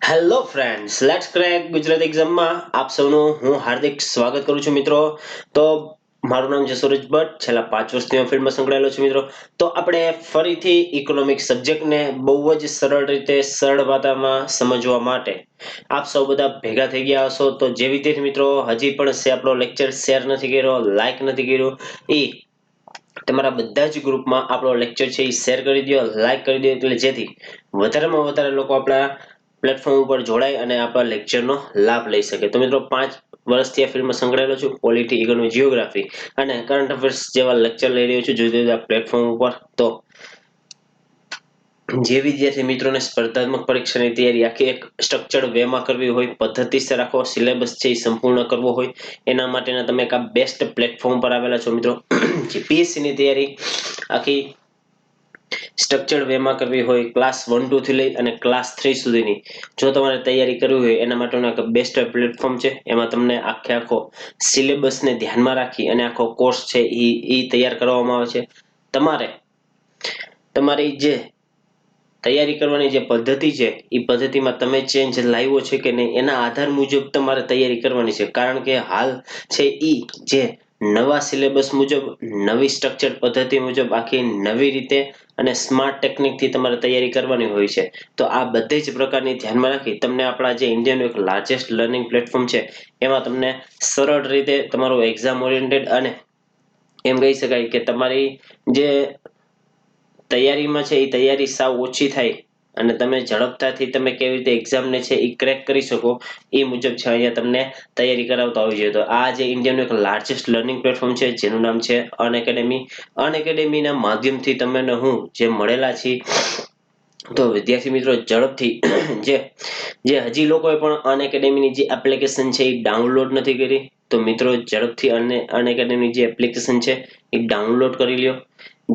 Hello friends, let's crack Gujarat એક્ઝામમાં આપ સૌનું હું હાર્દિક સ્વાગત કરું છું મિત્રો. તો મારું નામ છે સૂરજ ભટ્ટ, છેલ્લા 5 વર્ષથી હું ફિલ્ડમાં સંકળાયેલો છું મિત્રો. તો આપણે ફરીથી ઇકોનોમિક સબ્જેક્ટને બહુ જ સરળ રીતે સરળ ભાષામાં સમજવા માટે આપ સૌ બધા ભેગા થઈ ગયા હશો. તો જે વિદ્યાર્થી મિત્રો હજી પણ આપણો લેક્ચર શેર નથી કર્યો, લાઈક નથી કર્યું, એ તમારા બધા જ ગ્રુપમાં આપણો લેક્ચર છે એ શેર કરી દો, લાઈક કરી દો, એટલે જેથી વધારેમાં વધારે લોકો આપણા પ્લેટફોર્મ ઉપર જોડાય અને આપણા લેક્ચરનો લાભ લઈ શકે. તો મિત્રો 5 વર્ષથી આ ફિલ્ડમાં સંકળાયેલો છું, પોલિટી, ઇકોનોમી, જિયોગ્રાફી અને કરંટ અફેર્સ જેવા લેક્ચર લઈ રહ્યો છું જુદા જુદા પ્લેટફોર્મ ઉપર. તો જે વિદ્યાર્થી મિત્રોને સ્પર્ધાત્મક પરીક્ષાની તૈયારી આખી એક સ્ટ્રક્ચર્ડ વેમાં કરવી હોય, પદ્ધતિસર આખો સિલેબસ છે એ સંપૂર્ણ કરવો હોય, એના માટેના તમે એક આ બેસ્ટ પ્લેટફોર્મ પર આવેલા છો મિત્રો. જીપીએસસીની તૈયારી આખી સ્ટ્રક્ચર્ડ વેમાં કરવી હોય, ક્લાસ 1 2 થી લઈ અને ક્લાસ 3 સુધીની જો તમારે તૈયારી કરવી હોય એના માટેનો એક બેસ્ટ પ્લેટફોર્મ છે. એમાં તમને આખો સિલેબસને ધ્યાનમાં રાખી અને આખો કોર્સ છે એ તૈયાર કરવામાં આવે છે. તમારી જે તૈયારી કરવાની જે પદ્ધતિ છે એ પદ્ધતિમાં તમે ચેન્જ લાવ્યો છે કે નહીં એના આધાર મુજબ તમારે તૈયારી કરવાની છે. કારણ કે હાલ છે એ જે નવા સિલેબસ મુજબ, નવી સ્ટ્રક્ચર પદ્ધતિ મુજબ, આખી નવી રીતે અને સ્માર્ટ ટેકનિકથી તમારે તૈયારી કરવાની હોય છે. તો આ બધી જ પ્રકારની ધ્યાનમાં રાખી તમને આપણા જે ઇન્ડિયાનું એક લાર્જેસ્ટ લર્નિંગ પ્લેટફોર્મ છે એમાં તમને સરળ રીતે તમારું એક્ઝામ ઓરિએન્ટેડ અને એમ કહી શકાય કે તમારી જે તૈયારીમાં છે એ તૈયારી સાવ ઓછી થાય અને તમે ઝડપતાથી તમે કેવી રીતે એક્ઝામને છે એ ક્રેક કરી શકો એ મુજબ છે અહીંયા તમને તૈયારી કરાવતા હોય છે. તો આ જે ઇન્ડિયાનું એક લાર્જેસ્ટ લર્નિંગ પ્લેટફોર્મ છે જેનું નામ છે અનએકેડમી. અનએકેડમીના માધ્યમથી તમને હું જે મળેલા છીએ. તો વિદ્યાર્થી મિત્રો ઝડપથી જે હજી લોકોએ પણ અનએકેડમીની જે એપ્લિકેશન છે એ ડાઉનલોડ નથી કરી, તો મિત્રો ઝડપથી અનએકેડમીની જે એપ્લિકેશન છે એ ડાઉનલોડ કરી લ્યો.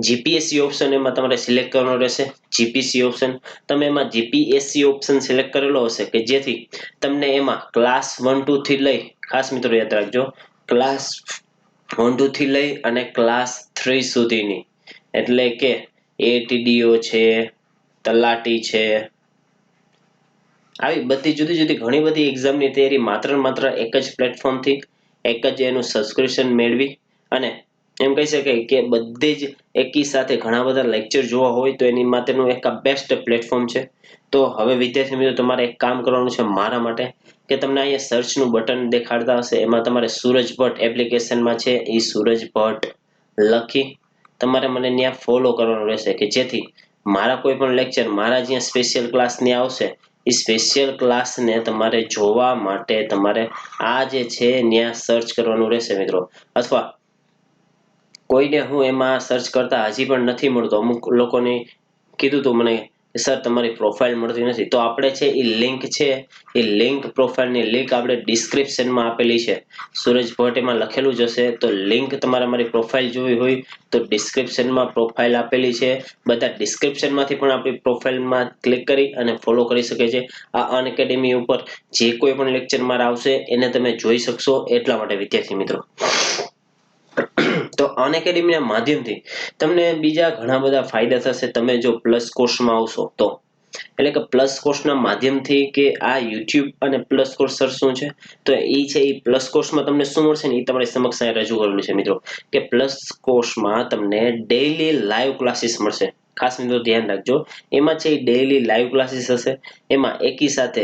જીપીએસસી ઓપ્શન એમાં તમારે સિલેક્ટ કરવાનો રહેશે. જીપીસી ઓપ્શન તમે એમાં જીપીએસસી ઓપ્શન સિલેક્ટ કરેલો હશે કે જેથી તમને એમાં ક્લાસ 1 2 થી લઈ, ખાસ મિત્રો યાદ રાખજો, ક્લાસ 1 2 થી લઈ અને ક્લાસ 3 સુધીની એટલે કે એટીડીઓ છે, તલાટી છે, આવી બધી જુદી જુદી ઘણી બધી એક્ઝામની તૈયારી માત્ર એક જ પ્લેટફોર્મથી, એક જ એનું સબસ્ક્રિપ્શન મેળવી અને એમ કહી શકાય કે બધી જ એકી સાથે ઘણા બધા લેક્ચર જોવા હોય તો એની માટેનું એક આ બેસ્ટ પ્લેટફોર્મ છે. તો હવે વિદ્યાર્થી મિત્રો તમારે એક કામ કરવાનું છે મારા માટે, કે તમને અહીંયા સર્ચનું બટન દેખાડતા હશે એમાં તમારે સૂરજ ભટ્ટ એપ્લિકેશનમાં છે એ સૂરજ ભટ્ટ લખી તમારે મને ત્યાં ફોલો કરવાનું રહેશે કે જેથી મારા કોઈ પણ લેક્ચર, મારા જ્યાં સ્પેશિયલ ક્લાસ ત્યાં આવશે એ સ્પેશિયલ ક્લાસને તમારે જોવા માટે તમારે આ જે છે ત્યાં સર્ચ કરવાનું રહેશે મિત્રો. અથવા કોઈને હું એમાં સર્ચ કરતા હજી પણ નથી મળતો, અમુક લોકોને કીધું હતું મને કે સર તમારી પ્રોફાઇલ મળતી નથી, તો આપણે છે એ લિંક છે એ લિંક પ્રોફાઇલની લિંક આપણે ડિસ્ક્રિપ્શનમાં આપેલી છે. સૂરજ ભટ્ટ એમાં લખેલું જ હશે. તો લિંક તમારે મારી પ્રોફાઇલ જોવી હોય તો ડિસ્ક્રિપ્શનમાં પ્રોફાઇલ આપેલી છે. બધા ડિસ્ક્રિપ્શનમાંથી પણ આપણી પ્રોફાઇલમાં ક્લિક કરી અને ફોલો કરી શકે છે. આ અનએકેડમી ઉપર જે કોઈ પણ લેક્ચર મારા આવશે એને તમે જોઈ શકશો એટલા માટે વિદ્યાર્થી મિત્રો. તો અનએકેડમીના માધ્યમથી તમને બીજા ઘણા બધા ફાયદા થશે તમે જો પ્લસ કોર્સમાં આવશો તો. એટલે કે પ્લસ કોર્સના માધ્યમથી કે આ યુટ્યુબ અને પ્લસ કોર્સ સર શું છે, તો એ છે એ પ્લસ કોર્સમાં તમને શું મળશે ને એ તમારી સમક્ષ રજૂ કરેલું છે મિત્રો. કે પ્લસ કોર્સમાં તમને ડેઈલી લાઈવ ક્લાસીસ મળશે. ખાસ મિત્રો ધ્યાન રાખજો, એમાં છે ડેઈલી લાઈવ ક્લાસીસ હશે. એમાં એકી સાથે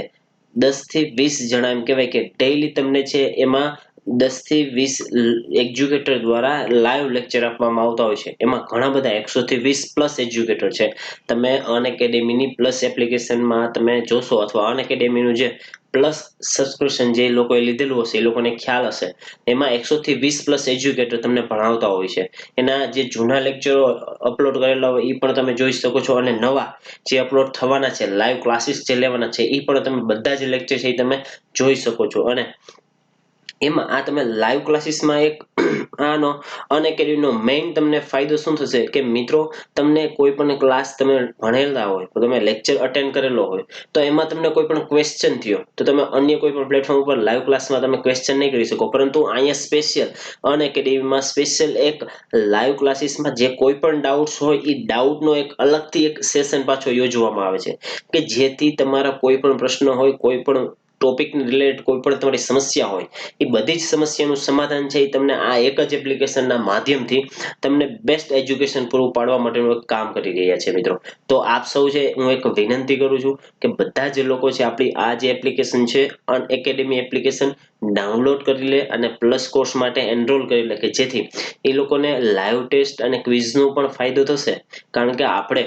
10 થી 20 જણા એમ કહેવાય કે ડેઈલી તમને છે એમાં 10 થી 20 એજ્યુકેટર દ્વારા લાઈવ લેક્ચર આપવામાં આવતા હોય છે. એમાં ઘણા બધા 100 થી 20 પ્લસ એજ્યુકેટર છે. તમે અનએકેડમીની પ્લસ એપ્લિકેશનમાં તમે જોશો અથવા અનએકેડમીનું જે પ્લસ સબસ્ક્રિપ્શન જે લોકોએ લીધેલું હશે એ લોકોને ખ્યાલ હશે. એમાં 100 થી 20 પ્લસ એજ્યુકેટર તમને ભણાવતા હોય છે. એના જે જૂના લેક્ચરો અપલોડ કરેલા હોય એ પણ તમે જોઈ શકો છો અને નવા જે અપલોડ થવાના છે, લાઈવ ક્લાસીસ જે લેવાના છે એ પણ તમે બધા જ લેક્ચર છે એ તમે જોઈ શકો છો. અને એમાં આ તમે લાઈવ ક્લાસીસમાં એક આનો અનએકેડમીનો મેઇન તમને ફાયદો શું થશે કે મિત્રો તમને કોઈ પણ ક્લાસ તમે ભણેલા હોય તો તમે લેક્ચર અટેન્ડ કરેલો હોય તો એમાં તમને કોઈ પણ ક્વેશ્ચન થયો તો તમે અન્ય કોઈ પણ પ્લેટફોર્મ ઉપર લાઈવ ક્લાસમાં તમે ક્વેશ્ચન નહીં કરી શકો, પરંતુ અહીંયા સ્પેશિયલ અનએકેડમીમાં સ્પેશિયલ એક લાઈવ ક્લાસીસમાં જે કોઈ પણ ડાઉટ્સ હોય એ ડાઉટનો એક અલગથી એક સેશન પાછો યોજવામાં આવે છે કે જેથી તમારા કોઈ પણ પ્રશ્ન હોય, કોઈ પણ ટોપિક રિલેટેડ કોઈ પણ તમારી સમસ્યા હોય એ બધી જ સમસ્યાનું સમાધાન છે એ તમને આ એક જ એપ્લિકેશનના માધ્યમથી તમને બેસ્ટ એજ્યુકેશન પૂરું પાડવા માટેનું એક કામ કરી રહ્યા છે મિત્રો. તો આપ સૌ છે હું એક વિનંતી કરું છું કે બધા જ લોકો છે આપણી આ જે એપ્લિકેશન છે અનએકેડમી એપ્લિકેશન ડાઉનલોડ કરી લે અને પ્લસ કોર્સ માટે એનરોલ કરી લે કે જેથી એ લોકોને લાઈવ ટેસ્ટ અને ક્વિઝનો પણ ફાયદો થશે. કારણ કે આપણે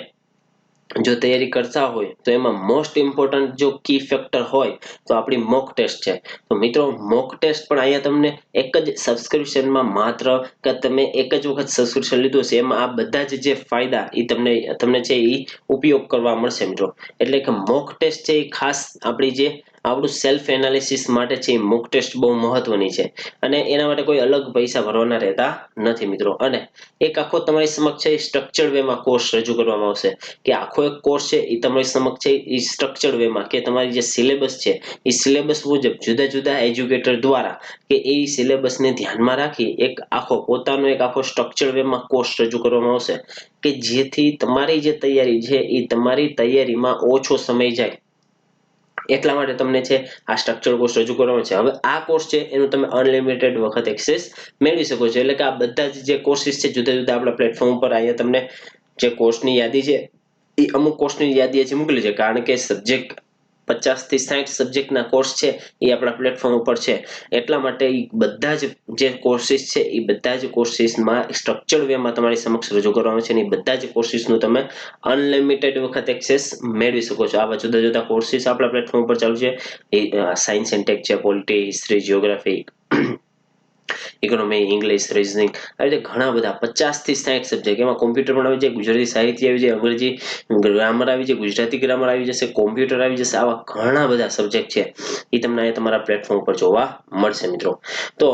જો તૈયારી કરતા હોય તો એમાં મોસ્ટ ઇમ્પોર્ટન્ટ જો કી ફેક્ટર હોય તો આપણી મોક ટેસ્ટ છે. તો મિત્રો મોક ટેસ્ટ પણ અહીંયા તમને એક જ સબસ્ક્રિપ્શનમાં માત્ર કે તમે એક જ વખત સબસ્ક્રિપ્શન લીધું છે એમાં આ બધા જ જે ફાયદા એ તમને છે એ ઉપયોગ કરવા મળશે મિત્રો. એટલે કે મોક ટેસ્ટ છે એ ખાસ આપણી જે આપણું સેલ્ફ એનાલિસિસ માટે છે એ મોક ટેસ્ટ બહુ મહત્વની છે અને એના માટે કોઈ અલગ પૈસા ભરવાના રહેતા નથી મિત્રો. અને એક આખો તમારી સમક્ષ છે સ્ટ્રક્ચર્ડ વેમાં કોર્સ રજૂ કરવામાં આવશે કે આખો એક કોર્સ છે એ તમારી સમક્ષ છે એ સ્ટ્રક્ચર્ડ વેમાં કે તમારી જે સિલેબસ છે એ સિલેબસ મુજબ જુદા જુદા એજ્યુકેટર દ્વારા કે એ સિલેબસને ધ્યાનમાં રાખી એક આખો પોતાનો એક આખો સ્ટ્રક્ચર્ડ વેમાં કોર્સ રજૂ કરવામાં આવશે કે જેથી તમારી જે તૈયારી છે એ તમારી તૈયારીમાં ઓછો સમય જાય. એટલા માટે તમને છે આ સ્ટ્રક્ચર કોર્સ રજૂ કરવાનો છે. હવે આ કોર્સ છે એનું તમે અનલિમિટેડ વખત એક્સેસ મેળવી શકો છો. એટલે કે આ બધા જ જે કોર્સિસ છે જુદા જુદા આપણા પ્લેટફોર્મ ઉપર અહીંયા તમને જે કોર્સની યાદી છે એ અમુક કોર્સની યાદી હજી મોકલી છે, કારણ કે સબ્જેક્ટ 50 થી 60 સબ્જેક્ટના કોર્સ છે એ આપણા પ્લેટફોર્મ ઉપર છે. એટલા માટે એ બધા જ જે કોર્સિસ છે એ બધા જ કોર્સિસમાં સ્ટ્રક્ચર્ડ વેમાં તમારી સમક્ષ રજૂ કરવાનું છે અને એ બધા જ કોર્સિસનું તમે અનલિમિટેડ વખત એક્સેસ મેળવી શકો છો. આવા જુદા જુદા કોર્સિસ આપણા પ્લેટફોર્મ પર ચાલુ છે. સાયન્સ એન્ડ ટેક છે, polity, history, geography, economy, English, reasoning, આવી રીતે ઘણા બધા 50 થી 60 સબ્જેક્ટ. એમાં કોમ્પ્યુટર પણ આવી જાય, ગુજરાતી સાહિત્ય આવી જાય, અંગ્રેજી ગ્રામર આવી જાય, ગુજરાતી ગ્રામર આવી જશે, કોમ્પ્યુટર આવી જશે. આવા ઘણા બધા સબ્જેક્ટ છે એ તમને અહીંયા તમારા પ્લેટફોર્મ પર જોવા મળશે મિત્રો. તો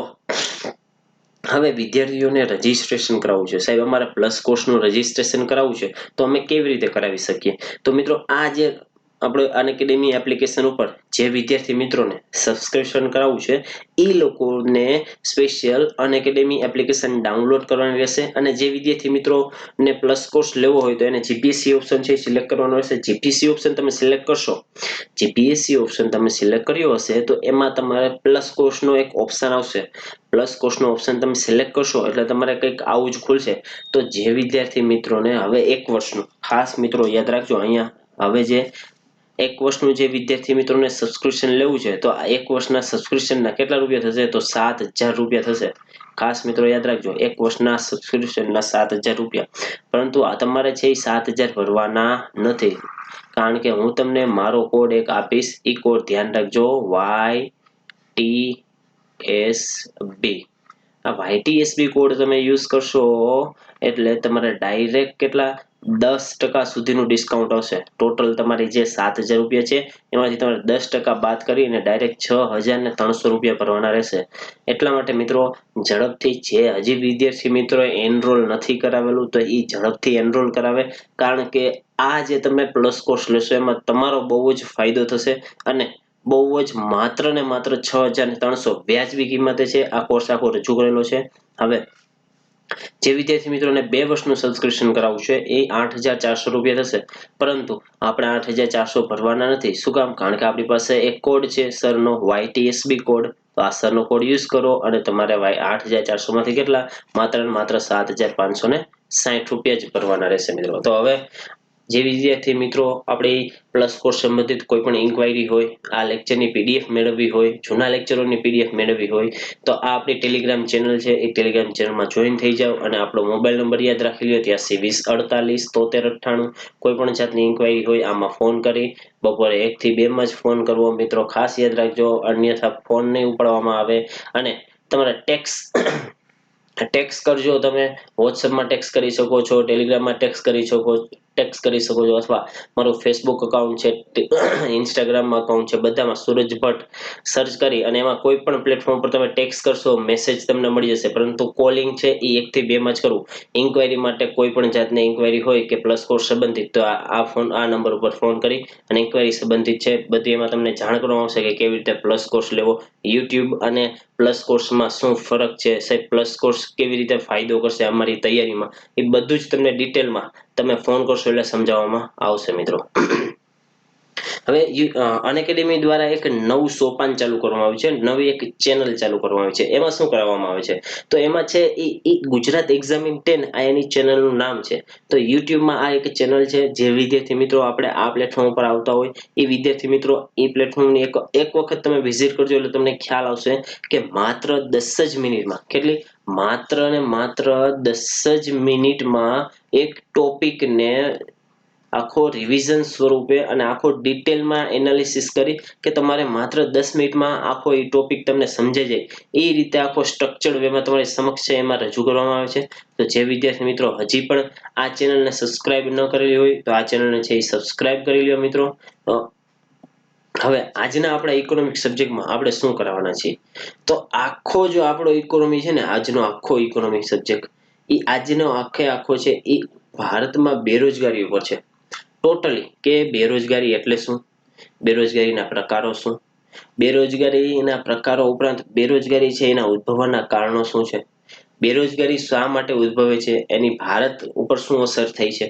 હવે વિદ્યાર્થીઓને રજીસ્ટ્રેશન કરાવવું છે. સાહેબ અમારે પ્લસ કોર્સનું રજીસ્ટ્રેશન કરાવવું છે તો અમે કેવી રીતે કરાવી શકીએ? તો મિત્રો આ જે આપણે અનએકેડમી એપ્લિકેશન ઉપર જે વિદ્યાર્થી મિત્રોને સબસ્ક્રિપ્શન કરાવવું છે એ લોકોને સ્પેશિયલ અનએકેડમી એપ્લિકેશન ડાઉનલોડ કરવાની રહેશે. અને જે વિદ્યાર્થી મિત્રોને પ્લસ કોર્સ લેવો હોય તો એને જીપીએસસી ઓપ્શન છે સિલેક્ટ કરવાનો રહેશે. જીપીએસસી ઓપ્શન તમે સિલેક્ટ કરશો, જીપીએસસી ઓપ્શન તમે સિલેક્ટ કર્યો હશે તો એમાં તમારે પ્લસ કોર્સનો એક ઓપ્શન આવશે. પ્લસ કોર્સનો ઓપ્શન તમે સિલેક્ટ કરશો એટલે તમારે કંઈક આવું જ ખુલશે. તો જે વિદ્યાર્થી મિત્રોને હવે એક વર્ષનું, ખાસ મિત્રો યાદ રાખજો અહીંયા હવે જે એક વર્ષનું જે વિદ્યાર્થી મિત્રોને સબસ્ક્રિપ્શન લેવું છે તો આ એક વર્ષના સબસ્ક્રિપ્શનના કેટલા રૂપિયા થશે? તો 7,000 રૂપિયા થશે. ખાસ મિત્રો યાદ રાખજો, એક વર્ષના સબસ્ક્રિપ્શનના 7,000 રૂપિયા. પરંતુ આ તમારે છે એ 7,000 ભરવાના નથી, કારણ કે હું તમને મારો કોડ એક આપીશ. એ કોડ ધ્યાન રાખજો, YTSB. આ YTSB કોડ તમે યુઝ કરશો એટલે તમારે ડાયરેક્ટ કેટલા 10% સુધીનું ડિસ્કાઉન્ટ આવશે. ટોટલ તમારી જે 7,000 રૂપિયા છે એમાંથી તમારે 10% બાદ કરીને ડાયરેક્ટ 6,300 રૂપિયા ભરવાના રહેશે. એટલા માટે મિત્રો ઝડપથી જે હજી વિદ્યાર્થી મિત્રોએ એનરોલ નથી કરાવેલું તો એ ઝડપથી એનરોલ કરાવે, કારણ કે આ જે તમે પ્લસ કોર્સ લેશો એમાં તમારો બહુ જ ફાયદો થશે અને બહુ જ માત્ર ને માત્ર 6,300 વ્યાજબી કિંમતે છે આ કોર્સ આખો રજૂ કરેલો છે. હવે જે વિદ્યાર્થી મિત્રોને 2 વર્ષનું સબસ્ક્રિપ્શન કરાવવું છે એ 8,400 રૂપિયા થશે. પરંતુ આપણે 8,400 ભરવાના નથી. શું કામ? કારણ કે આપણી પાસે એક કોડ છે સરનો, YTSB કોડ. તો આ સરનો કોડ યુઝ કરો અને તમારે 8,400 માંથી કેટલા? માત્ર ને માત્ર 7,560 રૂપિયા જ ભરવાના રહેશે મિત્રો. તો હવે જે વિદ્યાર્થી મિત્રો આપણી પ્લસ કોર્સ સંબંધિત કોઈ પણ ઇન્ક્વાયરી હોય, આ લેક્ચરની PDF મેળવવી હોય, જૂના લેક્ચરોની PDF મેળવવી હોય તો આ આપણી ટેલિગ્રામ ચેનલ છે એ ટેલિગ્રામ ચેનલમાં જોઈન થઈ જાઓ અને આપણો મોબાઈલ નંબર યાદ રાખી લો, 83 20 48 73 98. કોઈ પણ જાતની ઇન્ક્વાયરી હોય આમાં ફોન કરી બપોરે 1 થી 2 માં જ ફોન કરવો મિત્રો. ખાસ યાદ રાખજો, અન્યથા ફોન નહીં ઉપાડવામાં આવે. અને તમારે ટેક્સ કરજો. તમે વોટ્સએપમાં ટેક્સ કરી શકો છો, ટેલિગ્રામમાં ટેક્સ કરી શકો ટેક્સ કરી શકો છો, અથવા મારું ફેસબુક એકાઉન્ટ છે, ઇન્સ્ટાગ્રામમાં એકાઉન્ટ છે, બધામાં સૂરજ ભટ્ટ સર્ચ કરી અને એમાં કોઈ પણ પ્લેટફોર્મ પર તમે ટેક્સ કરશો, મેસેજ તમને મળી જશે. પરંતુ કોલિંગ છે એ 1 થી 2 માં જ કરવું. ઇન્ક્વાયરી માટે કોઈ પણ જાતની ઇન્ક્વાયરી હોય કે પ્લસ કોર્સ સંબંધિત, તો આ નંબર ઉપર ફોન કરી અને ઇન્ક્વાયરી સંબંધિત છે બધી, એમાં તમને જાણ કરવામાં આવશે કે કેવી રીતે પ્લસ કોર્સ લેવો, યુટ્યુબ અને પ્લસ કોર્સમાં શું ફરક છે, સાહેબ પ્લસ કોર્સ કેવી રીતે ફાયદો કરશે અમારી તૈયારીમાં, એ બધું જ તમને ડિટેલમાં તમે ફોન કરશો એટલે સમજાવવામાં આવશે મિત્રો. હવે અનએકેડમી દ્વારા એક નવું સોપાન ચાલુ કરવામાં આવ્યું છે, નવી એક ચેનલ ચાલુ કરવામાં આવી છે. એમાં શું કરવામાં આવે છે, તો એમાં છે એ ગુજરાત એક્ઝામિન 10 આ એની ચેનલનું નામ છે. તો યુટ્યુબમાં આ એક ચેનલ છે. જે વિદ્યાર્થી મિત્રો આપણે આ પ્લેટફોર્મ પર આવતા હોય એ વિદ્યાર્થી મિત્રો એ પ્લેટફોર્મની એક વખત તમે વિઝિટ કરજો એટલે તમને ખ્યાલ આવશે કે માત્ર 10 જ મિનિટમાં, કેટલી, માત્ર ને માત્ર 10 જ મિનિટમાં એક ટોપિકને આખો રિવિઝન સ્વરૂપે અને આખો ડિટેલમાં એનાલિસિસ કરી કે તમારે માત્ર 10 મિનિટમાં આખો એ ટોપિક તમને સમજાઈ જાય એ રીતે આખો સ્ટ્રક્ચર્ડ વેમાં તમારી સમક્ષ છે એમાં રજૂ કરવામાં આવે છે. તો જે વિદ્યાર્થી મિત્રો હજી પણ આ ચેનલને સબસ્ક્રાઇબ ન કરેલી હોય તો આ ચેનલને છે એ સબસ્ક્રાઇબ કરી લ્યો મિત્રો. હવે આજના આપણા ઇકોનોમિક સબ્જેક્ટમાં આપણે શું કરવાના છીએ, તો આખો જો આપણો ઇકોનોમી છે ને, આજનો આખો ઇકોનોમિક સબ્જેક્ટ એ આજનો આખો છે એ ભારતમાં બેરોજગારી ઉપર છે ટોટલી. કે બેરોજગારી એટલે શું, બેરોજગારીના પ્રકારો શું, બેરોજગારીના પ્રકારો ઉપરાંત બેરોજગારી છે એના ઉદ્ભવવાના કારણો શું છે, બેરોજગારી શા માટે ઉદ્ભવે છે, એની ભારત ઉપર શું અસર થઈ છે,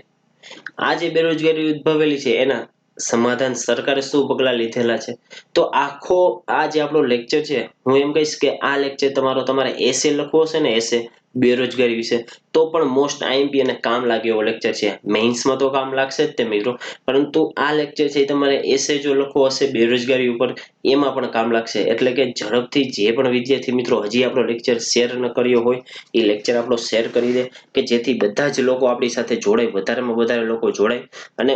આ જે બેરોજગારી ઉદ્ભવેલી છે એના સમાધાન સરકારે શું પગલાં લીધેલા છે. તો આખો આ જે આપણો લેક્ચર છે, હું એમ કહીશ કે આ લેક્ચર તમારે એસે લખવો હશે ને, એસે બેરોજગારી વિશે, તો પણ મોસ્ટ આઈએમપી અને કામ લાગે એવો લેક્ચર છે. મેઇન્સમાં તો કામ લાગશે જ તે મિત્રો, પરંતુ આ લેક્ચર છે તમારે એસે જો લખવો હશે બેરોજગારી ઉપર, એમાં પણ કામ લાગશે. એટલે કે ઝડપથી જે પણ વિદ્યાર્થી મિત્રો હજી આપણો લેક્ચર શેર ન કર્યો હોય એ લેક્ચર આપણો શેર કરી દે, કે જેથી બધા જ લોકો આપણી સાથે જોડાય, વધારેમાં વધારે લોકો જોડાય અને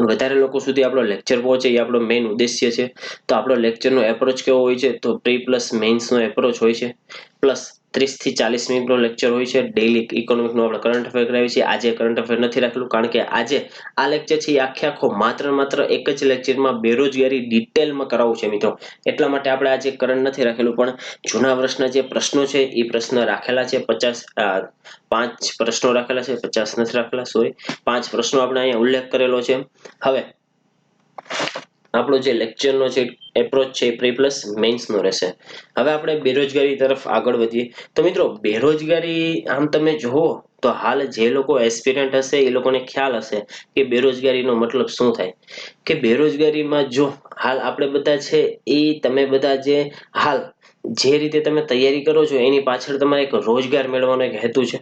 વધારે લોકો સુધી આપણો લેક્ચર પહોંચે એ આપણો મેઇન ઉદ્દેશ્ય છે. તો આપણો લેક્ચરનો એપ્રોચ કેવો હોય છે, તો પ્રી પ્લસ મેઇન્સનો એપ્રોચ હોય છે. પ્લસ 30 થી 40 મિનિટનો લેક્ચર હોય છે. ડેઇલી ઇકોનોમિકનો આપણે કરંટ અફેર કરાવીએ છીએ. આજે કરંટ અફેર નથી રાખેલું કારણ કે આજે આ લેક્ચર છે એ આખો માત્ર એક જ લેક્ચરમાં બેરોજગારી ડિટેલમાં કરાવવું છે મિત્રો, એટલા માટે આપણે આજે કરંટ નથી રાખેલું. પણ જૂના વર્ષના જે પ્રશ્નો છે એ પ્રશ્ન રાખેલા છે, 5 પ્રશ્નો રાખેલા છે, 50 નથી રાખેલા, સોરી, 5 પ્રશ્નો આપણે અહીંયા ઉલ્લેખ કરેલો છે. હવે આપણો જે લેક્ચરનો છે એપ્રોચ છે એ પ્રી પ્લસ મેઇન્સનો રહેશે. હવે આપણે બેરોજગારી તરફ આગળ વધીએ. તો મિત્રો બેરોજગારી આમ તમે જુઓ તો હાલ જે લોકો એસ્પિરન્ટ હશે એ લોકોને ખ્યાલ હશે કે બેરોજગારીનો મતલબ શું થાય. કે બેરોજગારીમાં જો હાલ આપણે બધા છે એ તમે બધા જે હાલ જે રીતે તમે તૈયારી કરો છો એની પાછળ તમારે એક રોજગાર મેળવવાનો એક હેતુ છે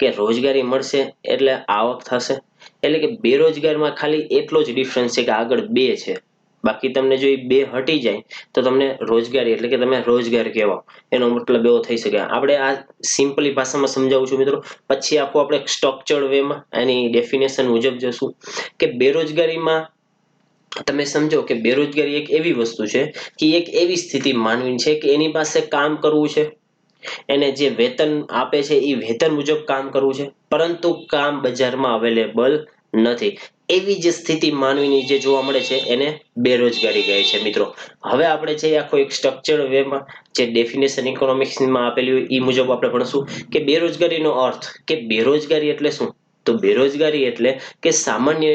કે રોજગારી મળશે એટલે આવક થશે. એટલે કે બેરોજગારમાં ખાલી એટલો જ ડિફરન્સ છે કે આગળ 2 છે, બાકી તમને જો એ 2 હટી જાય તો તમને રોજગારી એટલે કે તમે રોજગાર કહેવાઓ, એનો મતલબ એવો થઈ શકે. આપણે આ સિમ્પલી ભાષામાં સમજાવું છું મિત્રો, પછી આખું આપણે સ્ટ્રક્ચર્ડ વેમાં એની ડેફિનેશન મુજબ જશું. કે બેરોજગારીમાં તમે સમજો કે બેરોજગારી એક એવી વસ્તુ છે કે એક એવી સ્થિતિ માનવી છે કે એની પાસે કામ કરવું છે, એને જે વેતન આપે છે એ વેતન મુજબ કામ કરવું છે, પરંતુ કામ બજારમાં અવેલેબલ નથી. એવી જે સ્થિતિ માનવીની જે જોવા મળે છે એને બેરોજગારી કહે છે મિત્રો. હવે આપણે છે આખો એક સ્ટ્રક્ચર્ડ વેમાં જે ડેફિનેશન ઇકોનોમિક્સમાં આપેલી હોય એ મુજબ આપણે ભણશું કે બેરોજગારીનો અર્થ, કે બેરોજગારી એટલે શું. તો બેરોજગારી એટલે કે સામાન્ય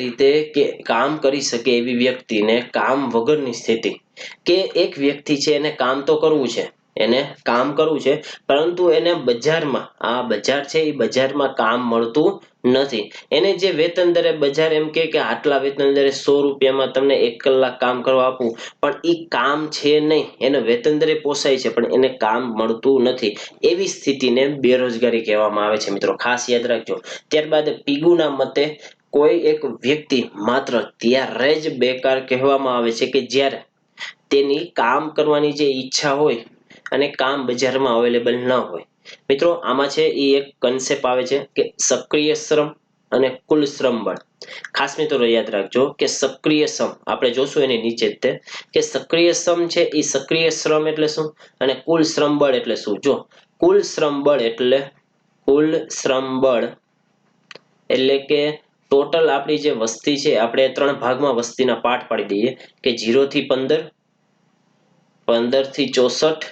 રીતે કે કામ કરી શકે એવી વ્યક્તિને કામ વગરની સ્થિતિ. કે એક વ્યક્તિ છે એને કામ તો કરવું છે, એને કામ કરવું છે, પરંતુ એને બજારમાં, આ બજાર છે એ બજારમાં કામ મળતું નથી. એને જે વેતન દરે બજાર એમ કે આટલા વેતન દરે 100 રૂપિયામાં તમને 1 કલાક કામ કરવા આપવું, પણ એ કામ છે નહીં, એને વેતન દરે પોસાય છે પણ એને કામ મળતું નથી, એવી સ્થિતિને બેરોજગારી કહેવામાં આવે છે મિત્રો, ખાસ યાદ રાખજો. ત્યારબાદ પીગુના મતે કોઈ એક વ્યક્તિ માત્ર ત્યારે જ બેકાર કહેવામાં આવે છે કે જ્યારે તેની કામ કરવાની જે ઈચ્છા હોય અને કામ બજારમાં અવેલેબલ ન હોય. મિત્રો આમાં છે એ એક કન્સેપ્ટ આવે છે કે સક્રિય શ્રમ અને કુલ શ્રમ બળ. ખાસ મિત્રો યાદ રાખજો કે સક્રિય શ્રમ આપણે જોશું એની નીચે જ તે, કે સક્રિય શ્રમ છે એ સક્રિય શ્રમ એટલે શું અને કુલ શ્રમ બળ એટલે શું. જો કુલ શ્રમ બળ એટલે કુલ શ્રમ બળ એટલે કે ટોટલ આપણી જે વસ્તી છે, આપણે 3 ભાગમાં વસ્તીના પાર્ટ પાડી દઈએ કે 0 થી 15, 15 થી 64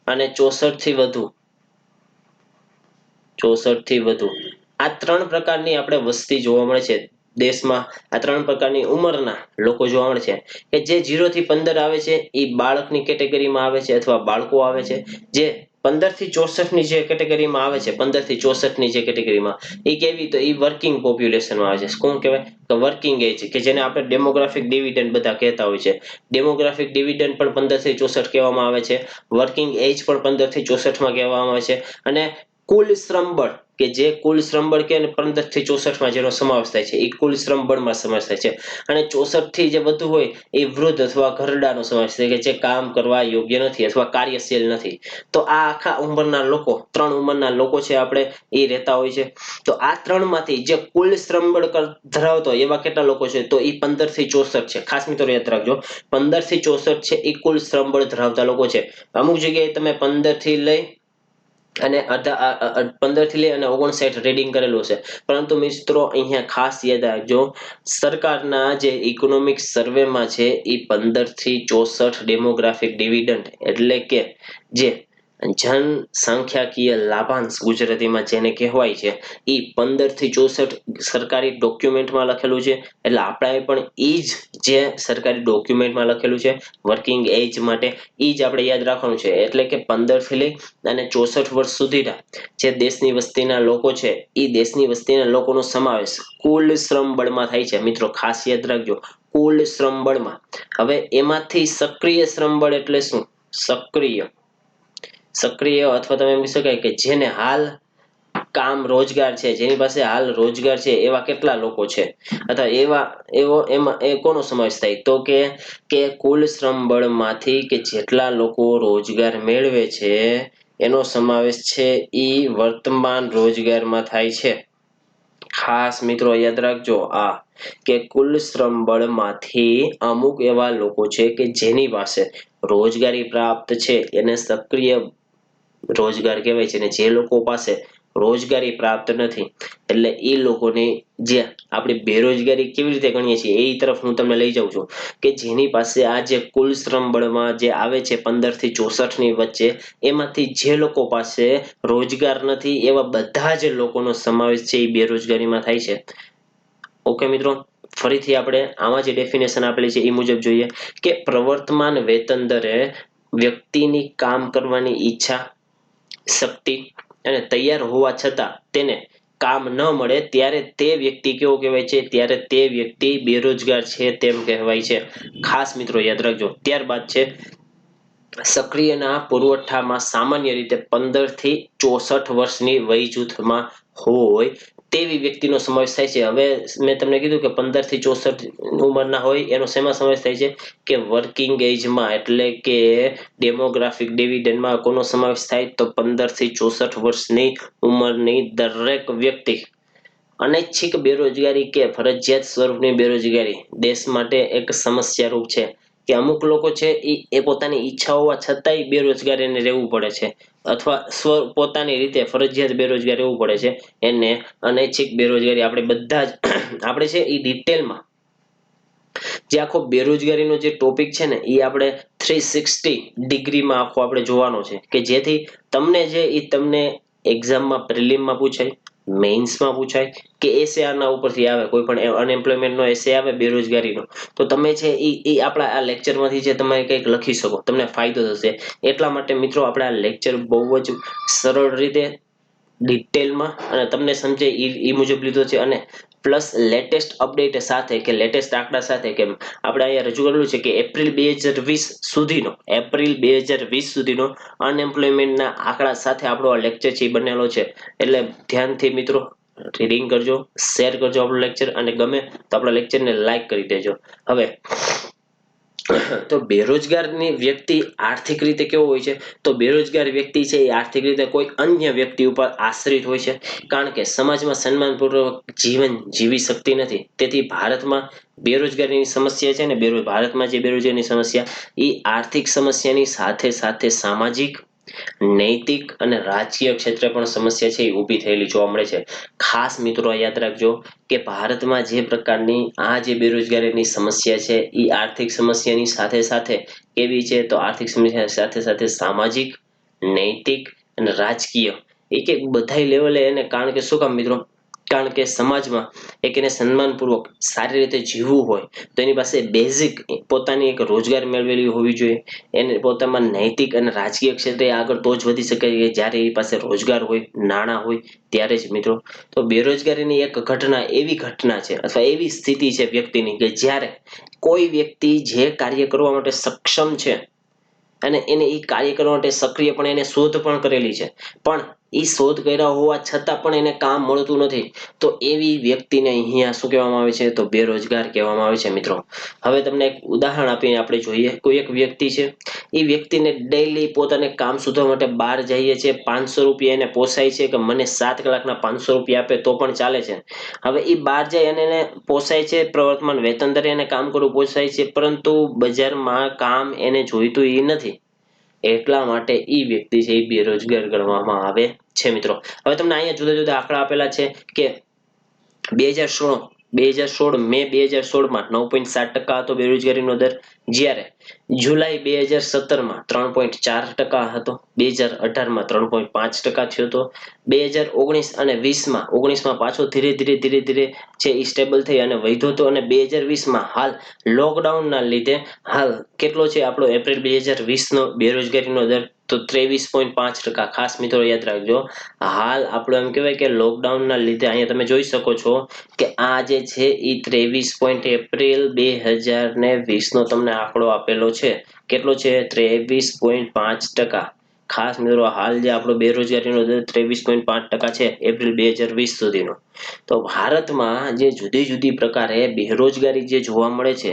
અને 64 થી વધુ, 64 થી વધુ. આ 3 પ્રકારની આપણે વસ્તી જોવા મળે છે દેશમાં. આ 3 પ્રકારની ઉંમરના લોકો જોવા મળે છે કે જે 0 થી 15 આવે છે એ બાળકની કેટેગરીમાં આવે છે અથવા બાળકો આવે છે. જે 15 થી 64 ની જે કેટેગરીમાં આવે છે, 15 થી 64 ની જે કેટેગરીમાં, એ કેવી તો એ વર્કિંગ પોપ્યુલેશનમાં આવે છે. કોણ કહેવાય તો વર્કિંગ એજ, કે જેને આપણે ડેમોગ્રાફિક ડિવિડન્ડ બધા કહેતા હોય છે. ડેમોગ્રાફિક ડિવિડન્ડ પણ 15 થી 64 કહેવામાં આવે છે. વર્કિંગ એજ પણ 15 થી 64 માં કહેવામાં આવે છે. અને કુલ શ્રમ બળ કે જે કુલ શ્રમ બળ કે 15 થી 64 માં જેનો સમાવેશ થાય છે એ કુલ શ્રમ બળમાં સમાવેશ થાય છે. અને 64 થી જે વધુ હોય એ વૃદ્ધ અથવા ઘરડાનો સમાવેશ થાય કે જે કામ કરવા યોગ્ય નથી અથવા કાર્યશીલ નથી. તો આ આખા ઉંમરના લોકો, 3 ઉંમરના લોકો છે આપણે, એ રહેતા હોય છે. તો આ 3 માંથી જે કુલ શ્રમ બળ ધરાવતો હોય એવા કેટલા લોકો છે તો એ 15 થી 64 છે. ખાસ મિત્રો યાદ રાખજો, 15 થી 64 છે એ કુલ શ્રમ બળ ધરાવતા લોકો છે. અમુક જગ્યાએ તમે 15 થી લઈ અને 15 થી લઈ અને 59 રીડિંગ કરેલું છે. પરંતુ મિત્રો અહીંયા ખાસ યાદ રાખજો, સરકારના જે ઇકોનોમિક સર્વેમાં છે એ 15 થી 64 ડેમોગ્રાફિક ડિવિડન્ડ એટલે કે જે જનસંખ્યાકીય લાભાંશ ગુજરાતીમાં જેને કહેવાય છે, એ 15 થી 64 સરકારી ડોક્યુમેન્ટમાં લખેલું છે. એટલે આપણે પણ એ જ જે સરકારી ડોક્યુમેન્ટમાં લખેલું છે વર્કિંગ એજ માટે, એ જ આપણે યાદ રાખવાનું છે. એટલે કે 15 થી લઈ અને 64 વર્ષ સુધીના જે દેશની વસ્તીના લોકો છે એ દેશની વસ્તીના લોકોનો સમાવેશ કુલ શ્રમ બળમાં થાય છે. મિત્રો ખાસ યાદ રાખજો, કુલ શ્રમ બળમાં. હવે એમાંથી સક્રિય શ્રમ બળ એટલે શું? સક્રિય અથવા તમે એમ કહી શકાય કે જેને હાલ કામ રોજગાર છે, જેની પાસે હાલ રોજગાર છે એવા કેટલા લોકો છે, અથવા એમાં કોનો સમાવેશ થાય તો કે કુલ શ્રમ બળમાંથી કે જેટલા લોકો રોજગાર મેળવે છે એનો સમાવેશ છે ઈ વર્તમાન રોજગારમાં થાય છે. ખાસ મિત્રો યાદ રાખજો આ કે કુલ શ્રમ બળમાંથી અમુક એવા લોકો છે કે જેની પાસે રોજગારી પ્રાપ્ત છે એને સક્રિય રોજગાર કહેવાય છે. અને જે લોકો પાસે રોજગારી પ્રાપ્ત નથી એટલે એ લોકોને જે આપણે બેરોજગારી કેવી રીતે ગણીએ છીએ એ તરફ હું તમને લઈ જાઉં છું કે જેની પાસે આ જે કુલ શ્રમ બળમાં જે આવે છે 15 થી 64 ની વચ્ચે, એમાંથી જે લોકો પાસે રોજગાર નથી એવા બધા જ લોકોનો સમાવેશ છે એ બેરોજગારીમાં થાય છે. ઓકે મિત્રો, ફરીથી આપણે આમાં જે ડેફિનેશન આપેલી છે એ મુજબ જોઈએ કે પ્રવર્તમાન વેતન દરે વ્યક્તિની કામ કરવાની ઈચ્છા, શક્તિ અને તૈયાર હોવા છતાં તેને કામ ન મળે ત્યારે તે વ્યક્તિ કેવો કહેવાય છે? ત્યારે તે વ્યક્તિ બેરોજગાર છે તેમ કહેવાય છે. ખાસ મિત્રો યાદ રાખજો. ત્યારબાદ છે સક્રિયના પુરવઠામાં સામાન્ય રીતે 15 થી 64 વર્ષની વય જૂથમાં હોય તેવી વ્યક્તિનો સમાવેશ થાય છે. હવે મેં તમને કીધું કે 15 થી 64 ઉંમરના હોય એનો શેમાં સમાવેશ થાય છે કે વર્કિંગ એજમાં, એટલે કે ડેમોગ્રાફિક ડિવિડન્ડમાં કોનો સમાવેશ થાય તો 15 થી 64 વર્ષની ઉંમરની દરેક વ્યક્તિ. અનૈચ્છિક બેરોજગારી કે ફરજિયાત સ્વરૂપની બેરોજગારી દેશ માટે એક સમસ્યારૂપ છે કે અમુક લોકો છે એ પોતાની ઈચ્છા હોવા છતાંય બેરોજગારીને રહેવું પડે છે, અથવા પોતાની રીતે ફરજિયાત બેરોજગાર રહેવું પડે છે. એને અનૈચ્છિક બેરોજગારી આપણે બધા જ આપણે છે એ ડિટેલમાં જે આખો બેરોજગારીનો જે ટોપિક છે ને એ આપણે 360 ડિગ્રીમાં આખો આપણે જોવાનો છે કે જેથી તમને જે એ તમને એક્ઝામમાં પ્રિલિમમાં પૂછાય, મેઇન્સમાં પૂછાય કે એસએઆર ના ઉપરથી આવે, કોઈ પણ અનએમ્પ્લોયમેન્ટનો એસે આવે બેરોજગારીનો, તો તમે છે એ આપણા આ લેક્ચરમાંથી છે તમે કંઈક લખી શકો, તમને ફાયદો થશે. એટલા માટે મિત્રો આપણે આ લેક્ચર બહુ જ સરળ રીતે ડિટેલમાં અને તમને સમજાય એ મુજબ લીધો છે. અને પ્લસ લેટેસ્ટ અપડેટ સાથે કે લેટેસ્ટ આંકડા સાથે કે આપણે અહીંયા રજૂ કરેલું છે કે એપ્રિલ 2020 સુધીનો અનએમ્પ્લોયમેન્ટના આંકડા સાથે આપણો આ લેક્ચર છે એ બનેલો છે. એટલે ધ્યાનથી મિત્રો રીડિંગ કરજો, શેર કરજો આપણો લેક્ચર, અને ગમે તો આપણા લેક્ચરને લાઈક કરી દેજો. હવે તો બેરોજગારની વ્યક્તિ આર્થિક રીતે કેવો હોય છે તો બેરોજગાર વ્યક્તિ છે એ આર્થિક રીતે કોઈ અન્ય વ્યક્તિ ઉપર આશ્રિત હોય છે, કારણ કે સમાજમાં સન્માનપૂર્વક જીવન જીવી શકતી નથી. તેથી ભારતમાં બેરોજગારીની સમસ્યા છે ને ભારતમાં જે બેરોજગારીની સમસ્યા એ આર્થિક સમસ્યાની સાથે સાથે સામાજિક નૈતિક અને રાજકીય ક્ષેત્રે પણ સમસ્યા છે એ ઊભી થયેલી જોવા મળે છે. ખાસ મિત્રો યાદ રાખજો કે ભારતમાં જે પ્રકારની આ જે બેરોજગારીની સમસ્યા છે એ આર્થિક સમસ્યાની સાથે સાથે કેવી છે તો આર્થિક સમસ્યા સાથે સાથે સામાજિક, નૈતિક અને રાજકીય એક એક બધા લેવલે એને કારણ કે શું કામ મિત્રો કારણ કે સમાજમાં એક એને સન્માનપૂર્વક સારી રીતે જીવવું હોય તો એની પાસે બેઝિક પોતાની એક રોજગાર મેળવેલી હોવી જોઈએ. એને પોતામાં નૈતિક અને રાજકીય ક્ષેત્રે આગળ તો જ વધી શકે કે જ્યારે એની પાસે રોજગાર હોય, નાણાં હોય ત્યારે જ મિત્રો. તો બેરોજગારીની એક ઘટના એવી ઘટના છે અથવા એવી સ્થિતિ છે વ્યક્તિની કે જ્યારે કોઈ વ્યક્તિ જે કાર્ય કરવા માટે સક્ષમ છે અને એને એ કાર્ય કરવા માટે સક્રિયપણે એને શોધ પણ કરેલી છે પણ એ શોધ કર્યા હોવા છતાં પણ એને કામ મળતું નથી તો એવી વ્યક્તિને અહીંયા શું કહેવામાં આવે છે તો બેરોજગાર કહેવામાં આવે છે મિત્રો. હવે તમને એક ઉદાહરણ આપીને આપણે જોઈએ. કોઈ એક વ્યક્તિ છે એ વ્યક્તિને ડેઈલી પોતાને કામ શોધવા માટે બહાર જઈએ છે, 500 રૂપિયા એને પોસાય છે કે મને 7 કલાકના 500 રૂપિયા આપે તો પણ ચાલે છે. હવે એ બહાર જાય અને એને પોસાય છે, પ્રવર્તમાન વેતન દરે એને કામ કરવું પોસાય છે પરંતુ બજારમાં કામ એને જોઈતું એ નથી. એટલા માટે એ વ્યક્તિ છે એ બેરોજગાર ગણવામાં આવે છે મિત્રો. હવે તમને અહીંયા જુદા જુદા આંકડા આપેલા છે કે 2016 મે 2016માં 9.7% હતો બેરોજગારીનો દર, જ્યારે જુલાઈ 2017માં 3.4% હતો, 2018માં 3.5% થયો હતો, 2019 અને 20માં પાછો ધીરે ધીરે છે એ સ્ટેબલ થઈ અને વધ્યો હતો અને 2020માં હાલ લોકડાઉનના લીધે હાલ કેટલો છે આપણો એપ્રિલ 2020 નો બેરોજગારીનો દર તો 23.5%. ખાસ મિત્રો યાદ રાખજો હાલ આપણો એમ કહેવાય કે લોકડાઉનના લીધે અહીંયા તમે જોઈ શકો છો કે આ જે છે એ 23 એપ્રિલ 2020 નો તમને આંકડો આપેલો છે. કેટલો છે 23.5%. ખાસ મિત્રો હાલ જે આપણો બેરોજગારીનો દર 23.5% છે એપ્રિલ 2020 સુધીનો. તો ભારતમાં જે જુદી જુદી પ્રકારે બેરોજગારી જે જોવા મળે છે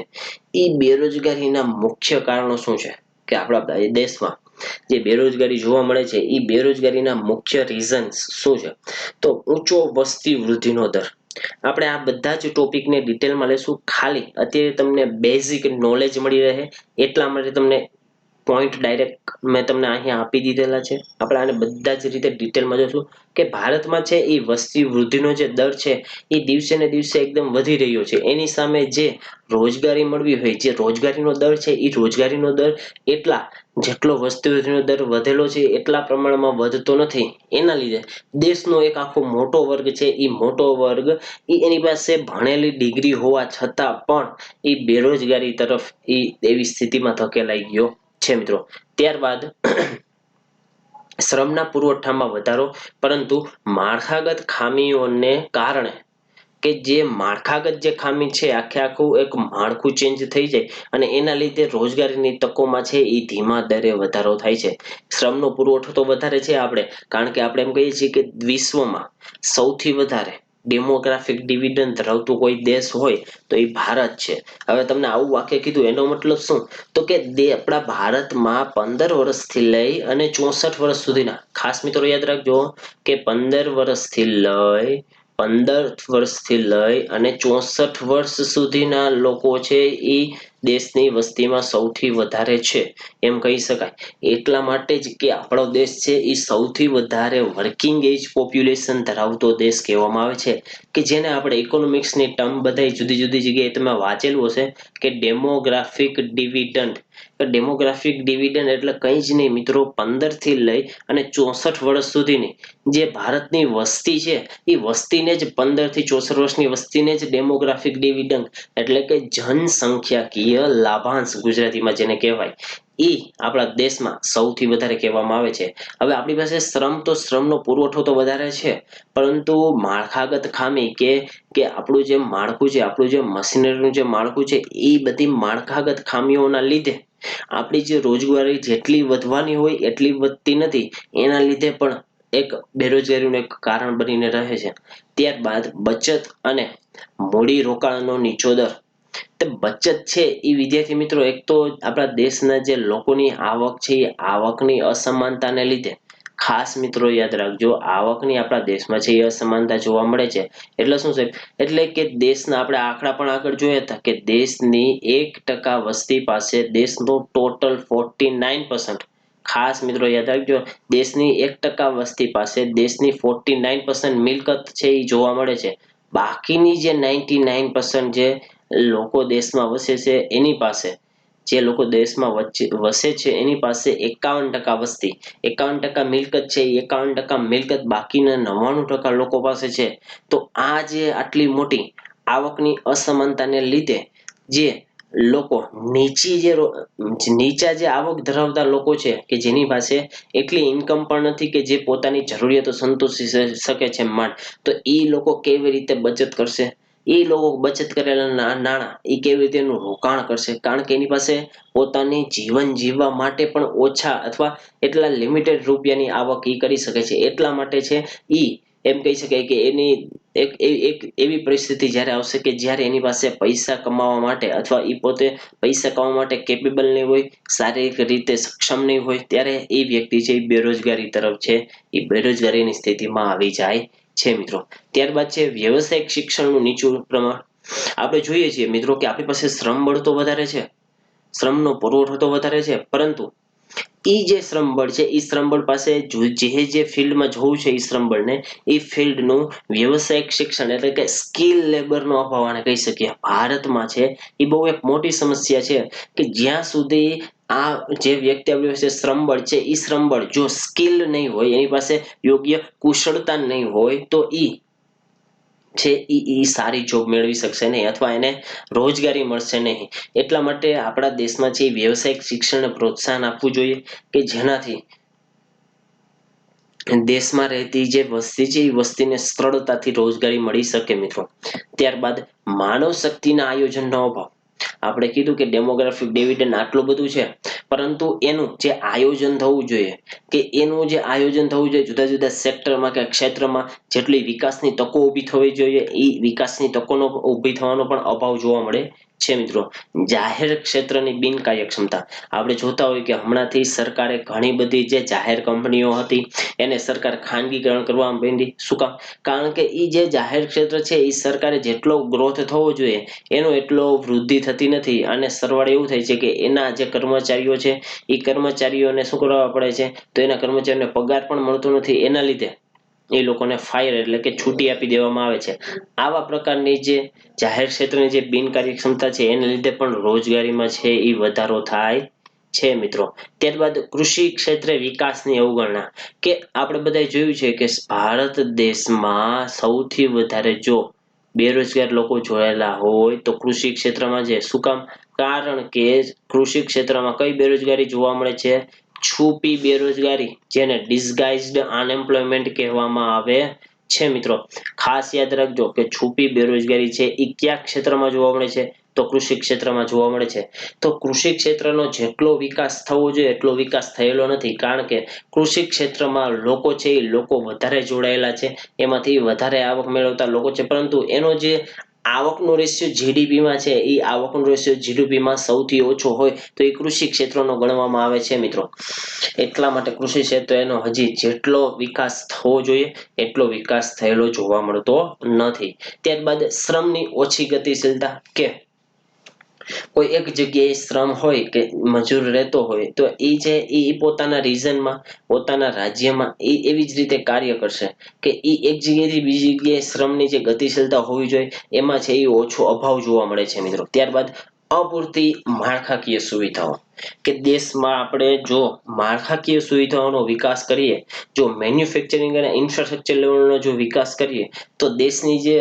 એ બેરોજગારીના મુખ્ય કારણો શું છે કે આપણા દેશમાં જે બેરોજગારી જોવા મળે છે એ બેરોજગારીના મુખ્ય રીઝન્સ શું છે તો ઊંચો વસ્તી વૃદ્ધિનો દર. આપણે આ બધા જ ટોપિકને ડિટેલમાં લેશું. ખાલી અત્યારે તમને બેઝિક નોલેજ મળી રહે એટલા માટે તમને પોઈન્ટ ડાયરેક્ટ મેં તમને અહીંયા આપી દીધેલા છે. આપણે આને બધા જ રીતે ડિટેલમાં જોશું કે ભારતમાં છે એ વસ્તી વૃદ્ધિનો જે દર છે એ દિવસે ને દિવસે એકદમ વધી રહ્યો છે. એની સામે જે રોજગારી મળવી હોય જે રોજગારીનો દર છે એ રોજગારીનો દર એટલા જેટલો વસ્તી વૃદ્ધિનો દર વધેલો છે એટલા પ્રમાણમાં વધતો નથી. એના લીધે દેશનો એક આખો મોટો વર્ગ છે એ મોટો વર્ગ એની પાસે ભણેલી ડિગ્રી હોવા છતાં પણ એ બેરોજગારી તરફ એવી સ્થિતિમાં ધકેલાઈ ગયો છે મિત્રો. ત્યારબાદ શ્રમના પુરવઠામાં વધારો પરંતુ માળખાગત ખામીઓને કારણે કે જે માળખાગત જે ખામી છે આખે આખું એક માળખું ચેન્જ થઈ જાય અને એના લીધે રોજગારીની તકોમાં છે એ ધીમા દરે વધારો થાય છે. શ્રમનો પુરવઠો તો વધારે છે આપણે કારણ કે આપણે એમ કહીએ છીએ કે વિશ્વમાં સૌથી વધારે ડેમોગ્રાફિક ડિવિડન્ડ ધરાવતું કોઈ દેશ હોય તો એ ભારત છે. હવે તમને આવું વાક્ય કીધું એનો મતલબ શું તો કે આપણા ભારતમાં 15 વર્ષથી લઈ અને 64 વર્ષ સુધીના ખાસ મિત્રો યાદ રાખજો કે 15 વર્ષથી લઈ અને 64 વર્ષ સુધીના લોકો છે એ દેશની વસ્તીમાં સૌથી વધારે છે એમ કહી શકાય. એટલા માટે જ કે આપણો દેશ છે એ સૌથી વધારે વર્કિંગ એજ પોપ્યુલેશન ધરાવતો દેશ કહેવામાં આવે છે કે જેને આપણે ઇકોનોમિક્સની ટર્મ બધાય જુદી જુદી જગ્યાએ તમે વાંચેલું હશે કે ડેમોગ્રાફિક ડિવિડન્ડ. ડેમોગ્રાફિક ડિવિડન્ડ એટલે કંઈ જ નહીં મિત્રો 15 થી લઈ અને 64 વર્ષ સુધીની જે ભારતની વસ્તી છે એ વસ્તીને જ 15 થી 64 વર્ષની વસ્તીને જ ડેમોગ્રાફિક ડિવિડન્ડ એટલે કે જનસંખ્યાકીય લાભાંશ ગુજરાતીમાં જેને કહેવાય એ આપણા દેશમાં સૌથી વધારે કહેવામાં આવે છે. હવે આપણી પાસે શ્રમનો પુરવઠો તો વધારે છે પરંતુ માળખાગત ખામી કે આપણું જે માળખું છે આપણું જે મશીનરીનું જે માળખું છે એ બધી માળખાગત ખામીઓના લીધે આપણી જે રોજગારી જેટલી વધવાની હોય એટલી વધતી નથી. એના લીધે પણ એક બેરોજગારીનું એક કારણ બનીને રહે છે. ત્યારબાદ બચત અને મૂડી રોકાણનો નીચો દર. તો બચત છે એ વિદ્યાર્થી મિત્રો એક તો આપણા દેશના જે લોકોની આવક છે એ આવકની અસમાનતાને લીધે ખાસ મિત્રો યાદ રાખજો આવકની આપણા દેશમાં છે એ અસમાનતા જોવા મળે છે. એટલે શું સાહેબ એટલે કે દેશના આપણે આંકડા પણ આગળ જોયા હતા કે દેશની 1% વસ્તી પાસે દેશનો ટોટલ 49% ખાસ મિત્રો યાદ રાખજો, દેશની 1% વસ્તી પાસે દેશની 49% મિલકત છે એ જોવા મળે છે. બાકીની જે 99% જે લોકો દેશમાં વસે છે એની પાસે, જે લોકો દેશમાં વસે છે એની પાસે 51% વસ્તી, 51% મિલકત છે. 51% મિલકત બાકીના 99% લોકો પાસે છે. તો આ જે આટલી મોટી આવકની અસમાનતાને લીધે જે લોકો નીચા જે આવક ધરાવતા લોકો છે કે જેની પાસે એટલી ઇન્કમ પણ નથી કે જે પોતાની જરૂરિયાતો સંતોષી શકે છે માંડ, તો એ લોકો કેવી રીતે બચત કરશે? એ લોકો બચત કરેલા નાણાં એ કેવી રીતે એનું રોકાણ કરશે? કારણ કે એની પાસે પોતાની જીવન જીવવા માટે પણ ઓછા અથવા એટલા લિમિટેડ રૂપિયાની આવક એ કરી શકે છે. એટલા માટે છે ઈ એમ કહી શકાય કે એની એક એવી પરિસ્થિતિ જ્યારે આવશે કે જ્યારે એની પાસે પૈસા કમાવા માટે અથવા એ પોતે પૈસા કમાવા માટે કેપેબલ નહીં હોય, શારીરિક રીતે સક્ષમ નહીં હોય, ત્યારે એ વ્યક્તિ છે એ બેરોજગારી તરફ છે એ બેરોજગારીની સ્થિતિમાં આવી જાય છે મિત્રો. ત્યારબાદ છે વ્યવસાયિક શિક્ષણનું નીચું પ્રમાણ. આપણે જોઈએ છીએ મિત્રો કે આપણી પાસે શ્રમ બળ તો વધારે છે, શ્રમનો પુરવઠો તો વધારે છે, પરંતુ ઈ જે શ્રમબળ છે એ શ્રમબળ પાસે જે ફિલ્ડમાં જવું છે એ શ્રમબળને એ ફિલ્ડનું વ્યવસાયિક શિક્ષણ એટલે કે સ્કિલ લેબરનો અભાવ આને કહી શકીએ ભારતમાં છે. એ બહુ એક મોટી સમસ્યા છે કે જ્યાં સુધી આ જે વ્યક્તિ આપણી પાસે શ્રમબળ છે એ શ્રમબળ જો સ્કિલ નહીં હોય, એની પાસે યોગ્ય કુશળતા નહીં હોય, તો ઈ છે ઈ સારી જોબ મેળવી શકશે નહીં અથવા એને રોજગારી મળશે નહીં. એટલા માટે આપણા દેશમાં છે વ્યવસાયિક શિક્ષણને પ્રોત્સાહન આપવું જોઈએ કે જેનાથી દેશમાં રહેતી જે વસ્તી છે એ વસ્તીને સરળતાથી રોજગારી મળી શકે મિત્રો. ત્યારબાદ માનવ શક્તિના આયોજનનો અભાવ. આપણે કીધું કે ડેમોગ્રાફિક ડિવિડન્ડ આટલું બધું છે, પરંતુ એનું જે આયોજન થવું જોઈએ કે એનું જે આયોજન થવું જોઈએ જુદા જુદા સેક્ટરમાં કે ક્ષેત્રમાં જેટલી વિકાસની તકો ઊભી થવી જોઈએ એ વિકાસની તકોનો ઊભી થવાનો પણ અભાવ જોવા મળે છે મિત્રો. જાહેર ક્ષેત્રની બિનકાર્યક્ષમતા. આપણે જોતા હોય કે હમણાંથી સરકારે ઘણી બધી જે જાહેર કંપનીઓ હતી એને સરકાર ખાનગીકરણ કરવા માંડી. શું કામ? કારણ કે એ જે જાહેર ક્ષેત્ર છે એ સરકારે જેટલો ગ્રોથ થવો જોઈએ એનો એટલો વૃદ્ધિ થતી નથી, અને સરવાળે એવું થાય છે કે એના જે કર્મચારીઓ છે એ કર્મચારીઓને શું કરવા પડે છે, તો એના કર્મચારીઓને પગાર પણ મળતો નથી. એના લીધે એ લોકોને ફાયર એટલે કે છૂટી આપી દેવામાં આવે છે. આવા પ્રકારની જે જાહેર ક્ષેત્રની જે બિનકાર્યક્ષમતા છે એને લીધે પણ રોજગારીમાં છે એ વધારો થાય છે મિત્રો. ત્યારબાદ કૃષિ ક્ષેત્રે વિકાસની અવગણના. કે આપણે બધાએ જોયું છે કે ભારત દેશમાં સૌથી વધારે જો બેરોજગાર લોકો જોયેલા હોય તો કૃષિ ક્ષેત્રમાં છે. શું કામ? કારણ કે કૃષિ ક્ષેત્રમાં કઈ બેરોજગારી જોવા મળે છે? છુપી બેરોજગારી, જેને ડિસગાઇઝ્ડ અનએમ્પ્લોયમેન્ટ કહેવામાં આવે છે મિત્રો. ખાસ યાદ રાખજો કે છુપી બેરોજગારી છે એ કયા ક્ષેત્રમાં જોવા મળે છે? તો કૃષિ ક્ષેત્રમાં જોવા મળે છે. તો કૃષિ ક્ષેત્રનો જેટલો વિકાસ થવો જોઈએ એટલો વિકાસ થયેલો નથી, કારણ કે કૃષિ ક્ષેત્રમાં લોકો છે એ લોકો વધારે જોડાયેલા છે, એમાંથી વધારે આવક મેળવતા લોકો છે, પરંતુ એનો જે આવકનો રેશિયો જીડીપીમાં છે એ આવકનો રેશિયો જીડીપીમાં સૌથી ઓછો હોય તો એ કૃષિ ક્ષેત્રનો ગણવામાં આવે છે મિત્રો. એટલા માટે કૃષિ ક્ષેત્ર એનો હજી જેટલો વિકાસ થવો જોઈએ એટલો વિકાસ થયેલો જોવા મળતો નથી. ત્યારબાદ શ્રમની ઓછી ગતિશીલતા. કે કોઈ એક જગ્યાએ શ્રમ હોય કે મજૂર રહેતો હોય તો એ છે એ પોતાના રીઝનમાં, પોતાના રાજ્યમાં એ એવી જ રીતે કાર્ય કરશે કે એ એક જગ્યાએથી બીજી જગ્યાએ શ્રમની જે ગતિશીલતા હોવી જોઈએ એમાં છે એ ઓછો અભાવ જોવા મળે છે મિત્રો. ત્યારબાદ અપૂરતી માળખાકીય સુવિધાઓ. કે દેશમાં આપણે જો માળખાકીય સુવિધાઓનો વિકાસ કરીએ, જો મેન્યુફેક્ચરિંગ અને ઇન્ફ્રાસ્ટ્રક્ચર લેવલનો જો વિકાસ કરીએ તો દેશની જે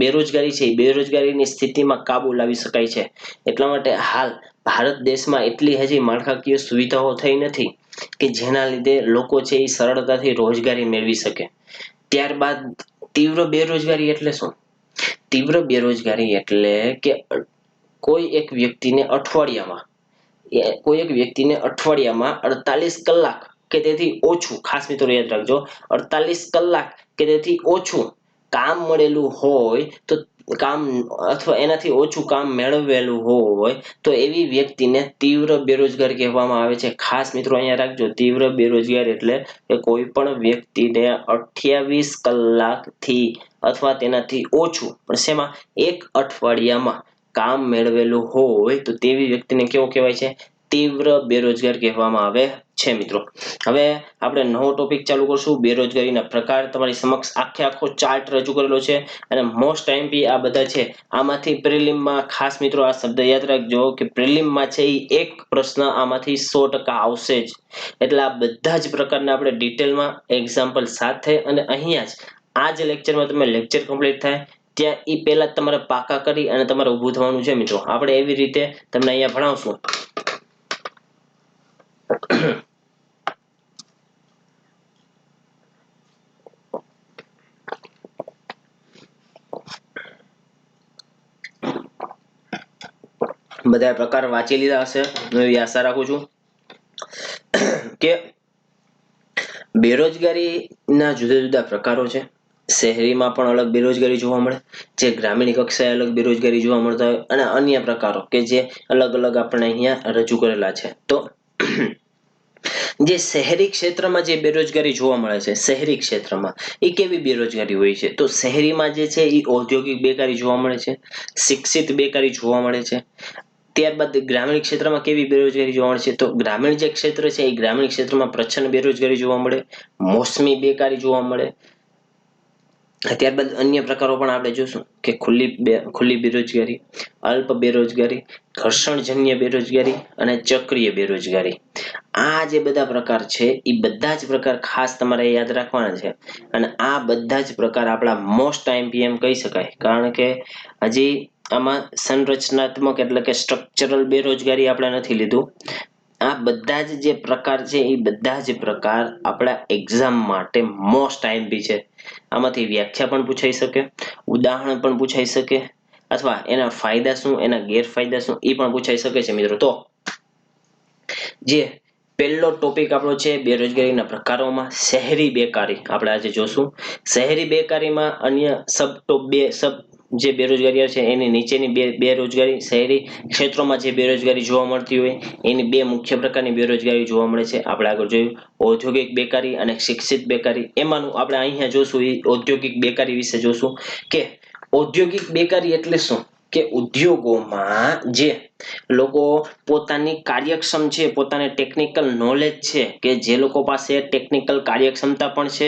બેરોજગારી છે એ બેરોજગારીની સ્થિતિમાં કાબુ લાવી શકાય છે. એટલા માટે હાલ ભારત દેશમાં એટલી હજી માળખાકીય સુવિધાઓ થઈ નથી કે જેના લીધે લોકો છે એ સરળતાથી રોજગારી મેળવી શકે. ત્યારબાદ તીવ્ર બેરોજગારી એટલે શું? તીવ્ર બેરોજગારી એટલે કે કોઈ એક વ્યક્તિને અઠવાડિયામાં 48 કલાક કે તેથી ઓછું, ખાસ મિત્રો યાદ રાખજો, 48 કલાક કે તેથી ઓછું કામ મળેલું હોય તો કામ અથવા એનાથી ઓછું કામ મેળવેલું હોય તો એવી વ્યક્તિને તીવ્ર બેરોજગાર કહેવામાં આવે છે. ખાસ મિત્રો અહીંયા રાખજો, તીવ્ર બેરોજગાર એટલે કે કોઈ પણ વ્યક્તિને 28 કલાકથી અથવા તેનાથી ઓછું પણ શેમાં એક અઠવાડિયામાં કામ મેળવેલું હોય તો તેવી વ્યક્તિને કેવું કહેવાય છે? તીવ્ર બેરોજગાર કહેવામાં આવે છે મિત્રો. હવે આપણે નવો ટોપિક ચાલુ કરશું, બેરોજગારીના પ્રકાર. તમારી સમક્ષ આખો ચાર્ટ રજૂ કરેલો છે અને મોસ્ટ આઈએમપી આ બધા છે. આમાંથી પ્રિલિમમાં ખાસ મિત્રો આ શબ્દ યાદ રાખજો કે પ્રિલિમમાં છે એ એક પ્રશ્ન આમાંથી 100% આવશે જ. એટલે આ બધા જ પ્રકારના આપણે ડિટેલમાં એક્ઝામ્પલ સાથે અને અહીંયા જ આ જ લેક્ચરમાં તમે લેક્ચર કમ્પ્લીટ થાય ત્યાં એ પહેલા જ તમારે પાકા કરી અને તમારે ઊભું થવાનું છે મિત્રો. આપણે એવી રીતે તમને અહીંયા ભણાવશું. બધા પ્રકાર વાંચી લીધા હશે એવી આશા રાખું છું કે બેરોજગારીના જુદા જુદા પ્રકારો છે. શહેરીમાં પણ અલગ બેરોજગારી જોવા મળે, જે ગ્રામીણ કક્ષાએ અલગ બેરોજગારી જોવા મળતા હોય, અને અન્ય પ્રકારો કે જે અલગ અલગ આપણે અહીંયા રજૂ કરેલા છે. તો જે શહેરી ક્ષેત્રમાં જે બેરોજગારી જોવા મળે છે, શહેરી ક્ષેત્રમાં એ કેવી બેરોજગારી હોય છે? તો શહેરીમાં જે છે એ ઔદ્યોગિક બેકારી જોવા મળે છે, શિક્ષિત બેકારી જોવા મળે છે. ત્યારબાદ ગ્રામીણ ક્ષેત્રમાં કેવી બેરોજગારી જોવા મળે છે? તો ગ્રામીણ જે ક્ષેત્ર છે એ ગ્રામીણ ક્ષેત્રમાં પ્રચંડ બેરોજગારી જોવા મળે, મોસમી બેકારી જોવા મળે. ત્યારબાદ અન્ય પ્રકારો પણ આપણે જોશું કે ખુલ્લી બેરોજગારી, અલ્પ બેરોજગારી, ઘર્ષણજન્ય બેરોજગારી અને ચક્રીય બેરોજગારી. આ જે બધા પ્રકાર છે એ બધા જ પ્રકાર ખાસ તમારે યાદ રાખવાના છે. અને આ બધા જ પ્રકાર આપણા મોસ્ટ આઈએમપી કહી શકાય, કારણ કે હજી આમાં સંરચનાત્મક એટલે કે સ્ટ્રક્ચરલ બેરોજગારી આપણે નથી લીધું. આ બધા જ જે પ્રકાર છે એ બધા જ પ્રકાર આપણા એક્ઝામ માટે મોસ્ટ આઈએમપી છે. આમાંથી વ્યાખ્યા પણ પૂછાઈ શકે, ઉદાહરણ પણ પૂછાઈ શકે, અથવા એના ફાયદા શું, એના ગેરફાયદા શું એ પણ પૂછાઈ શકે છે મિત્રો. તો જે પહેલો ટોપિક આપણો છે બેરોજગારીના પ્રકારોમાં શહેરી બેકારી આપણે આજે જોશું. શહેરી બેકારીમાં અન્ય જે બેરોજગારી છે એની નીચેની બેરોજગારી શહેરી ક્ષેત્રોમાં જે બેરોજગારી જોવા મળતી હોય એની બે મુખ્ય પ્રકારની બેરોજગારી જોવા મળે છે. આપણે આગળ જોયું ઔદ્યોગિક બેકારી અને શિક્ષિત બેકારી. એમાંનું આપણે અહીંયા જોશું એ ઔદ્યોગિક બેકારી વિશે જોશું કે ઔદ્યોગિક બેકારી એટલે શું? કે ઉદ્યોગોમાં જે લોકો પોતાની કાર્યક્ષમ છે, પોતાને ટેકનિકલ નોલેજ છે, કે જે લોકો પાસે ટેકનિકલ કાર્યક્ષમતા પણ છે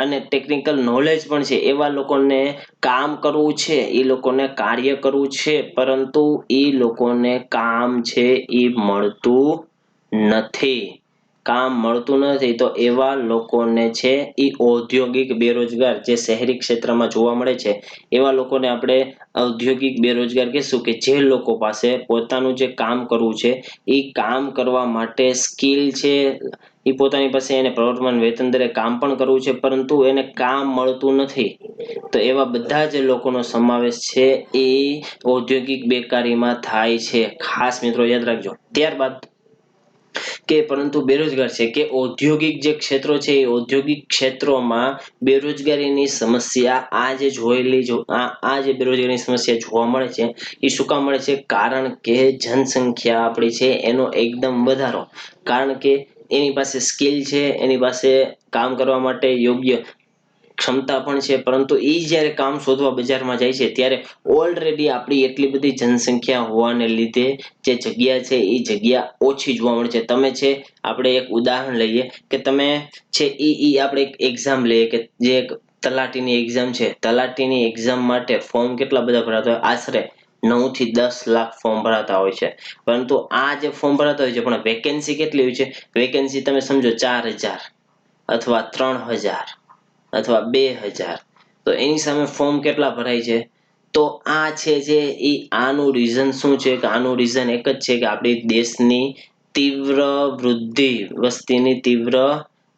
અને ટેકનિકલ નોલેજ પણ છે, એવા લોકોને કામ કરવું છે, એ લોકોને કાર્ય કરવું છે, પરંતુ એ લોકોને કામ છે એ મળતું નથી. કામ મળતું નથી તો એવા લોકોને છે એ ઔદ્યોગિક બેરોજગાર જે શહેરી ક્ષેત્રમાં જોવા મળે છે એવા લોકોને આપણે ઔદ્યોગિક બેરોજગાર કહેશું. કે જે લોકો પાસે પોતાનું જે કામ કરવું છે એ કામ કરવા માટે સ્કિલ છે, એ પોતાની પાસે એને પ્રવર્તમાન વેતન દરે કામ પણ કરવું છે, પરંતુ એને કામ મળતું નથી. તો એવા બધા જ લોકોનો સમાવેશ છે એ ઔદ્યોગિક બેકારીમાં થાય છે. ખાસ મિત્રો યાદ રાખજો. ત્યારબાદ કે પરંતુ બેરોજગાર છે કે ઔદ્યોગિક જે ક્ષેત્રો છે એ ઔદ્યોગિક ક્ષેત્રોમાં બેરોજગારીની સમસ્યા આ જે બેરોજગારીની સમસ્યા જોવા મળે છે એ શું કામ મળે છે? કારણ કે જનસંખ્યા આપણી છે એનો એકદમ વધારો. કારણ કે એની પાસે સ્કિલ છે, એની પાસે કામ કરવા માટે યોગ્ય ક્ષમતા પણ છે, પરંતુ એ જ્યારે કામ શોધવા બજારમાં જાય છે ત્યારે ઓલરેડી આપણી એટલી બધી જનસંખ્યા હોવાને લીધે જે જગ્યા છે એ જગ્યા ઓછી જોવા મળે છે. તમે છે આપણે એક ઉદાહરણ લઈએ કે તમે છે આપણે એક એક્ઝામ લઈએ કે જે એક તલાટીની એક્ઝામ છે. તલાટીની એક્ઝામ માટે ફોર્મ કેટલા બધા ભરાતા હોય? આશરે 9 થી 10 લાખ ફોર્મ ભરાતા હોય છે. પરંતુ આ જે ફોર્મ ભરાતા હોય છે પણ વેકેન્સી કેટલી હોય છે? વેકેન્સી તમે સમજો 4000 અથવા 3000 અથવા 2000. તો એની સામે ફોર્મ કેટલા ભરાય છે? તો આ છે જે આનું રીઝન શું છે? કે આનું રીઝન એક જ છે કે આપણી દેશની તીવ્ર વૃદ્ધિ, વસ્તીની તીવ્ર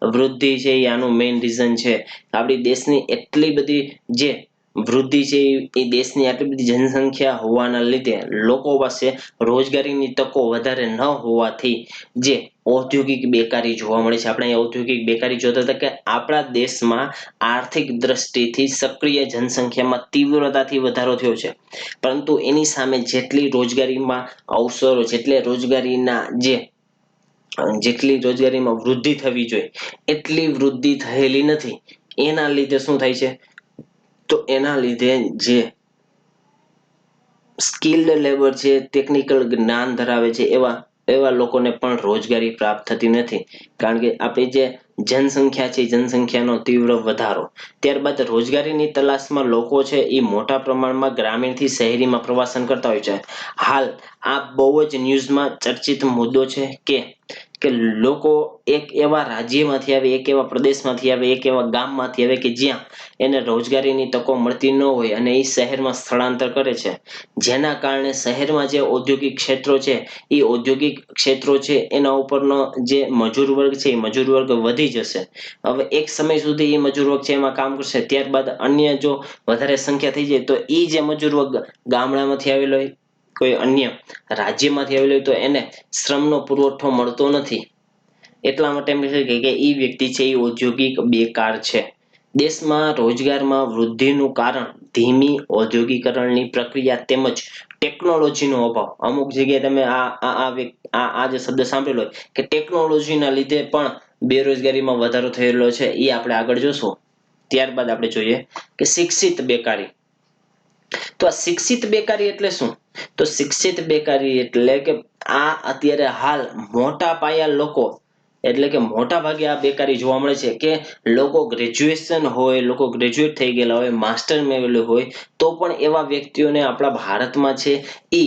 વૃદ્ધિ છે એ આનું મેઇન રીઝન છે. આપણી દેશની એટલી બધી જે વૃદ્ધિ છે એ દેશની આટલી બધી જનસંખ્યા હોવાના લીધે લોકો પાસે રોજગારીની તકો વધારે ન હોવાથી જે ઔદ્યોગિક બેકારી જોવા મળે છે. આપણે ઔદ્યોગિક બેકારી જોતા હતા કે આપણા દેશમાં આર્થિક દ્રષ્ટિથી સક્રિય જનસંખ્યામાં તીવ્રતાથી વધારો થયો છે, પરંતુ એની સામે જેટલી રોજગારીમાં અવસરો, જેટલી રોજગારીમાં વૃદ્ધિ થવી જોઈએ એટલી વૃદ્ધિ થયેલી નથી. એના લીધે શું થાય છે? તો એના લીધે જે સ્કિલ્ડ લેબર છે, ટેકનિકલ જ્ઞાન ધરાવે છે એવા એવા લોકોને પણ રોજગારી પ્રાપ્ત થતી નથી. કારણ કે આપણી જે જનસંખ્યા છે જનસંખ્યાનો તીવ્ર વધારો, ત્યારબાદ રોજગારીની તલાશમાં લોકો છે એ મોટા પ્રમાણમાં ગ્રામીણથી શહેરીમાં પ્રવાસન કરતા હોય છે. હાલ આ બહુ જ ન્યૂઝમાં ચર્ચિત મુદ્દો છે કે લોકો એક એવા રાજ્યમાંથી આવે, એક એવા પ્રદેશમાંથી આવે, એક એવા ગામમાંથી આવે કે જ્યાં એને રોજગારીની તકો મળતી ન હોય અને એ શહેરમાં સ્થળાંતર કરે છે. જેના કારણે શહેરમાં જે ઔદ્યોગિક ક્ષેત્રો છે એ ઔદ્યોગિક ક્ષેત્રો છે એના ઉપરનો જે મજૂર વર્ગ છે એ મજૂર વર્ગ વધી જશે. હવે એક સમય સુધી એ મજૂર વર્ગ છે એમાં કામ કરશે, ત્યારબાદ અન્ય જો વધારે સંખ્યા થઈ જાય તો એ જે મજૂર વર્ગ ગામડામાંથી આવેલો હોય, કોઈ અન્ય રાજ્યમાંથી આવેલો હોય, તો એને શ્રમનો પુરવઠો મળતો નથી. એટલા માટે એમ કહે કે એ વ્યક્તિ છે એ ઔદ્યોગિક બેકાર છે. દેશમાં રોજગારમાં વૃદ્ધિનું કારણ ધીમી ઔદ્યોગિકરણની પ્રક્રિયા તેમજ ટેકનોલોજીનો અભાવ. અમુક જગ્યાએ તમે આ જે શબ્દ સાંભળેલો હોય કે ટેકનોલોજીના લીધે પણ બેરોજગારીમાં વધારો થયેલો છે, એ આપણે આગળ જોશું. ત્યારબાદ આપણે જોઈએ કે શિક્ષિત બેકારી. તો આ શિક્ષિત બેકારી એટલે શું? તો શિક્ષિત બેકારી એટલે કે આ અત્યારે હાલ મોટા પાયા લોકો, એટલે કે મોટા ભાગે આ બેકારી જોવા મળે છે કે લોકો ગ્રેજ્યુએશન હોય, લોકો ગ્રેજ્યુએટ થઈ ગયેલા હોય, માસ્ટર મેળવેલું હોય, તો પણ એવા વ્યક્તિઓને આપણા ભારતમાં છે એ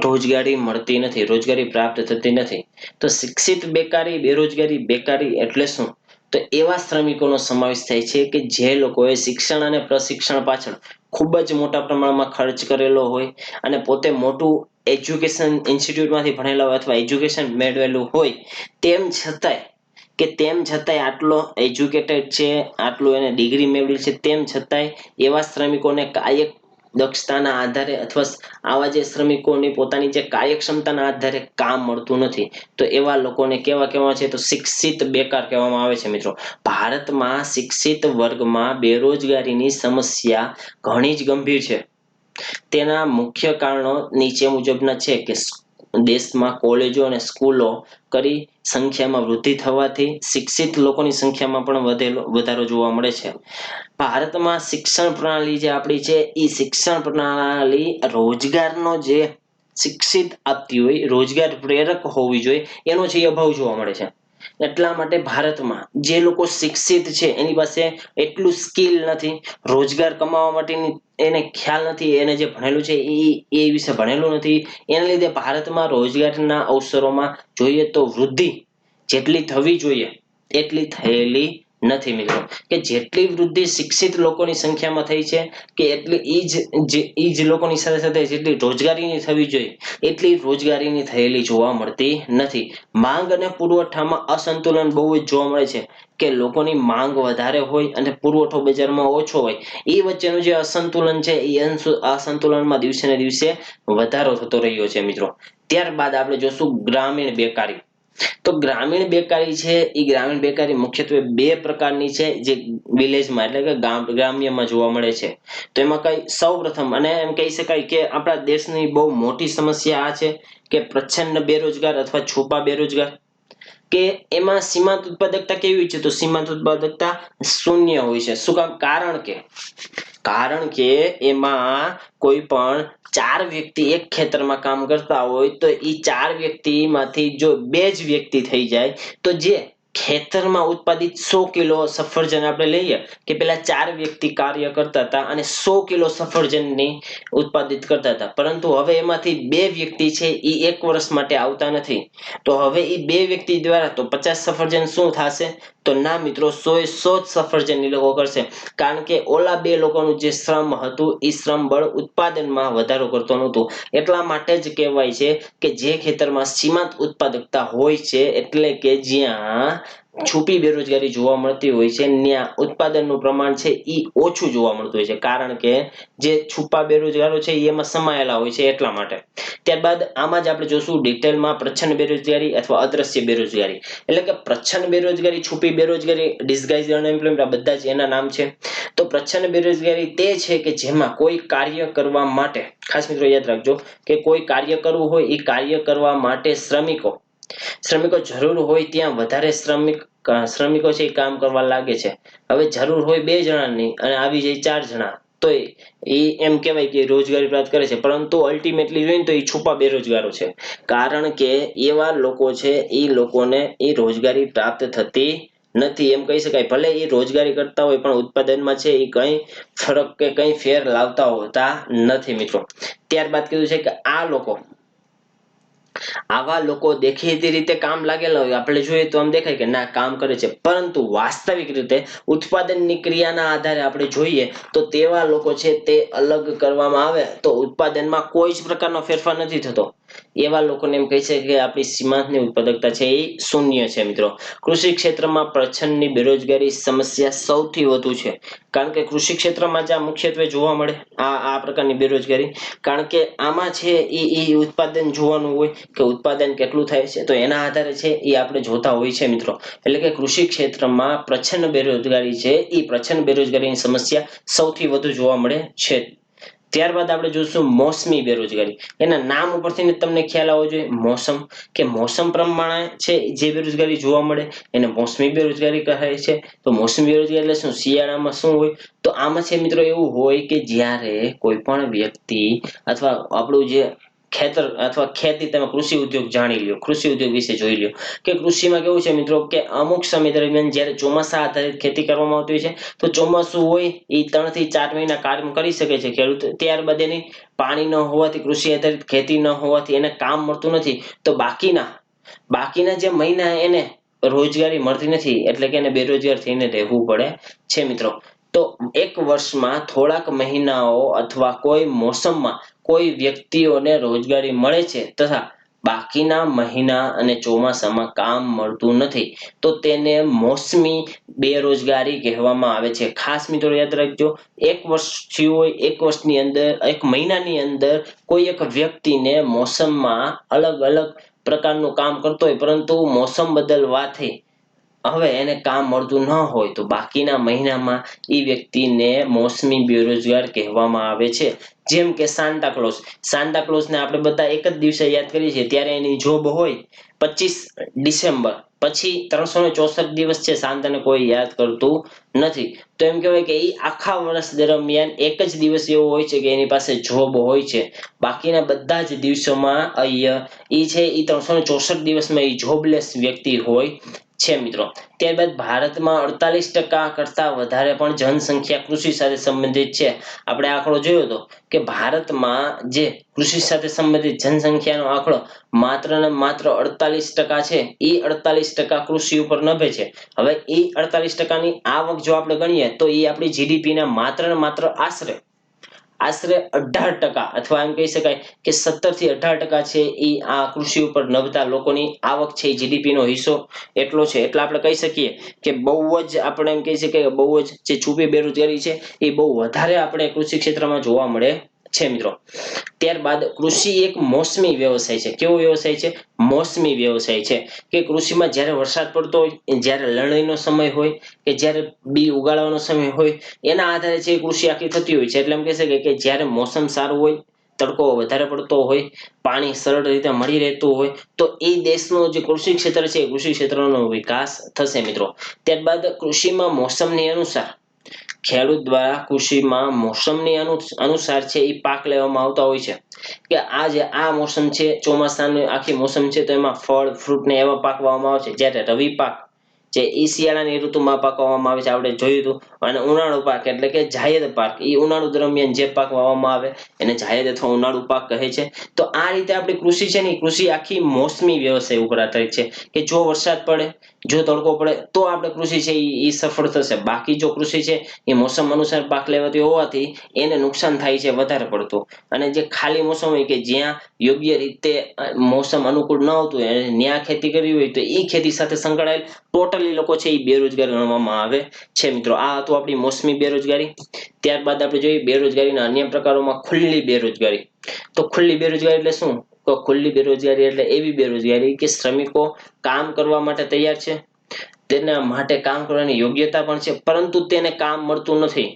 રોજગારી મળતી નથી, રોજગારી પ્રાપ્ત થતી નથી. તો શિક્ષિત બેકારી, બેરોજગારી બેકારી એટલે શું? તો એવા શ્રમિકોનો સમાવેશ થાય છે કે જે લોકોએ શિક્ષણ અને પ્રશિક્ષણ પાછળ ખૂબ જ મોટા પ્રમાણમાં ખર્ચ કરેલો હોય અને પોતે મોટું એજ્યુકેશન ઇન્સ્ટિટ્યૂટમાંથી ભણેલા હોય અથવા એજ્યુકેશન મેળવેલું હોય, તેમ છતાંય આટલો એજ્યુકેટેડ છે, આટલું એને ડિગ્રી મેળવી છે, તેમ છતાંય એવા શ્રમિકોને કાયક દક્ષતાના આધારે અથવા આવા જે શ્રમિકોની પોતાની જે કાર્યક્ષમતાના આધારે કામ મળતું નથી. તો એવા લોકોને કેવા કહેવામાં છે? તો શિક્ષિત બેકાર કહેવામાં આવે છે. મિત્રો, ભારતમાં શિક્ષિત વર્ગમાં બેરોજગારીની સમસ્યા ઘણી જ ગંભીર છે. તેના મુખ્ય કારણો નીચે મુજબના છે કે દેશમાં કોલેજો અને સ્કૂલો કરી સંખ્યામાં વૃદ્ધિ થવાથી શિક્ષિત લોકોની સંખ્યામાં પણ વધારો જોવા મળે છે. ભારતમાં શિક્ષણ પ્રણાલી જે આપણી છે એ શિક્ષણ પ્રણાલી રોજગારનો જે શિક્ષિત આપતી હોય, રોજગાર પ્રેરક હોવી જોઈએ, એનો છે એ અભાવ જોવા મળે છે. એટલા માટે ભારતમાં જે લોકો શિક્ષિત છે એની પાસે એટલું સ્કિલ નથી, રોજગાર કમાવા માટેની એને ખ્યાલ નથી, એને જે ભણેલું છે એ વિશે ભણેલું નથી. એના લીધે ભારતમાં રોજગારના અવસરોમાં જોઈએ તો વૃદ્ધિ જેટલી થવી જોઈએ એટલી થયેલી નથી. મિત્રો, કે જેટલી વૃદ્ધિ શિક્ષિત લોકોની સંખ્યામાં થઈ છે કે એટલી ઈ જ લોકોની સાથે સાથે જેટલી રોજગારીની થવી જોઈએ એટલી રોજગારીની થયેલી જોવા મળતી નથી. માંગ અને પુરવઠામાં અસંતુલન બહુ જ જોવા મળે છે કે લોકોની માંગ વધારે હોય અને પુરવઠો બજારમાં ઓછો હોય, એ વચ્ચેનું જે અસંતુલન છે એ અસંતુલનમાં દિવસે ને દિવસે વધારો થતો રહ્યો છે. મિત્રો, ત્યારબાદ આપણે જોશું ગ્રામીણ બેકારી. તો ગ્રામીણ બેકારી છે એ ગ્રામીણ બેકારી મુખ્યત્વે બે પ્રકારની છે જે વિલેજમાં એટલે કે ગ્રામ્યમાં જોવા મળે છે. તો એમાં કઈ સૌપ્રથમ અને એમ કહી શકાય કે આપણા દેશની બહુ મોટી સમસ્યા આ છે કે પ્રચ્છન્ન બેરોજગાર અથવા છુપા બેરોજગાર, કે એમાં સીમાંત ઉત્પાદકતા કેવી હોય છે? તો સીમાંત ઉત્પાદકતા શૂન્ય હોય છે. શું કામ? કારણ કે એમાં કોઈ પણ 4 વ્યક્તિ એક ખેતરમાં કામ કરતા હોય તો એ 4 વ્યક્તિમાંથી જો 2 જ વ્યક્તિ થઈ જાય તો જે ખેતરમાં ઉત્પાદિત 100 કિલો સફરજન આપણે લઈએ કે પેલા 4 વ્યક્તિ કાર્ય કરતા હતા અને 100 કિલો સફરજનની ઉત્પાદિત કરતા હતા, પરંતુ હવે એમાંથી 2 વ્યક્તિ છે એ 1 વર્ષ માટે આવતા નથી. તો હવે એ 2 વ્યક્તિ દ્વારા તો 50 સફરજન શું થશે? તો ના મિત્રો, 100 એ 100 જ સફરજન એ લોકો કરશે. કારણ કે ઓલા 2 લોકોનું જે શ્રમ હતું એ શ્રમ બળ ઉત્પાદનમાં વધારો કરતો નહોતું. એટલા માટે જ કહેવાય છે કે જે ખેતરમાં સીમાંત ઉત્પાદકતા હોય છે, એટલે કે જ્યાં છુપી બેરોજગારી જોવા મળતી હોય છે, ત્યાં ઉત્પાદનનું પ્રમાણ છે એ ઓછું જોવા મળતું હોય છે. કારણ કે જે છુપા બેરોજગારો છે એમાં સમાયેલા હોય છે, એટલા માટે. ત્યારબાદ આમાં જ આપણે જોશું ડિટેલમાં પ્રચ્છન્ન બેરોજગારી અથવા અદ્રશ્ય બેરોજગારી. એટલે કે પ્રચ્છન્ન બેરોજગારી, છુપી બેરોજગારી, ડિસગાઇઝ અનએમ્પ્લોયમેન્ટ, આ બધા જ એના નામ છે. તો પ્રચ્છન્ન બેરોજગારી તે છે કે જેમાં કોઈ કાર્ય કરવા માટે, ખાસ મિત્રો યાદ રાખજો કે કોઈ કાર્ય કરવું હોય, એ કાર્ય કરવા માટે શ્રમિકો જરૂર હોય ત્યાં વધારે શ્રમિકો છે એ કામ કરવા લાગે છે. હવે જરૂર હોય 2 જણાની અને આવી જાય 4 જણા, તો એ એમ કહેવાય કે રોજગારી પ્રાપ્ત કરે છે, પરંતુ અલ્ટિમેટલી જોઈએ ને તો એ છુપા બેરોજગારો છે. કારણ કે એવા લોકો છે, એ લોકોને એ રોજગારી પ્રાપ્ત થતી નથી. એમ કહી શકાય, ભલે એ રોજગારી કરતા હોય પણ ઉત્પાદનમાં છે એ કઈ ફરક કે કઈ ફેર લાવતા હોતા નથી મિત્રો. ત્યારબાદ કીધું છે કે આવા લોકો દેખીતી રીતે કામ લાગેલા હોય, આપણે જોઈએ તો આમ દેખાય કે ના કામ કરે છે, પરંતુ વાસ્તવિક રીતે ઉત્પાદનની ક્રિયાના આધારે આપણે જોઈએ તો તેવા લોકો છે તે અલગ કરવામાં આવે તો ઉત્પાદનમાં કોઈ જ પ્રકારનો ફેરફાર નથી થતો. એવા લોકોને એમ કહી છે કે આપણી સીમાંતની ઉત્પાદકતા છે એ શૂન્ય છે મિત્રો. કૃષિ ક્ષેત્રમાં પ્રચ્છન્નની બેરોજગારી સમસ્યા સૌથી વધુ છે. કારણ કે કૃષિ ક્ષેત્રમાં જ્યાં મુખ્યત્વે જોવા મળે આ પ્રકારની બેરોજગારી, કારણ કે આમાં છે એ ઉત્પાદન જોવાનું હોય કે ઉત્પાદન કેટલું થાય છે, તો એના આધારે છે એ આપણે જોતા હોય છે મિત્રો. એટલે કે કૃષિ ક્ષેત્રમાં પ્રચ્છન્ન બેરોજગારી છે, એ પ્રચ્છન્ન બેરોજગારીની સમસ્યા સૌથી વધુ જોવા મળે છે. ત્યારબાદ આપણે જોઈશું મોસમી બેરોજગારી. એના નામ ઉપરથી તમને ખ્યાલ આવવો જોઈએ, મોસમ, કે મોસમ પ્રમાણે છે જે બેરોજગારી જોવા મળે એને મોસમી બેરોજગારી કહે છે. તો મોસમી બેરોજગારી એટલે શું? શિયાળામાં શું હોય? તો આમાં છે મિત્રો એવું હોય કે જ્યારે કોઈ પણ વ્યક્તિ અથવા આપણું જે ખેતર અથવા ખેતી, તમે કૃષિ ઉદ્યોગ જાણી લ્યો, કૃષિ ઉદ્યોગ વિશે જોઈ લ્યો કે કૃષિમાં કેવું છે મિત્રો કે અમુક સમય દરમિયાન જ્યારે ચોમાસા આધારિત ખેતી કરવામાં આવતી હોય છે, તો ચોમાસું હોય એ 3 થી 4 મહિના કામ કરી શકે છે ખેડૂત. ત્યારબાદ એની પાણી ન હોવાથી, કૃષિ આધારિત ખેતી ન હોવાથી એને કામ મળતું નથી. તો બાકીના જે મહિના એને રોજગારી મળતી નથી, એટલે કે એને બેરોજગાર થઈને રહેવું પડે છે મિત્રો. તો એક વર્ષમાં થોડાક મહિનાઓ અથવા કોઈ મોસમમાં કોઈ વ્યક્તિઓને રોજગારી મળે છે તથા બાકીના મહિના અને ચોમાસામાં કામ મળતું નથી, તો તેને મોસમી બેરોજગારી કહેવામાં આવે છે. ખાસ મિત્રો યાદ રાખજો, એક વર્ષ થયું હોય, એક વર્ષની અંદર, એક મહિનાની અંદર કોઈ એક વ્યક્તિને મોસમમાં અલગ અલગ પ્રકારનું કામ કરતો હોય, પરંતુ મોસમ બદલવાથી હવે એને કામ મળતું ન હોય, તો બાકીના મહિનામાં એ વ્યક્તિને મોસમી બેરોજગાર કહેવામાં આવે છે. જેમ કે સાન્તા ક્લોઝને આપણે બધા એક જ દિવસે યાદ કરીએ છીએ, ત્યારે એની જોબ હોય 25 ડિસેમ્બર, પછી 364 દિવસ છે સાન્તાને કોઈ યાદ કરતું નથી. તો એમ કહેવાય કે એ આખા વર્ષ દરમિયાન એક જ દિવસ એવો હોય છે કે એની પાસે જોબ હોય છે. બાકીના બધા જ દિવસોમાં એ છે એ 364 દિવસમાં એ જોબલેસ વ્યક્તિ હોય છે મિત્રો. ત્યારબાદ ભારતમાં 48% કરતા વધારે પણ જનસંખ્યા કૃષિ સાથે સંબંધિત છે. આપણે આંકડો જોયો હતો કે ભારતમાં જે કૃષિ સાથે સંબંધિત જનસંખ્યાનો આંકડો માત્ર ને માત્ર 48% છે. એ 48% કૃષિ ઉપર નભે છે. હવે એ 48%ની આવક જો આપણે ગણીએ તો એ આપણી જીડીપી ના માત્ર ને માત્ર આશરે 18% અથવા એમ કહી શકાય કે 17 થી 18% છે એ આ કૃષિ ઉપર નભતા લોકોની આવક છે, જીડીપી નો હિસ્સો એટલો છે. એટલે આપણે કહી શકીએ કે બહુ જ આપણે એમ કહી શકીએ કે બહુ જ જે છુપી બેરોજગારી છે એ બહુ વધારે આપણે કૃષિ ક્ષેત્રમાં જોવા મળે છે મિત્રો. ત્યારબાદ કૃષિ એક મોસમી વ્યવસાય છે. કેવો વ્યવસાય છે? મોસમી વ્યવસાય છે. કે કૃષિમાં જ્યારે વરસાદ પડતો હોય, જ્યારે લણણીનો સમય હોય, કે જ્યારે બી ઉગાડવાનો સમય હોય, એના આધારે જે કૃષિ આખી થતી હોય છે. એટલે એમ કહી શકાય કે જ્યારે મોસમ સારું હોય, તડકો વધારે પડતો હોય, પાણી સરળ રીતે મળી રહેતું હોય, તો એ દેશનું જે કૃષિ ક્ષેત્ર છે એ કૃષિ ક્ષેત્રનો વિકાસ થશે મિત્રો. ત્યારબાદ કૃષિમાં મોસમની અનુસાર ખેડૂત દ્વારા કૃષિમાં મોસમની અનુસાર છે એ પાક લેવામાં આવતા હોય છે. કે આ મોસમ છે, ચોમાસાની આખી મોસમ છે, તો એમાં ફળ ફ્રૂટ ને એવા પાક વાવવામાં આવે છે. જ્યારે રવિ પાક જે એ શિયાળાની ઋતુમાં પાકવામાં આવે છે, આપણે જોયું હતું. અને ઉનાળુ પાક એટલે કે જાયદ પાક, એ ઉનાળુ દરમિયાન જે પાક વાવવામાં આવે એને જાયદ અથવા ઉનાળુ પાક કહે છે. તો આ રીતે આપણી કૃષિ છે ને, કૃષિ આખી મોસમી વ્યવસાય ઉપર આધારિત છે. કે જો વરસાદ પડે, જો તડકો પડે, તો આપણે કૃષિ છે એ સફળ થશે. બાકી જો કૃષિ છે એ મોસમ અનુસાર પાક લેવાતી હોવાથી એને નુકસાન થાય છે વધારે પડતું. અને જે ખાલી મોસમ હોય કે જ્યાં યોગ્ય રીતે મોસમ અનુકૂળ ન આવતું હોય અને ન્યા ખેતી કરવી હોય, તો એ ખેતી સાથે સંકળાયેલ ટોટલી લોકો છે એ બેરોજગાર ગણવામાં આવે છે મિત્રો. આ હતું આપણી મોસમી બેરોજગારી. ત્યારબાદ આપણે જોઈએ બેરોજગારીના અન્ય પ્રકારોમાં ખુલ્લી બેરોજગારી. તો ખુલ્લી બેરોજગારી એટલે શું? તો ખુલ્લી બેરોજગારી એટલે એવી બેરોજગારી કે શ્રમિકો કામ કરવા માટે તૈયાર છે, તેના માટે કામ કરવાની યોગ્યતા પણ છે, પરંતુ તેને કામ મળતું નથી.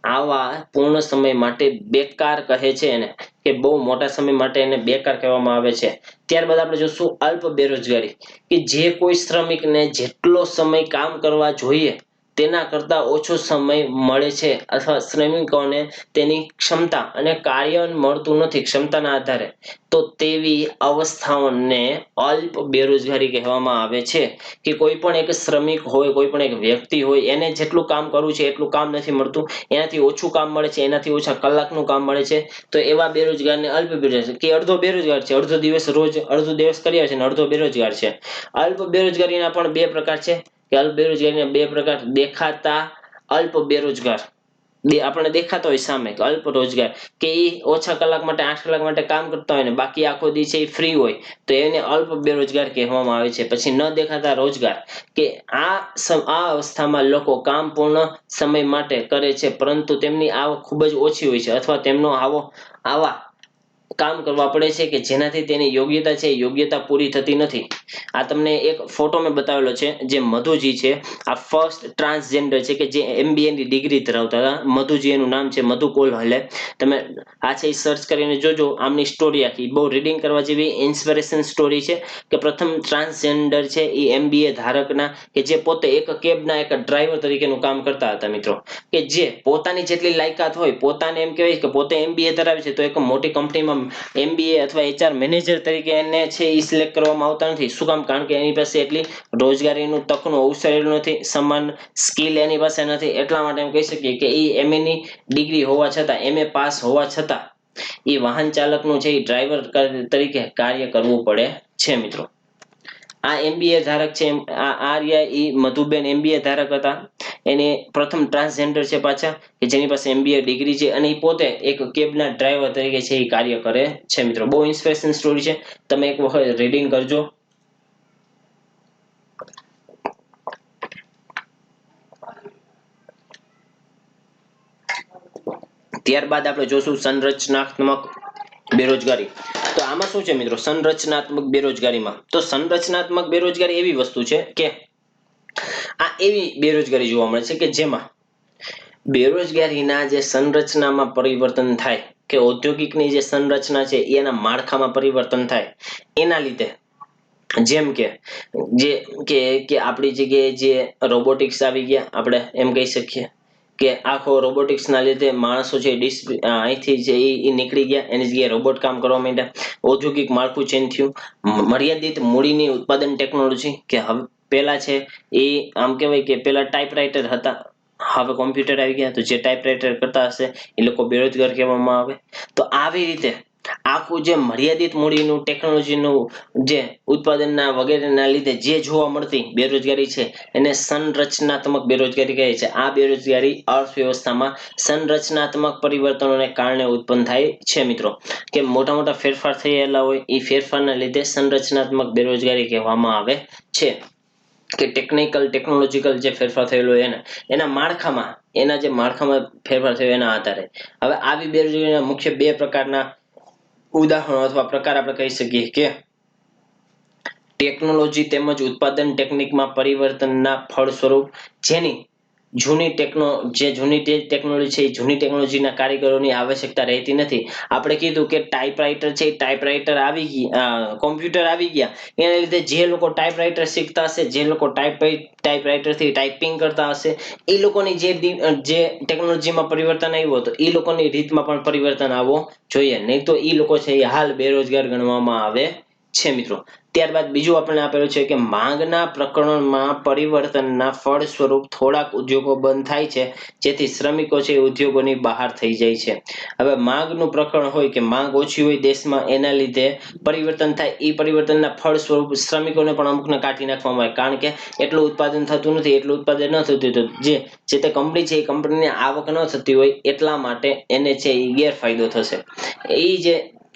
આવા પૂર્ણ સમય માટે બેકાર કહે છે એને, કે બહુ મોટા સમય માટે એને બેકાર કહેવામાં આવે છે. ત્યારબાદ આપણે જોશું અલ્પ બેરોજગારી, કે જે કોઈ શ્રમિકને જેટલો સમય કામ કરવા જોઈએ તેના કરતાં ઓછો સમય મળે છે અથવા શ્રમિકોને તેની ક્ષમતા અને કાર્ય મળતું નથી ક્ષમતાના આધારે, તો તેવી અવસ્થાઓને અલ્પ બેરોજગારી કહેવામાં આવે છે. કે કોઈ પણ એક શ્રમિક હોય, કોઈ પણ એક વ્યક્તિ હોય, એને જેટલું કામ કરવું છે એટલું કામ નથી મળતું, એનાથી ઓછું કામ મળે છે, એનાથી ઓછા કલાકનું કામ મળે છે, તો એવા બેરોજગારને અલ્પ બેરોજગાર કે અડધો બેરોજગાર છે, અડધો દિવસ રોજ અડધો દિવસ કર્યા છે અને અડધો બેરોજગાર છે. અલ્પ બેરોજગારીના પણ બે પ્રકાર છે કે અલ્પ બેરોજગારીના બે પ્રકાર દેખાતા અલ્પ બેરોજગાર, આપણને દેખાતા હોય સામે કે અલ્પ રોજગાર, કે એ ઓછા કલાક માટે 8 કલાક માટે કામ કરતા હોય ને બાકી આખો દિવસ એ ફ્રી હોય, તો એને અલ્પ બેરોજગાર કહેવામાં આવે છે. પછી ન દેખાતા રોજગાર, કે આ અવસ્થામાં લોકો કામ પૂર્ણ સમય માટે કરે છે પરંતુ તેમની આવક ખૂબ જ ઓછી હોય છે અથવા તેમનો આવા કામ કરવા પડે છે કે જેનાથી તેની યોગ્યતા છે યોગ્યતા પૂરી થતી નથી. આ તમને એક ફોટો મેં બતાવેલો છે, જે મધુજી છે, આ ફર્સ્ટ ટ્રાન્સજેન્ડર છે કે જે MBA ની ડિગ્રી ધરાવતા હતા. મધુજી એનું નામ છે, મધુ કોલહલે. તમે આ છે સર્ચ કરીને જોજો આમની સ્ટોરી, આખી બહુ રીડિંગ કરવા જેવી ઇન્સ્પિરેશન સ્ટોરી છે કે પ્રથમ ટ્રાન્સજેન્ડર છે એ MBA ધારકના, કે જે પોતે એક કેબના એક ડ્રાઈવર તરીકેનું કામ કરતા હતા મિત્રો, કે જે પોતાની જેટલી લાયકાત હોય, પોતાને એમ કહેવાય કે પોતે MBA ધરાવે છે તો એક મોટી કંપનીમાં MBA અથવા HR મેનેજર તરીકે એને છે એ સિલેક્ટ કરવામાં આવતા નથી. શું કામ? કારણ કે એની પાસે એટલી રોજગારીનું તકનું અવસર નથી, સમાન સ્કિલ એની પાસે નથી, એટલા માટે એમ કહી શકીએ કે એ MA ની ડિગ્રી હોવા છતાં, MA પાસ હોવા છતાં એ વાહન ચાલકનું છે એ ડ્રાઈવર તરીકે કાર્ય કરવું પડે છે મિત્રો. આ MBA ધારક છે, આ આર્યા ઈ મધુબેન MBA ધારક હતા. એને પ્રથમ ટ્રાન્સજેન્ડર છે પાછા, કે જેની પાસે MBA ડિગ્રી છે અને એ પોતે એક કેબના ડ્રાઈવર તરીકે છે એ કાર્ય કરે છે મિત્રો. બહુ ઇન્સ્પિરેશન સ્ટોરી છે, તમે એક વખત રીડિંગ કરજો. ત્યારબાદ આપણે જોશું સંરચનાત્મક બેરોજગારી. તો આમાં શું છે મિત્રો, સંરચનાત્મક બેરોજગારીમાં, તો સંરચનાત્મક બેરોજગારી એવી વસ્તુ છે કે આ એવી બેરોજગારી જોવા મળે છે કે જેમાં બેરોજગારીના જે સંરચનામાં પરિવર્તન થાય, કે ઔદ્યોગિકની જે સંરચના છે એના માળખામાં પરિવર્તન થાય, એના લીધે, જેમ કે આપણી જગ્યાએ જે રોબોટિક્સ આવી ગયા, આપણે એમ કહી શકીએ કે આખો રોબોટિક્સના લીધે માણસો છે અહીંથી જે એ નીકળી ગયા, એની જગ્યાએ રોબોટ કામ કરવા માંડ્યા, ઔદ્યોગિક માળખું ચેન્જ થયું, મર્યાદિત મૂડીની ઉત્પાદન ટેકનોલોજી, કે હવે પેલા છે એ આમ કહેવાય કે પેલા ટાઈપરાઇટર હતા, હવે કોમ્પ્યુટર આવી ગયા, તો જે ટાઈપરાઇટર કરતા હશે એ લોકો બેરોજગાર કહેવામાં આવે. તો આવી રીતે આખું જે મર્યાદિત મૂડીનું ટેકનોલોજીનું જે ઉત્પાદનના વગેરેના લીધે જે જોવા મળતી બેરોજગારી છે એને સંરચનાત્મક બેરોજગારી કહે છે. આ બેરોજગારી અર્થવ્યવસ્થામાં સંરચનાત્મક પરિવર્તનોને કારણે ઉત્પન્ન થાય છે મિત્રો, કે મોટા મોટા ફેરફાર થયેલા હોય, એ ફેરફારના લીધે સંરચનાત્મક બેરોજગારી કહેવામાં આવે છે. કે ટેકનોલોજીકલ જે ફેરફાર થયેલો હોય એના માળખામાં ફેરફાર થયો એના આધારે. હવે આવી બેરોજગારીના મુખ્ય બે પ્રકારના ઉદાહરણો અથવા પ્રકાર આપણે કહી શકીએ કે ટેકનોલોજી તેમજ ઉત્પાદન ટેકનિકમાં પરિવર્તનના ફળ સ્વરૂપ, જેની જૂની ટેકનોલોજી છે એ જૂની ટેકનોલોજીના કારીગરોની આવશ્યકતા રહેતી નથી. આપણે કીધું કે ટાઈપરાઇટર છે, ટાઈપરાઇટર આવી ગયા, કોમ્પ્યુટર આવી ગયા, એના લીધે જે લોકો ટાઈપરાઇટર શીખતા હશે, જે લોકો ટાઈપરાઇટરથી ટાઈપિંગ કરતા હશે, એ લોકોની જે ટેકનોલોજીમાં પરિવર્તન આવ્યું હતું એ લોકોની રીતમાં પણ પરિવર્તન આવવું જોઈએ, નહીં તો એ લોકો છે એ હાલ બેરોજગાર ગણવામાં આવે છે મિત્રો. ત્યારબાદ બીજું આપણને આપેલું છે કે માંગના પ્રકરણમાં પરિવર્તનના ફળ સ્વરૂપ થોડાક ઉદ્યોગો બંધ થાય છે, જેથી શ્રમિકો છે ઉદ્યોગોની બહાર થઈ જાય છે. હવે માંગનું પ્રકરણ હોય કે માંગ ઓછી હોય દેશમાં, એના લીધે પરિવર્તન થાય, એ પરિવર્તનના ફળ સ્વરૂપ શ્રમિકોને પણ અમુકને કાઢી નાખવામાં આવે, કારણ કે એટલું ઉત્પાદન થતું નથી, એટલું ઉત્પાદન ન થતું, તો જે તે કંપની છે એ કંપનીની આવક ન થતી હોય એટલા માટે એને છે એ ગેરફાયદો થશે.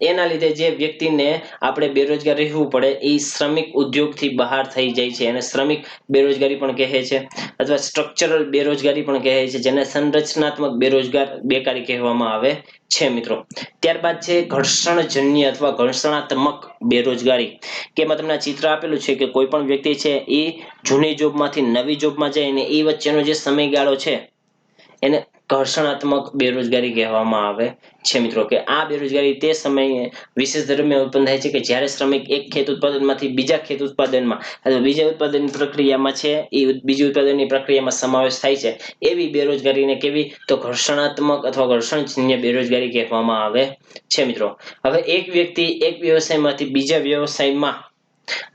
એના લીધે જે વ્યક્તિને આપણે બેરોજગાર રહેવું પડે એ શ્રમિક ઉદ્યોગથી બહાર થઈ જાય છે, એને શ્રમિક બેરોજગારી પણ કહે છે, અથવા સ્ટ્રક્ચરલ બેરોજગારી પણ કહે છે, જેને સંરચનાત્મક બેકારી કહેવામાં આવે છે મિત્રો. ત્યારબાદ છે ઘર્ષણજન્ય અથવા ઘર્ષણાત્મક બેરોજગારી, કે એમાં તમને ચિત્ર આપેલું છે કે કોઈ પણ વ્યક્તિ છે એ જૂની જોબમાંથી નવી જોબમાં જાય અને એ વચ્ચેનો જે સમયગાળો છે એને ઘર્ષણાત્મક બેરોજગારી કહેવામાં આવે છે મિત્રો. કે આ બેરોજગારી તે સમયે વિશેષ દરમિયાન ઉત્પન્ન થાય છે કે જ્યારે શ્રમિક એક ખેત ઉત્પાદનમાંથી બીજા ખેત ઉત્પાદનમાં અથવા બીજા ઉત્પાદન પ્રક્રિયામાં છે એ બીજી ઉત્પાદનની પ્રક્રિયામાં સમાવેશ થાય છે એવી બેરોજગારીને કેવી તો ઘર્ષણાત્મક અથવા ઘર્ષણજન્ય બેરોજગારી કહેવામાં આવે છે મિત્રો. હવે એક વ્યક્તિ એક વ્યવસાયમાંથી બીજા વ્યવસાયમાં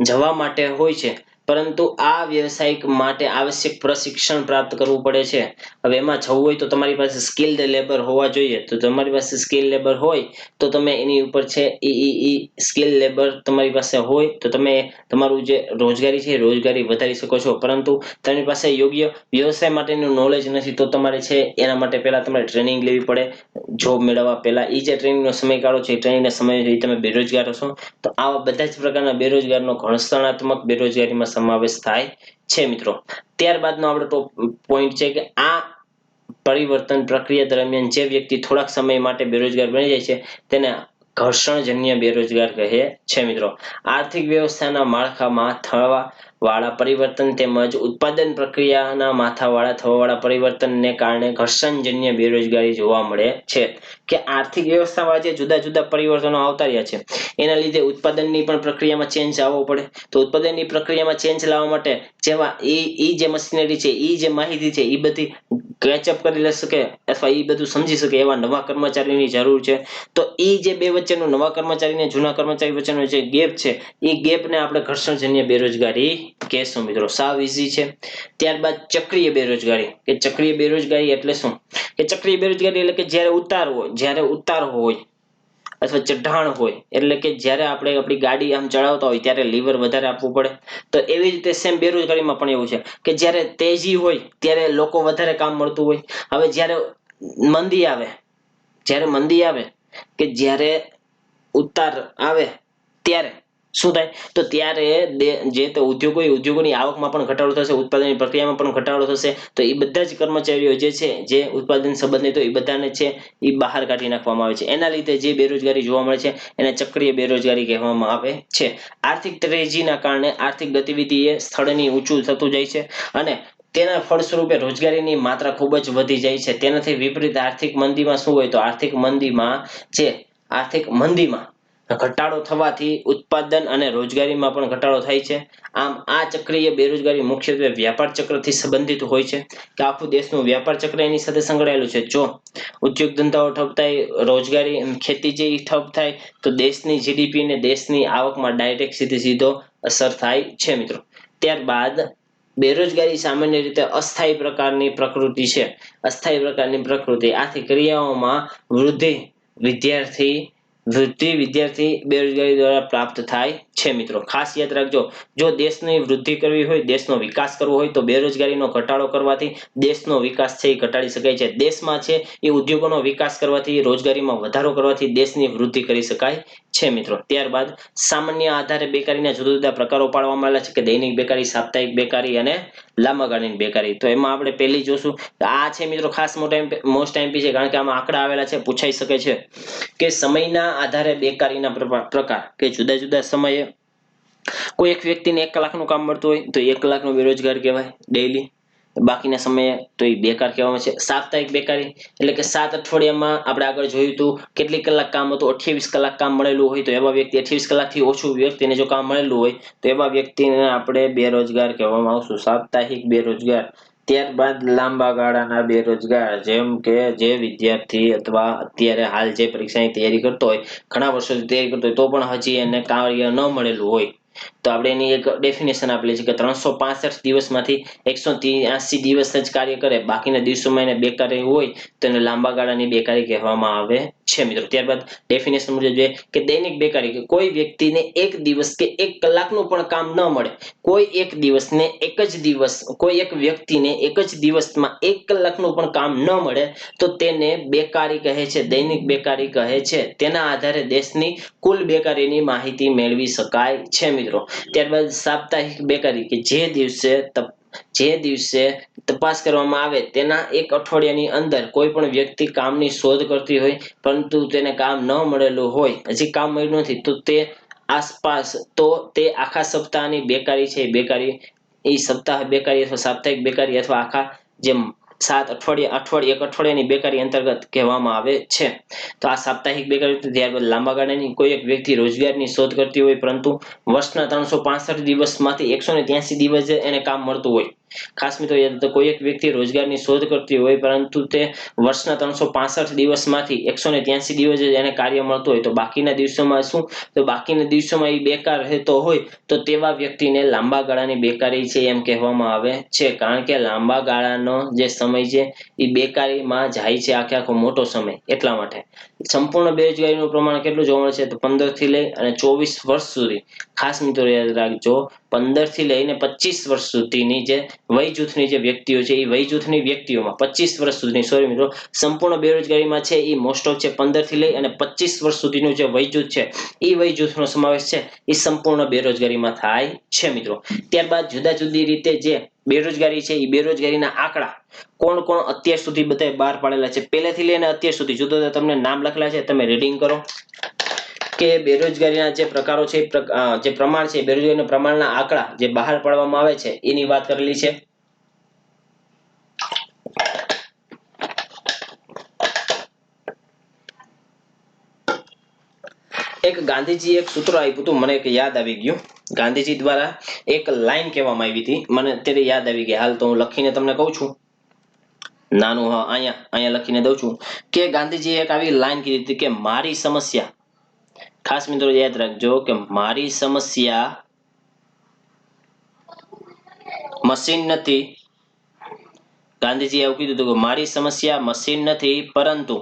જવા માટે હોય છે, પરંતુ આ વ્યવસાયિક માટે આવશ્યક પ્રશિક્ષણ પ્રાપ્ત કરવું પડે છે. હવે એમાં જવું હોય તો તમારી પાસે સ્કિલ્ડ લેબર હોવા જોઈએ. તો તમારી પાસે સ્કિલ લેબર હોય તો તમે એની ઉપર છે સ્કિલ લેબર તમારી પાસે હોય તો તમે તમારું જે રોજગારી છે રોજગારી વધારી શકો છો. પરંતુ તમારી પાસે યોગ્ય વ્યવસાય માટેનું નોલેજ નથી તો તમારે છે એના માટે પહેલા તમારે ટ્રેનિંગ લેવી પડે. જોબ મેળવવા પહેલા એ જે ટ્રેનિંગનો સમયગાળો છે એ ટ્રેનિંગના સમયે તમે બેરોજગાર હશો તો આવા બધા જ પ્રકારના બેરોજગારનો ઘર્ષણાત્મક બેરોજગારીમાં સમાવેશ થાય છે મિત્રો. ત્યારબાદનો આપણો પોઈન્ટ છે કે આ પરિવર્તન પ્રક્રિયા દરમિયાન જે વ્યક્તિ થોડાક સમય માટે બેરોજગાર બની જાય છે તેને ઘર્ષણજન્ય બેરોજગાર કહે છે મિત્રો. આર્થિક વ્યવસ્થાના માળખામાં થવા વાળા પરિવર્તન તેમજ ઉત્પાદન પ્રક્રિયાના માથાવાળા થવાવાળા પરિવર્તનને કારણે ઘર્ષણજન્ય બેરોજગારી જોવા મળે છે. કે આર્થિક વ્યવસ્થામાં જે જુદા જુદા પરિવર્તનો આવતા રહ્યા છે એના લીધે ઉત્પાદનની પણ પ્રક્રિયામાં ચેન્જ આવવો પડે. તો ઉત્પાદનની પ્રક્રિયામાં ચેન્જ લાવવા માટે જેવા એ જે મશીનરી છે એ જે માહિતી છે એ બધી કેચઅપ કરી લે શકે અથવા એ બધું સમજી શકે એવા નવા કર્મચારીની જરૂર છે. તો એ જે બે વચ્ચેનો નવા કર્મચારી ને જૂના કર્મચારી વચ્ચેનો જે ગેપ છે એ ગેપને આપણે ઘર્ષણજન્ય બેરોજગારી કહેશું મિત્રો. સાવ ઈઝી છે. ત્યારબાદ ચક્રીય બેરોજગારી. કે ચક્રીય બેરોજગારી એટલે શું? કે ચક્રીય બેરોજગારી એટલે કે જ્યારે ઉતાર હોય અથવા ચઢાણ હોય એટલે કે જ્યારે આપણે આપણી ગાડી આમ ચલાવતા હોય ત્યારે લીવર વધારે આપવું પડે. તો એવી રીતે સેમ બેરોજગારીમાં પણ એવું છે કે જ્યારે તેજી હોય ત્યારે લોકો વધારે કામ મળતું હોય. હવે જ્યારે મંદી આવે કે જ્યારે ઉતાર આવે ત્યારે શું થાય તો ત્યારે જે તે ઉદ્યોગોની આવકમાં પણ ઘટાડો થશે, ઉત્પાદનની પ્રક્રિયામાં પણ ઘટાડો થશે. તો એ બધા જ કર્મચારીઓ જે છે જે ઉત્પાદન સંબંધિત હોય એ બધાને છે એ બહાર કાઢી નાખવામાં આવે છે. એના લીધે જે બેરોજગારી જોવા મળે છે એને ચક્રીય બેરોજગારી કહેવામાં આવે છે. આર્થિક તેજીના કારણે આર્થિક ગતિવિધિ એ સ્થળની ઊંચું થતું જાય છે અને તેના ફળસ્વરૂપે રોજગારીની માત્રા ખૂબ જ વધી જાય છે. તેનાથી વિપરીત આર્થિક મંદીમાં શું હોય તો આર્થિક મંદીમાં ઘટાડો થવાથી ઉત્પાદન અને રોજગારીમાં પણ ઘટાડો થાય છે. આમ આ ચક્રીય બેરોજગારી મુખ્યત્વે વ્યાપાર ચક્રથી સંબંધિત હોય છે કે આખું દેશનું વ્યાપાર ચક્ર એની સાથે સંકળાયેલું છે. જો ઉદ્યોગ ધંધાઓ ઠપ થાય, રોજગારી ખેતી જે ઠપ થાય તો દેશની જીડીપી ને દેશની આવકમાં ડાયરેક્ટ સીધો અસર થાય છે મિત્રો. ત્યારબાદ બેરોજગારી સામાન્ય રીતે અસ્થાયી પ્રકારની પ્રકૃતિ છે. અસ્થાયી પ્રકારની પ્રકૃતિ. આથી ક્રિયાઓમાં વૃદ્ધિ વિદ્યાર્થી બેરોજગારી દ્વારા પ્રાપ્ત થાય છે મિત્રો. ખાસ યાદ રાખજો, જો દેશની વૃદ્ધિ કરવી હોય, દેશનો વિકાસ કરવો હોય તો બેરોજગારીનો ઘટાડો કરવાથી દેશનો વિકાસ છે એ ઘટાડી શકાય છે. દેશમાં છે એ ઉદ્યોગોનો વિકાસ કરવાથી, રોજગારીમાં વધારો કરવાથી દેશની વૃદ્ધિ કરી શકાય છે મિત્રો. ત્યારબાદ સામાન્ય આધારે બેકારીના જુદા જુદા પ્રકારો પાડવામાં આવેલા છે કે દૈનિક બેકારી, સાપ્તાહિક બેકારી અને લાંબા ગાળાની બેકારી. તો એમાં આપણે પહેલી જોશું આ છે મિત્રો ખાસ મોસ્ટ ટાઈમપી છે કારણ કે આમાં આંકડા આવેલા છે, પૂછાઈ શકે છે કે સમયના આધારે બેકારીના પ્રકાર. કે જુદા જુદા સમયે કોઈ એક વ્યક્તિને 1 કલાકનું કામ મળતું હોય તો 1 કલાકનો બેરોજગાર કહેવાય ડેઈલી. બાકીના સમયે તો એ બેકાર કહેવામાં છે. સાપ્તાહિક બેકારી એટલે કે 7 અઠવાડિયામાં આપણે આગળ જોયું હતું કેટલી કલાક કામ હતું, 28 કલાક કામ મળેલું હોય તો એવા વ્યક્તિ 28 કલાકથી ઓછું વ્યક્તિને જો કામ મળેલું હોય તો એવા વ્યક્તિને આપણે બેરોજગાર કહેવામાં આવશું, સાપ્તાહિક બેરોજગાર. ત્યારબાદ લાંબા ગાળાના બેરોજગાર, જેમ કે જે વિદ્યાર્થી અથવા અત્યારે હાલ જે પરીક્ષાની તૈયારી કરતો હોય, ઘણા વર્ષોથી તૈયારી કરતો હોય તો પણ હજી એને કાર્ય ન મળેલું હોય તો આપણે એની એક ડેફિનેશન આપેલી છે કે 365 દિવસમાંથી 183 દિવસ જ કાર્ય કરે, બાકીના દિવસોમાં એને બેકારી હોય તો એને લાંબા ગાળાની બેકારી કહેવામાં આવે છે મિત્રો. ત્યારબાદ ડેફિનેશન મુજબ જોઈએ કે દૈનિક બેકારી કે કોઈ વ્યક્તિને 1 દિવસ કે 1 કલાકનું પણ કામ ન મળે. કોઈ એક વ્યક્તિને એક જ દિવસમાં 1 કલાકનું પણ કામ ન મળે તો તેને બેકારી કહે છે, દૈનિક બેકારી કહે છે. તેના આધારે દેશની કુલ બેકારીની માહિતી મેળવી શકાય છે મિત્રો. ત્યારબાદ સાપ્તાહિક બેકારી કે જે દિવસે તપાસ કરવામાં આવે તેના 1 અઠવાડિયાની અંદર કોઈ પણ વ્યક્તિ કામની શોધ કરતી હોય પરંતુ તેને કામ ન મળેલું હોય, હજી કામ મળ્યું નથી તો તે આખા સપ્તાહની બેકારી છે, બેકારી એ સપ્તાહ બેકારી અથવા સાપ્તાહિક બેકારી અથવા આખા જે 7 અઠવાડિયાની બેકારી અંતર્ગત કહેવામાં આવે છે. તો આ સાપ્તાહિક બેકારી. ત્યારબાદ લાંબા ગાળાની કોઈ એક વ્યક્તિ રોજગારની શોધ કરતી હોય પરંતુ વર્ષના 365 દિવસમાંથી 183 દિવસે એને કામ મળતું હોય. ખાસ મિત્રો યાદ રાખો, કોઈ એક વ્યક્તિ રોજગારની શોધ કરતી હોય પરંતુ તે વર્ષના 365 દિવસમાંથી 183 દિવસે એને કાર્ય મળતું હોય તો બાકીના દિવસોમાં શું? તો બાકીના દિવસોમાં એ બેકાર રહેતો હોય તો તેવા વ્યક્તિને લાંબા ગાળાની બેકારી છે એમ કહેવામાં આવે છે. કારણ કે લાંબા ગાળાનો જે સમય છે એ બેકારીમાં જાય છે, આખો મોટો સમય. એટલા માટે સંપૂર્ણ બેરોજગારીનું પ્રમાણ કેટલું જોવા મળે છે? તો 15 થી લઈ અને 24 વર્ષ સુધી. ખાસ મિત્રો યાદ રાખજો, 15 થી લઈને 25 વર્ષ સુધીની જે વય જૂથની જે વ્યક્તિઓ છે એ વય જૂથની વ્યક્તિઓમાં 25 વર્ષ સુધીની, સોરી મિત્રો, સંપૂર્ણ બેરોજગારીમાં છે એ મોસ્ટ ઓફ છે 15 થી લઈ અને 25 વર્ષ સુધીનું જે વય જૂથ છે એ વય જૂથનો સમાવેશ છે એ સંપૂર્ણ બેરોજગારીમાં થાય છે મિત્રો. ત્યારબાદ જુદા જુદી રીતે જે બેરોજગારી છે એ બેરોજગારીના આંકડા કોણ કોણ અત્યાર સુધી બધા બહાર પાડેલા છે પહેલેથી લઈને અત્યાર સુધી, જુદા જુદા તમને નામ લખેલા છે, તમે રીડિંગ કરો કે બેરોજગારીના જે પ્રકારો છે, જે પ્રમાણ છે, બેરોજગારીના પ્રમાણના આંકડા જે બહાર પાડવામાં આવે છે એની વાત કરેલી છે. એક ગાંધીજી એક સૂત્ર આપ્યું હતું, મને એક યાદ આવી ગયું. ગાંધીજી દ્વારા એક લાઈન કહેવામાં આવી હતી, મને અત્યારે યાદ આવી ગઈ. હાલ તો હું લખીને તમને કહું છું. નાનું, હા, અહીંયા લખીને દઉં છું કે ગાંધીજીએ એક આવી લાઈન કીધી હતી કે મારી સમસ્યા, ખાસ મિત્રો યાદ રાખજો કે મારી સમસ્યા મશીન નથી. ગાંધીજીએ એવું કીધું હતું કે મારી સમસ્યા મશીન નથી, પરંતુ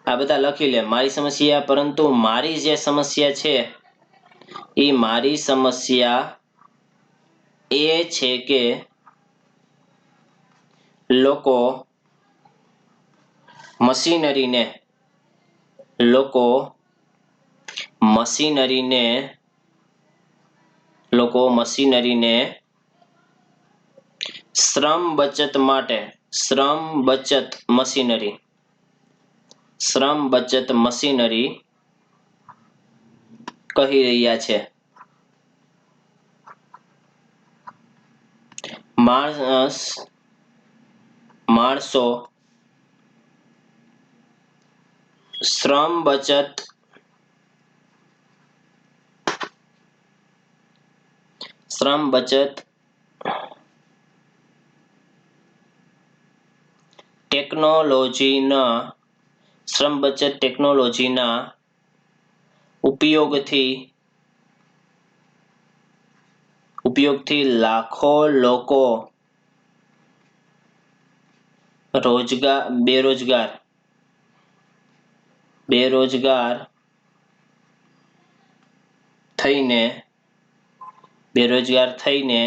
આ બધા લખી લે. મારી સમસ્યા, પરંતુ મારી જે સમસ્યા છે એ મારી સમસ્યા એ છે કે લોકો મશીનરીને શ્રમ બચત મશીનરી કહી રહ્યા છે. માણસો શ્રમ બચત ટેકનોલોજીના ઉપયોગથી લાખો લોકો બેરોજગાર થઈને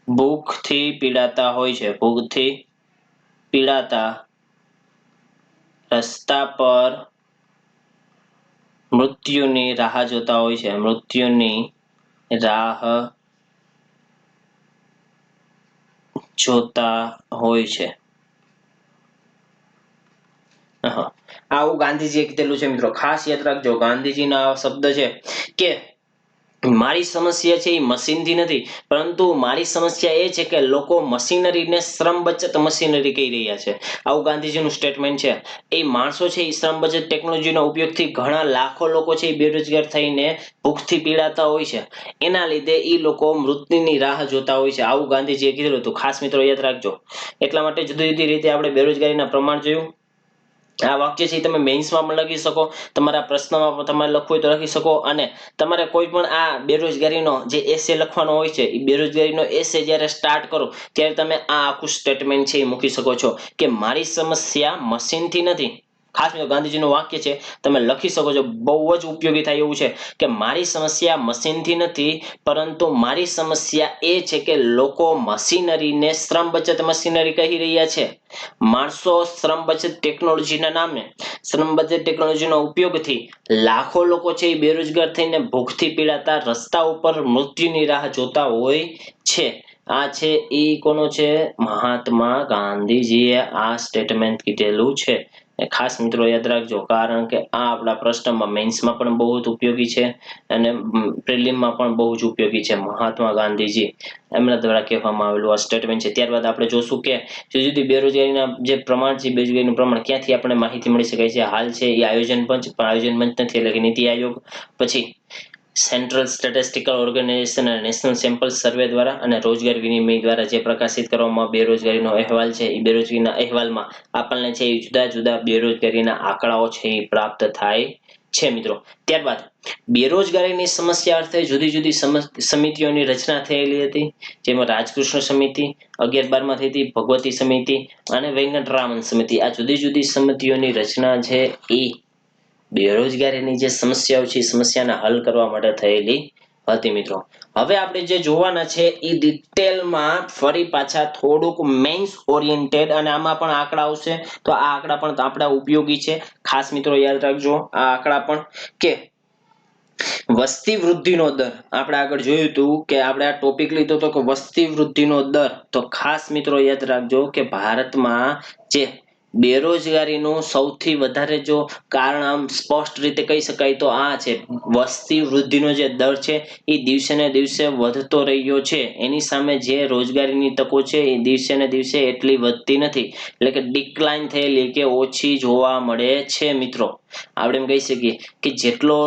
ભૂખથી પીડાતા રસ્તા પર મૃત્યુની રાહ જોતા હોય છે. આવું ગાંધીજીએ કીધેલું છે મિત્રો. ખાસ યાદ રાખજો, ગાંધીજીના આ શબ્દ છે કે મારી સમસ્યા છે એ મશીનથી નથી, પરંતુ મારી સમસ્યા એ છે કે લોકો મશીનરીને શ્રમ બચત મશીનરી કહી રહ્યા છે. આવું ગાંધીજીનું સ્ટેટમેન્ટ છે. એ માણસો છે એ શ્રમ બચત ટેકનોલોજીના ઉપયોગથી ઘણા લાખો લોકો છે એ બેરોજગાર થઈને ભૂખથી પીડાતા હોય છે. એના લીધે એ લોકો મૃત્યુની રાહ જોતા હોય છે. આવું ગાંધીજીએ કીધેલું હતું. ખાસ મિત્રો યાદ રાખજો. એટલા માટે જુદી જુદી રીતે આપણે બેરોજગારીના પ્રમાણ જોયું. આ વાક્ય છે તમે મેન્સમાં પણ લખી શકો, તમારા પ્રશ્નમાં પણ તમારે લખવું હોય તો લખી શકો, અને તમારે કોઈ પણ આ બેરોજગારીનો જે એસે લખવાનો હોય છે એ બેરોજગારીનો એસે જ્યારે સ્ટાર્ટ કરો ત્યારે તમે આ આખું સ્ટેટમેન્ટ છે એ મૂકી શકો છો કે મારી સમસ્યા મશીનથી નથી. ખાસ મિત્રો ગાંધીજીનું વાક્ય છે, તમે લખી શકો છો. બહુ જ ઉપયોગી થાય એવું છે કે મારી સમસ્યા મશીનથી નથી, પરંતુ મારી સમસ્યા એ છે કે લોકો મશીનરીને શ્રમ બચત મશીનરી કહી રહ્યા છે. માણસો શ્રમ બચત ટેકનોલોજીના નામે શ્રમ બચત ટેકનોલોજીનો ઉપયોગથી લાખો લોકો છે એ બેરોજગાર થઈને ભૂખથી પીડાતા રસ્તા ઉપર મૃત્યુની રાહ જોતા હોય છે. આ છે એ કોનો છે? મહાત્મા ગાંધીજીએ આ સ્ટેટમેન્ટ કીધેલું છે. ખાસ મિત્રો યાદ રાખજો, કારણ કે આ આપણા પ્રશ્નમાં મેન્સમાં પણ બહુ જ ઉપયોગી છે અને પ્રિલિમમાં પણ બહુ જ ઉપયોગી છે. મહાત્મા ગાંધીજી એમના દ્વારા કહેવામાં આવેલું આ સ્ટેટમેન્ટ છે. ત્યારબાદ આપણે જોશું કે જુદી જુદી બેરોજગારીના જે પ્રમાણ છે, બેરોજગારીનું પ્રમાણ ક્યાંથી આપણને માહિતી મળી શકાય છે. હાલ છે એ આયોજન પંચ, પણ આયોજન પંચ નથી એટલે કે નીતિ આયોગ, પછી સેન્ટ્રલ સ્ટેટિસ્ટિકલ ઓર્ગેનાઇઝેશન અને નેશનલ સેમ્પલ સર્વે દ્વારા અને રોજગાર વિનિમય દ્વારા જે પ્રકાશિત કરવામાં બેરોજગારીનો અહેવાલ છે, એ બેરોજગારીના અહેવાલમાં આપણને છે એ જુદા જુદા બેરોજગારીના આંકડાઓ છે એ પ્રાપ્ત થાય છે મિત્રો. ત્યારબાદ બેરોજગારીની સમસ્યા અર્થે જુદી જુદી સમિતિઓની રચના થયેલી હતી, જેમાં રાજકૃષ્ણ સમિતિ 11-12 થઈ હતી, ભગવતી સમિતિ અને વેંકટરામન સમિતિ. આ જુદી જુદી સમિતિઓની રચના છે એ બેરોજગારીની જે સમસ્યાઓ છે એ સમસ્યાને હલ કરવા માટે થયેલી હતી મિત્રો. હવે આપણે જે જોવાના છે એ ડિટેલમાં ફરી પાછા થોડુંક મેન્સ ઓરિએન્ટેડ, અને આમાં પણ આંકડા આવશે, તો આ આંકડા પણ આપણા ઉપયોગી છે. ખાસ મિત્રો યાદ રાખજો આ આંકડા પણ, કે વસ્તી વૃદ્ધિનો દર આપણે આગળ જોયું હતું કે આપણે આ ટોપિક લીધો હતો કે વસ્તી વૃદ્ધિનો દર. તો ખાસ મિત્રો યાદ રાખજો કે ભારતમાં જે બેરોજગારીનું સૌથી વધારે જો કારણ આમ સ્પષ્ટ રીતે કહી શકાય તો આ છે, વસ્તી વૃદ્ધિનો જે દર છે એ દિવસે ને દિવસે વધતો રહ્યો છે. એની સામે જે રોજગારીની તકો છે એ દિવસે ને દિવસે એટલી વધતી નથી, એટલે કે ડિક્લાઇન થયેલી કે ઓછી જોવા મળે છે મિત્રો. આપણે એમ કહી શકીએ કે જેટલો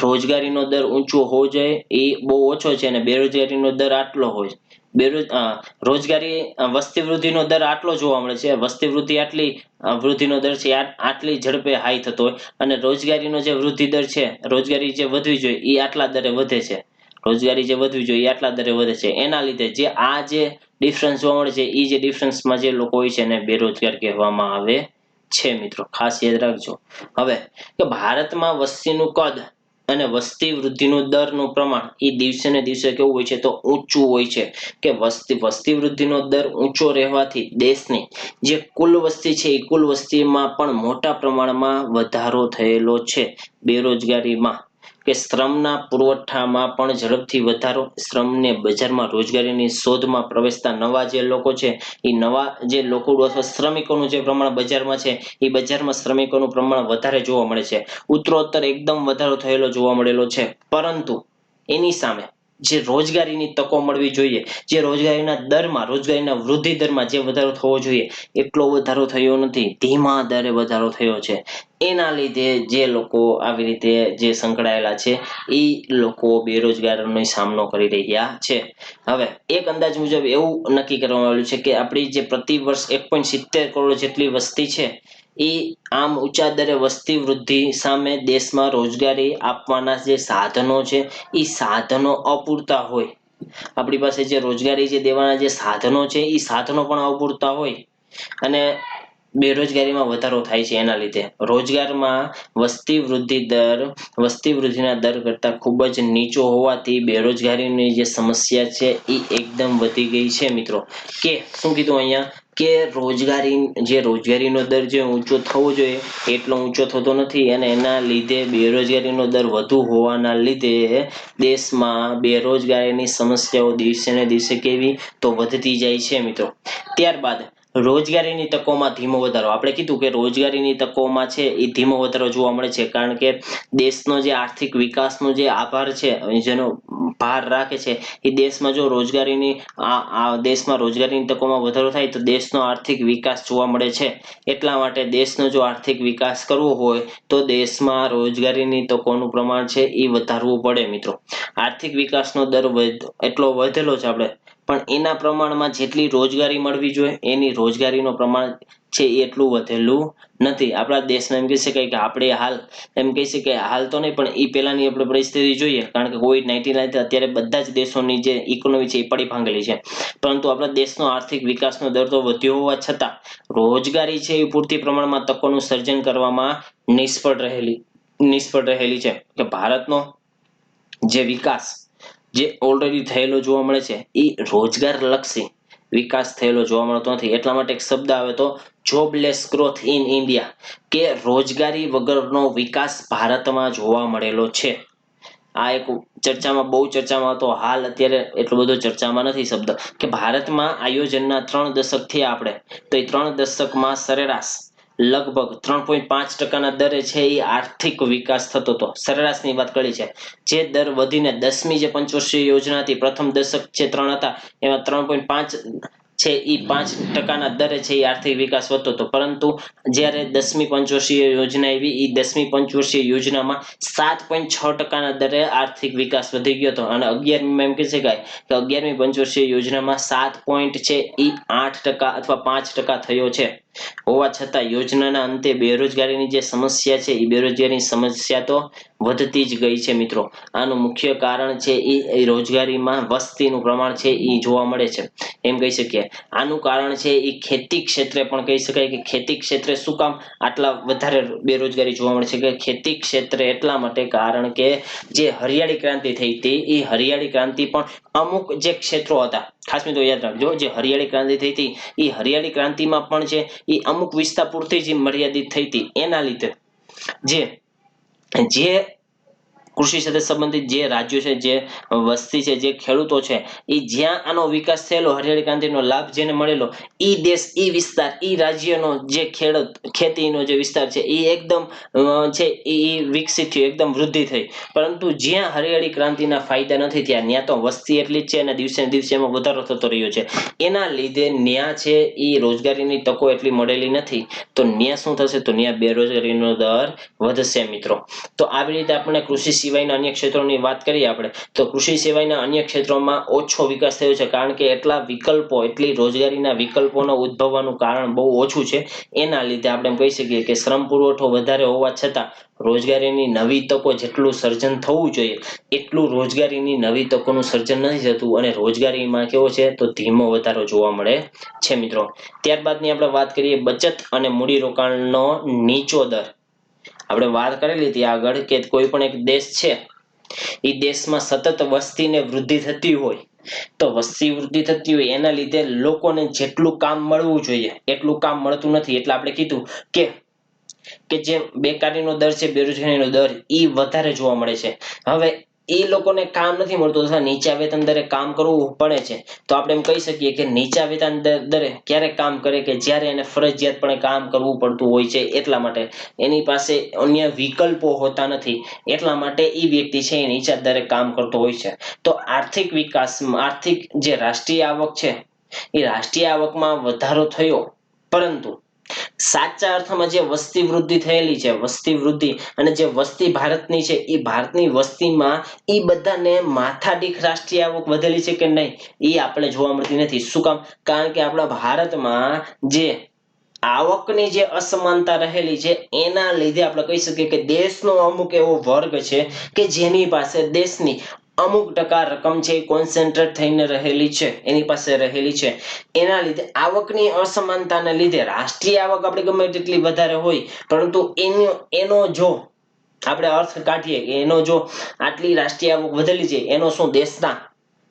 રોજગારીનો દર ઊંચો હોવો જોઈએ એ બહુ ઓછો છે, અને બેરોજગારીનો દર આટલો હોય. વસ્તી વૃદ્ધિનો દર આટલો જોવા મળે છે, વસ્તી વૃદ્ધિ આટલી વૃદ્ધિનો દર છે આટલી ઝડપે હાઈ થતો હોય, અને રોજગારીનો જે વૃદ્ધિ દર છે, રોજગારી જે વધવી જોઈએ એ આટલા દરે વધે છે, રોજગારી જે વધવી જોઈએ એ આટલા દરે વધે છે. એના લીધે જે આ જે ડિફરન્સ જોવા મળે છે એ જે ડિફરન્સમાં જે લોકો હોય છે એને બેરોજગાર કહેવામાં આવે છે મિત્રો. ખાસ યાદ રાખજો. હવે કે ભારતમાં વસ્તીનું કદ અને વસ્તી વૃદ્ધિનું દરનું પ્રમાણ એ દિવસે ને દિવસે કેવું હોય છે તો ઊંચું હોય છે, કે વસ્તી વૃદ્ધિનો દર ઊંચો રહેવાથી દેશની જે કુલ વસ્તી છે એ કુલ વસ્તીમાં પણ મોટા પ્રમાણમાં વધારો થયેલો છે. બેરોજગારીમાં કે શ્રમના પુરવઠામાં પણ ઝડપથી વધારો, શ્રમને બજારમાં રોજગારીની શોધમાં પ્રવેશતા નવા જે લોકો છે એ નવા જે લોકો અથવા શ્રમિકોનું જે પ્રમાણ બજારમાં છે એ બજારમાં શ્રમિકોનું પ્રમાણ વધારે જોવા મળે છે. ઉત્તરોત્તર એકદમ વધારો થયેલો જોવા મળેલો છે. પરંતુ એની સામે જે રોજગારીની તકો મળવી જોઈએ, જે રોજગારીના દરમાં, રોજગારીના વૃદ્ધિ દરમાં જે વધારો થવો જોઈએ એટલો વધારો થયો નથી, ધીમા દરે વધારો થયો છે. એના લીધે જે લોકો આવી રીતે જે સંકળાયેલા છે એ લોકો બેરોજગારીનો સામનો કરી રહ્યા છે. હવે એક અંદાજ મુજબ એવું નક્કી કરવામાં આવ્યું છે કે આપણી જે પ્રતિ વર્ષ 1.70 કરોડ જેટલી વસ્તી છે એ આમ ઊંચા દરે વસ્તી વૃદ્ધિ સામે દેશમાં રોજગારી આપવાના જે સાધનો છે એ સાધનો અપૂરતા હોય, આપણી પાસે જે રોજગારી જે દેવાના જે સાધનો છે એ સાધનો પણ અપૂરતા હોય, અને બેરોજગારીમાં વધારો થાય છે. એના લીધે રોજગારમાં વસ્તી વૃદ્ધિના દર કરતા ખૂબ જ નીચો હોવાથી બેરોજગારીની જે સમસ્યા છે એ એકદમ વધી ગઈ છે મિત્રો. કે શું કીધું અહીંયા કે રોજગારીનો દર જે ઊંચો થવો જોઈએ એટલો ઊંચો થતો નથી, અને એના લીધે બેરોજગારીનો દર વધુ હોવાના લીધે દેશમાં બેરોજગારીની સમસ્યાઓ દિવસે ને દિવસે કેવી તો વધતી જાય છે મિત્રો. ત્યારબાદ રોજગારીની તકોમાં ધીમો વધારો. આપણે કીધું કે રોજગારીની તકોમાં છે એ ધીમો વધારો જોવા મળે છે, કારણ કે દેશનો જે આર્થિક વિકાસનો જે આભાર છે, જેનો ભાર રાખે છે એ દેશમાં જો દેશમાં રોજગારીની તકોમાં વધારો થાય તો દેશનો આર્થિક વિકાસ જોવા મળે છે. એટલા માટે દેશનો જો આર્થિક વિકાસ કરવો હોય તો દેશમાં રોજગારીની તકોનું પ્રમાણ છે એ વધારવું પડે મિત્રો. આર્થિક વિકાસનો દર એટલો વધેલો છે આપણે, પણ એના પ્રમાણમાં જેટલી રોજગારી મળવી જોઈએ એની રોજગારીનો પ્રમાણ છે એટલું વધેલું નથી. આપણા દેશમાં એમ કહી શકાય કે આપણે હાલ તો નહીં, પણ એ પહેલાની આપણે પરિસ્થિતિ જોઈએ, કારણ કે COVID-19 અત્યારે બધા જ દેશોની જે ઇકોનોમી છે એ પડી ભાંગેલી છે. પરંતુ આપણા દેશનો આર્થિક વિકાસનો દર તો વધ્યો હોવા છતાં રોજગારી છે એ પૂરતી પ્રમાણમાં તકોનું સર્જન કરવામાં નિષ્ફળ રહેલી છે. કે ભારતનો જે વિકાસ જે ઓલરેડી થયેલો જોવા મળે છે એ રોજગાર લક્ષી વિકાસ થયેલો જોવા મળતો નથી. એટલા માટે એક શબ્દ આવે તો જોબલેસ ગ્રોથ ઇન ઇન્ડિયા, કે રોજગારી વગરનો વિકાસ ભારતમાં જોવા મળેલો છે. આ એક બહુ ચર્ચામાં હતો. હાલ અત્યારે એટલો બધો ચર્ચામાં નથી શબ્દ, કે ભારતમાં આયોજનના 3 દશક થયા આપણે, તો એ 3 દશકમાં સરેરાશ લગભગ 3.5% દરે છે એ આર્થિક વિકાસ થતો હતો. સરેરાશની વાત કરી છે. જે દર વધીને 10મી જે પંચવર્ષીય યોજના હતી, પ્રથમ દશક જે 3 હતા એમાં 3.5 છે એ 5% દરે છે એ આર્થિક વિકાસ વધતો હતો. પરંતુ જ્યારે 10મી પંચવર્ષીય યોજના આવી, એ 10મી પંચવર્ષીય યોજનામાં 7.6% દરે આર્થિક વિકાસ વધી ગયો હતો. અને 11મીમાં એમ કહી શકાય કે 11મી પંચવર્ષીય યોજનામાં 7.8% અથવા 5% થયો છે. હોવા છતાં યોજનાના અંતે બેરોજગારીની જે સમસ્યા છે, એ બેરોજગારીની સમસ્યા તો વધતી જ ગઈ છે મિત્રો. આનું મુખ્ય કારણ છે એ રોજગારીમાં વસ્તીનું પ્રમાણ છે એ જોવા મળે છે, એમ કહી શકીએ. આનું કારણ છે એ ખેતી ક્ષેત્રે પણ કહી શકાય કે ખેતી ક્ષેત્રે શું કામ આટલા વધારે બેરોજગારી જોવા મળે છે કે ખેતી ક્ષેત્રે એટલા માટે કારણ કે જે હરિયાળી ક્રાંતિ થઈ હતી, એ હરિયાળી ક્રાંતિ પણ અમુક જે ક્ષેત્રો હતા, ખાસ મિત્રો યાદ રાખજો, જે હરિયાળી ક્રાંતિ થઈ હતી એ હરિયાળી ક્રાંતિમાં પણ છે એ અમુક વિસ્તાર પૂરતી જ મર્યાદિત થઈ હતી. એના લીધે જે કૃષિ સાથે સંબંધિત જે રાજ્યો છે, જે વસ્તી છે, જે ખેડૂતો છે, એ જ્યાં આનો વિકાસ થયેલો, હરિયાળી ક્રાંતિનો લાભ જેને મળેલો, એ દેશ, એ વિસ્તાર, એ રાજ્યનો જે ખેતીનો જે વિસ્તાર છે એ એકદમ છે એ વિકસિત થયો, એકદમ વૃદ્ધિ થઈ. પરંતુ જ્યાં હરિયાળી ક્રાંતિના ફાયદા નથી થયા, ત્યાં તો વસ્તી એટલી જ છે અને દિવસે ને દિવસે એમાં વધારો થતો રહ્યો છે. એના લીધે ન્યા છે એ રોજગારીની તકો એટલી મળેલી નથી. તો ન્યા શું થશે? તો ન્યા બેરોજગારીનો દર વધશે મિત્રો. તો આવી રીતે આપણે કૃષિ સિવાયના અન્ય ક્ષેત્રોની વાત કરીએ આપણે, તો કૃષિ સિવાયના અન્ય ક્ષેત્રોમાં ઓછો વિકાસ થયો છે, કારણ કે એટલા વિકલ્પો, એટલી રોજગારીના વિકલ્પોનો ઉદ્ભવવાનું કારણ બહુ ઓછું છે. એના લીધે આપણે એમ કહી શકીએ કે શ્રમ પુરવઠો વધારે હોવા છતાં રોજગારીની નવી તકો જેટલું સર્જન થવું જોઈએ એટલું રોજગારીની નવી તકોનું સર્જન નથી થતું. અને રોજગારીમાં કેવો છે તો ધીમો વધારો જોવા મળે છે મિત્રો. ત્યારબાદની આપણે વાત કરીએ બચત અને મૂડીરોકાણનો નીચો દર. આપણે વાત કરેલી હતી આગળ કે કોઈ પણ એક દેશ છે, એ દેશમાં સતત વસ્તીને વૃદ્ધિ થતી હોય, તો વસ્તી વૃદ્ધિ થતી હોય એના લીધે લોકોને જેટલું કામ મળવું જોઈએ એટલું કામ મળતું નથી. એટલે આપણે કીધું કે જે બેકારીનો દર છે, બેરોજગારીનો દર, એ વધારે જોવા મળે છે. હવે એ લોકોને કામ નથી મળતું અથવા નીચા વેતન દરે કામ કરવું પડે છે. તો આપણે એમ કહી શકીએ કે નીચા વેતન દરે ક્યારે કામ કરે કે જ્યારે એને ફરજિયાતપણે કામ કરવું પડતું હોય છે. એટલા માટે એની પાસે અન્ય વિકલ્પો હોતા નથી, એટલા માટે એ વ્યક્તિ છે એ નીચા દરે કામ કરતો હોય છે. તો આર્થિક વિકાસમાં, આર્થિક જે રાષ્ટ્રીય આવક છે, એ રાષ્ટ્રીય આવકમાં વધારો થયો, પરંતુ સાચા અર્થમાં જે વસ્તી વૃદ્ધિ થયેલી છે, વસ્તી વૃદ્ધિ અને જે વસ્તી ભારતની છે, એ ભારતની વસ્તીમાં એ બધાને માથાદીઠ રાષ્ટ્રીય આવક વધેલી છે કે નહીં, એ આપણે જોવા મળતી નથી. શું કામ? કારણ કે આપણા ભારતમાં જે આવકની જે અસમાનતા રહેલી છે, એના લીધે આપણે કહી શકીએ કે દેશનો અમુક એવો વર્ગ છે કે જેની પાસે દેશની અમુક ટકા રકમ છે કોન્સન્ટ્રેટ થઈને રહેલી છે, એની પાસે રહેલી છે. એના લીધે આવકની અસમાનતાને લીધે રાષ્ટ્રીય આવક આપણે ગમે તેટલી વધારે હોય, પરંતુ એનો જો આપણે અર્થ કાઢીએ કે એનો જો આટલી રાષ્ટ્રીય આવક વધેલી છે, એનો શું દેશના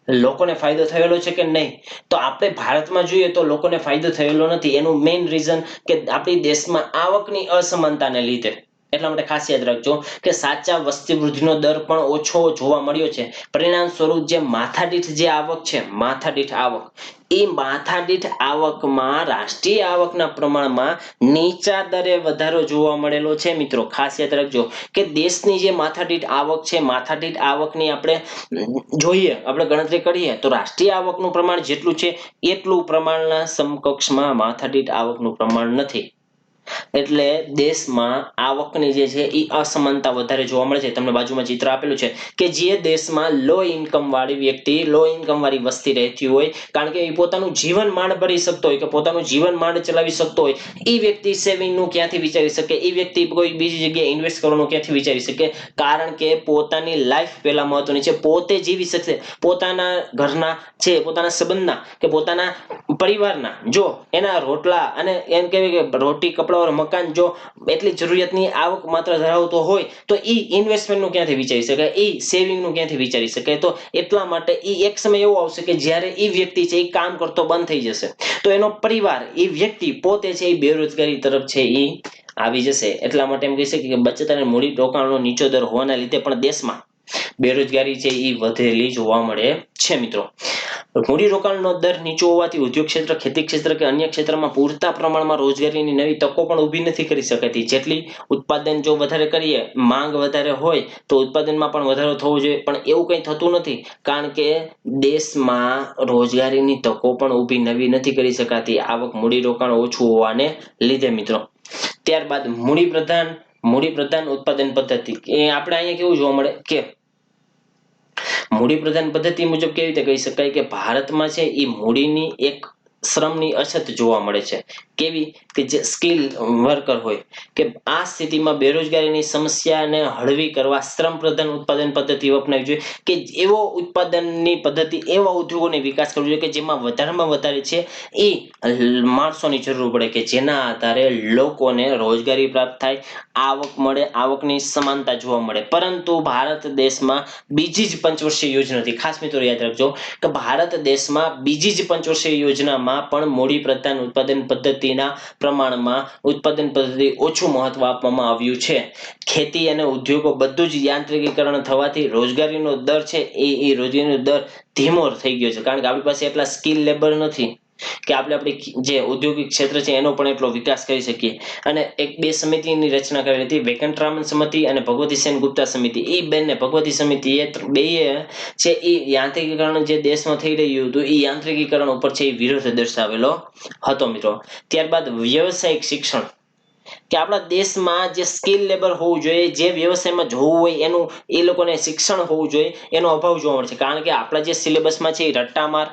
લોકોને ફાયદો થયેલો છે કે નહીં? તો આપણે ભારતમાં જોઈએ તો લોકોને ફાયદો થયેલો નથી. એનું મેઇન રીઝન કે આપણી દેશમાં આવકની અસમાનતાને લીધે. એટલા માટે ખાસ યાદ રાખજો કે સાચા વસ્તી વૃદ્ધિનો દર પણ ઓછો જોવા મળ્યો છે. પરિણામ સ્વરૂપ જે માથાદીઠ જે આવક છે, માથાદીઠ આવક, એ માથાદીઠ આવકમાં રાષ્ટ્રીય આવકના પ્રમાણમાં નીચા દરે વધારો જોવા મળેલો છે મિત્રો. ખાસ યાદ રાખજો કે દેશની જે માથાદીઠ આવક છે, માથાદીઠ આવકની આપણે જોઈએ, આપણે ગણતરી કરીએ તો રાષ્ટ્રીય આવકનું પ્રમાણ જેટલું છે એટલું પ્રમાણના સમકક્ષમાં માથાદીઠ આવકનું પ્રમાણ નથી. એટલે દેશમાં આવકની જે છે એ અસમાનતા વધારે જોવા મળે છે. તમને બાજુમાં ચિત્ર આપેલું છે કે જે દેશમાં લો ઇન્કમ વાળી વ્યક્તિ, લો ઇન્કમ વાળી વસ્તી રહેતી હોય, કારણ કે એ પોતાનું જીવન માંડ ભરી શકતો હોય કે પોતાનું જીવન માંડ ચલાવી શકતો હોય, એ વ્યક્તિ સેવિંગનું ક્યાંથી વિચારી શકે? એ વ્યક્તિ કોઈ બીજી જગ્યાએ ઇન્વેસ્ટ કરવાનું ક્યાંથી વિચારી શકે? કારણ કે પોતાની લાઈફ પહેલા મહત્વની છે, પોતે જીવી શકશે, પોતાના ઘરના છે, પોતાના સંબંધના કે પોતાના પરિવારના જો એના રોટલા અને એમ કહેવાય કે રોટી કપડા મકાન જો એટલી જરૂરિયાતની આવક માત્ર ધરાવતો હોય, તો એ ઇન્વેસ્ટમેન્ટનું ક્યાંથી વિચારી શકે? એ સેવિંગનું ક્યાંથી વિચારી શકે? તો એટલા માટે એ એક સમય એવો આવશે કે જ્યારે એ વ્યક્તિ છે એ કામ કરતો બંધ થઈ જશે, તો એનો પરિવાર, એ વ્યક્તિ પોતે છે એ બેરોજગારી તરફ છે એ આવી જશે. એટલા માટે એમ કહી શકીએ કે બચત અને મૂડી રોકાણનો નીચો દર હોવાના લીધે પણ દેશમાં બેરોજગારી છે એ વધેલી જોવા મળે છે મિત્રો. મૂડીરોકાણનો દર નીચો હોવાથી ઉદ્યોગ ક્ષેત્ર, ખેતી ક્ષેત્ર કે અન્ય ક્ષેત્રમાં પૂરતા પ્રમાણમાં રોજગારીની નવી તકો પણ ઊભી નથી કરી શકાતી. જેટલી ઉત્પાદન જો વધારે કરીએ, માંગ વધારે હોય તો ઉત્પાદનમાં પણ વધારો થવો જોઈએ, પણ એવું કંઈ થતું નથી, કારણ કે દેશમાં રોજગારીની તકો પણ ઊભી નવી નથી કરી શકાતી, આવક મૂડીરોકાણ ઓછું હોવાને લીધે મિત્રો. ત્યારબાદ મૂડીપ્રધાન ઉત્પાદન પદ્ધતિ. એ આપણે અહીંયા કેવું જોવા મળે કે મૂડીપ્રધાન પદ્ધતિ મુજબ કેવી રીતે કહી શકાય કે ભારતમાં છે એ મૂડીની એક શ્રમની અછત જોવા મળે છે. કેવી કે જે સ્કિલ વર્કર હોય, કે આ સ્થિતિમાં બેરોજગારીની સમસ્યાને હળવી કરવા શ્રમ પ્રધાન ઉત્પાદન પદ્ધતિ અપનાવવી જોઈએ, કે એવો ઉત્પાદનની પદ્ધતિ, એવા ઉદ્યોગોને વિકાસ કરવો જોઈએ કે જેમાં વધારેમાં વધારે છે એ માણસોની જરૂર પડે, કે જેના આધારે લોકોને રોજગારી પ્રાપ્ત થાય, આવક મળે, આવકની સમાનતા જોવા મળે. પરંતુ ભારત દેશમાં બીજી જ પંચવર્ષીય યોજના હતી. ખાસ મિત્રો યાદ રાખજો કે ભારત દેશમાં બીજી જ પંચવર્ષીય યોજનામાં પણ મૂડી પ્રધાન ઉત્પાદન પદ્ધતિના પ્રમાણમાં ઉત્પાદન પદ્ધતિ ઓછું મહત્વ આપવામાં આવ્યું છે. ખેતી અને ઉદ્યોગો બધું જ યાંત્રિકીકરણ થવાથી રોજગારીનો દર છે એ રોજગારીનો દર ધીમો થઈ ગયો છે, કારણ કે આપણી પાસે એટલા સ્કિલ લેબર નથી કે આપણે આપણી જે ઔદ્યોગિક ક્ષેત્ર છે એનો પણ એટલો વિકાસ કરી શકીએ. અને બે સમિતિની રચના કરેલી હતી, વેંકટરામન સમિતિ અને ભગવતી સેન ગુપ્તા સમિતિ. એ બંને ભગવતી સમિતિ એ બે છે એ યાંત્રિકીકરણ જે દેશમાં થઈ રહ્યું હતું એ યાંત્રિકીકરણ ઉપર છે એ વિરોધ દર્શાવેલો હતો મિત્રો. ત્યારબાદ વ્યવસાયિક શિક્ષણ, કે આપણા દેશમાં જે સ્કિલ લેબર હોવું જોઈએ, જે વ્યવસાયમાં જવું હોય એનું એ લોકોને શિક્ષણ હોવું જોઈએ, એનો અભાવ જોવા મળે છે. કારણ કે આપણા જે સિલેબસમાં છે એ રટ્ટામાર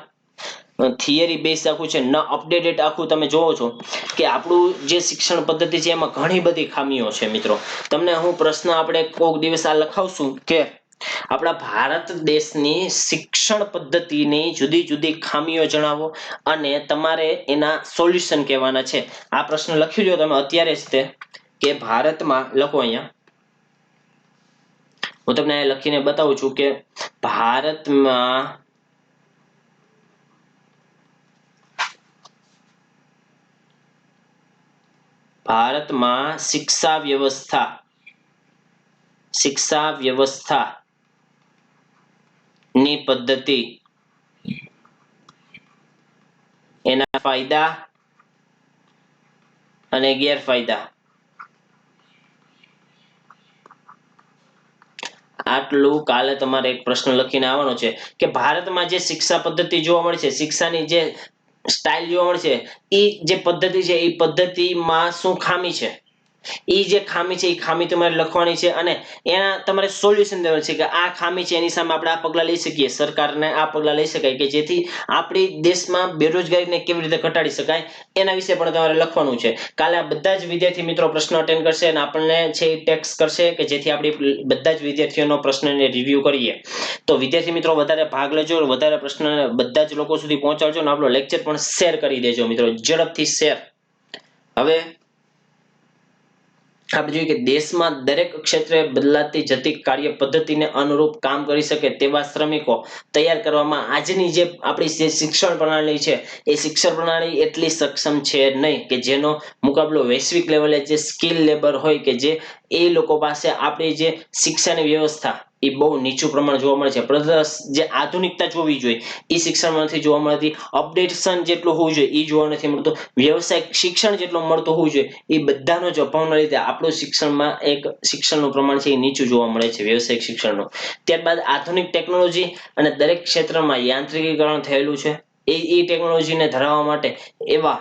થિયરી બેઝ આખું છે, ન અપડેટેડ આખું તમે જોવો છો કે આપણું જે શિક્ષણ પદ્ધતિ છે એમાં ઘણી બધી ખામીઓ છે મિત્રો. તમને હું પ્રશ્ન આપણે કોઈક દિવસ આ લખાવશું કે આપણા ભારત દેશની શિક્ષણ પદ્ધતિની જુદી જુદી ખામીઓ જણાવો અને તમારે એના સોલ્યુશન કહેવાના છે. આ પ્રશ્ન લખી લો તમે અત્યારે જ તે, કે ભારતમાં લખો અહીંયા, હું તમને લખીને બતાવું છું કે ભારતમાં શિક્ષા વ્યવસ્થા ની પદ્ધતિ, એના ફાયદા અને ગેરફાયદા. આટલું કાલે તમારે એક પ્રશ્ન લખીને આવવાનો છે કે ભારતમાં જે શિક્ષા પદ્ધતિ જોવા મળે છે, શિક્ષાની જે સ્ટાઇલ જોવા મળે છે, એ જે પદ્ધતિ છે એ પદ્ધતિમાં શું ખામી છે, એ જે ખામી છે એ ખામી તમારે લખવાની છે અને એના તમારે સોલ્યુશન દેવાનું છે કે આ ખામી છે એની સામે આપણે આ પગલા લઈ શકીએ, સરકારને આ પગલા લઈ શકાય કે જેથી આપણી દેશમાં બેરોજગારીને કેવી રીતે ઘટાડી શકાય, એના વિશે પણ તમારે લખવાનું છે. કાલે આ બધા જ વિદ્યાર્થી મિત્રો પ્રશ્ન અટેન્ડ કરશે અને આપણને છે ટેક્સ કરશે કે જેથી આપણી બધા જ વિદ્યાર્થીઓનો પ્રશ્નને રિવ્યુ કરીએ. તો વિદ્યાર્થી મિત્રો વધારે ભાગ લેજો, વધારે પ્રશ્ન બધા જ લોકો સુધી પહોંચાડજો અને આપણો લેક્ચર પણ શેર કરી દેજો મિત્રો, ઝડપથી શેર. હવે આપણે જોઈએ કે દેશમાં દરેક ક્ષેત્રે બદલાતી જતી કાર્ય પદ્ધતિને અનુરૂપ કામ કરી શકે તેવા શ્રમિકો તૈયાર કરવામાં આજની જે આપણી જે શિક્ષણ પ્રણાલી છે એ શિક્ષણ પ્રણાલી એટલી સક્ષમ છે નહીં કે જેનો મુકાબલો વૈશ્વિક લેવલે જે સ્કિલ લેબર હોય કે જે એ લોકો પાસે આપણી જે શિક્ષાની વ્યવસ્થા એ બહુ નીચું પ્રમાણ જોવા મળે છે. પ્લસ જે આધુનિકતા જોવી જોઈએ એ શિક્ષણમાં નથી જોવા મળતી, અપડેટેશન જેટલું હોવું જોઈએ એ જોવા નથી મળતું, વ્યવસાયિક શિક્ષણ જેટલું મળતું હોવું જોઈએ એ બધાનો જ અભાવના લીધે આપણું શિક્ષણમાં એક શિક્ષણનું પ્રમાણ છે એ નીચું જોવા મળે છે, વ્યવસાયિક શિક્ષણનું. ત્યારબાદ આધુનિક ટેકનોલોજી અને દરેક ક્ષેત્રમાં યાંત્રિકીકરણ થયેલું છે. એ ટેકનોલોજીને ધરાવવા માટે એવા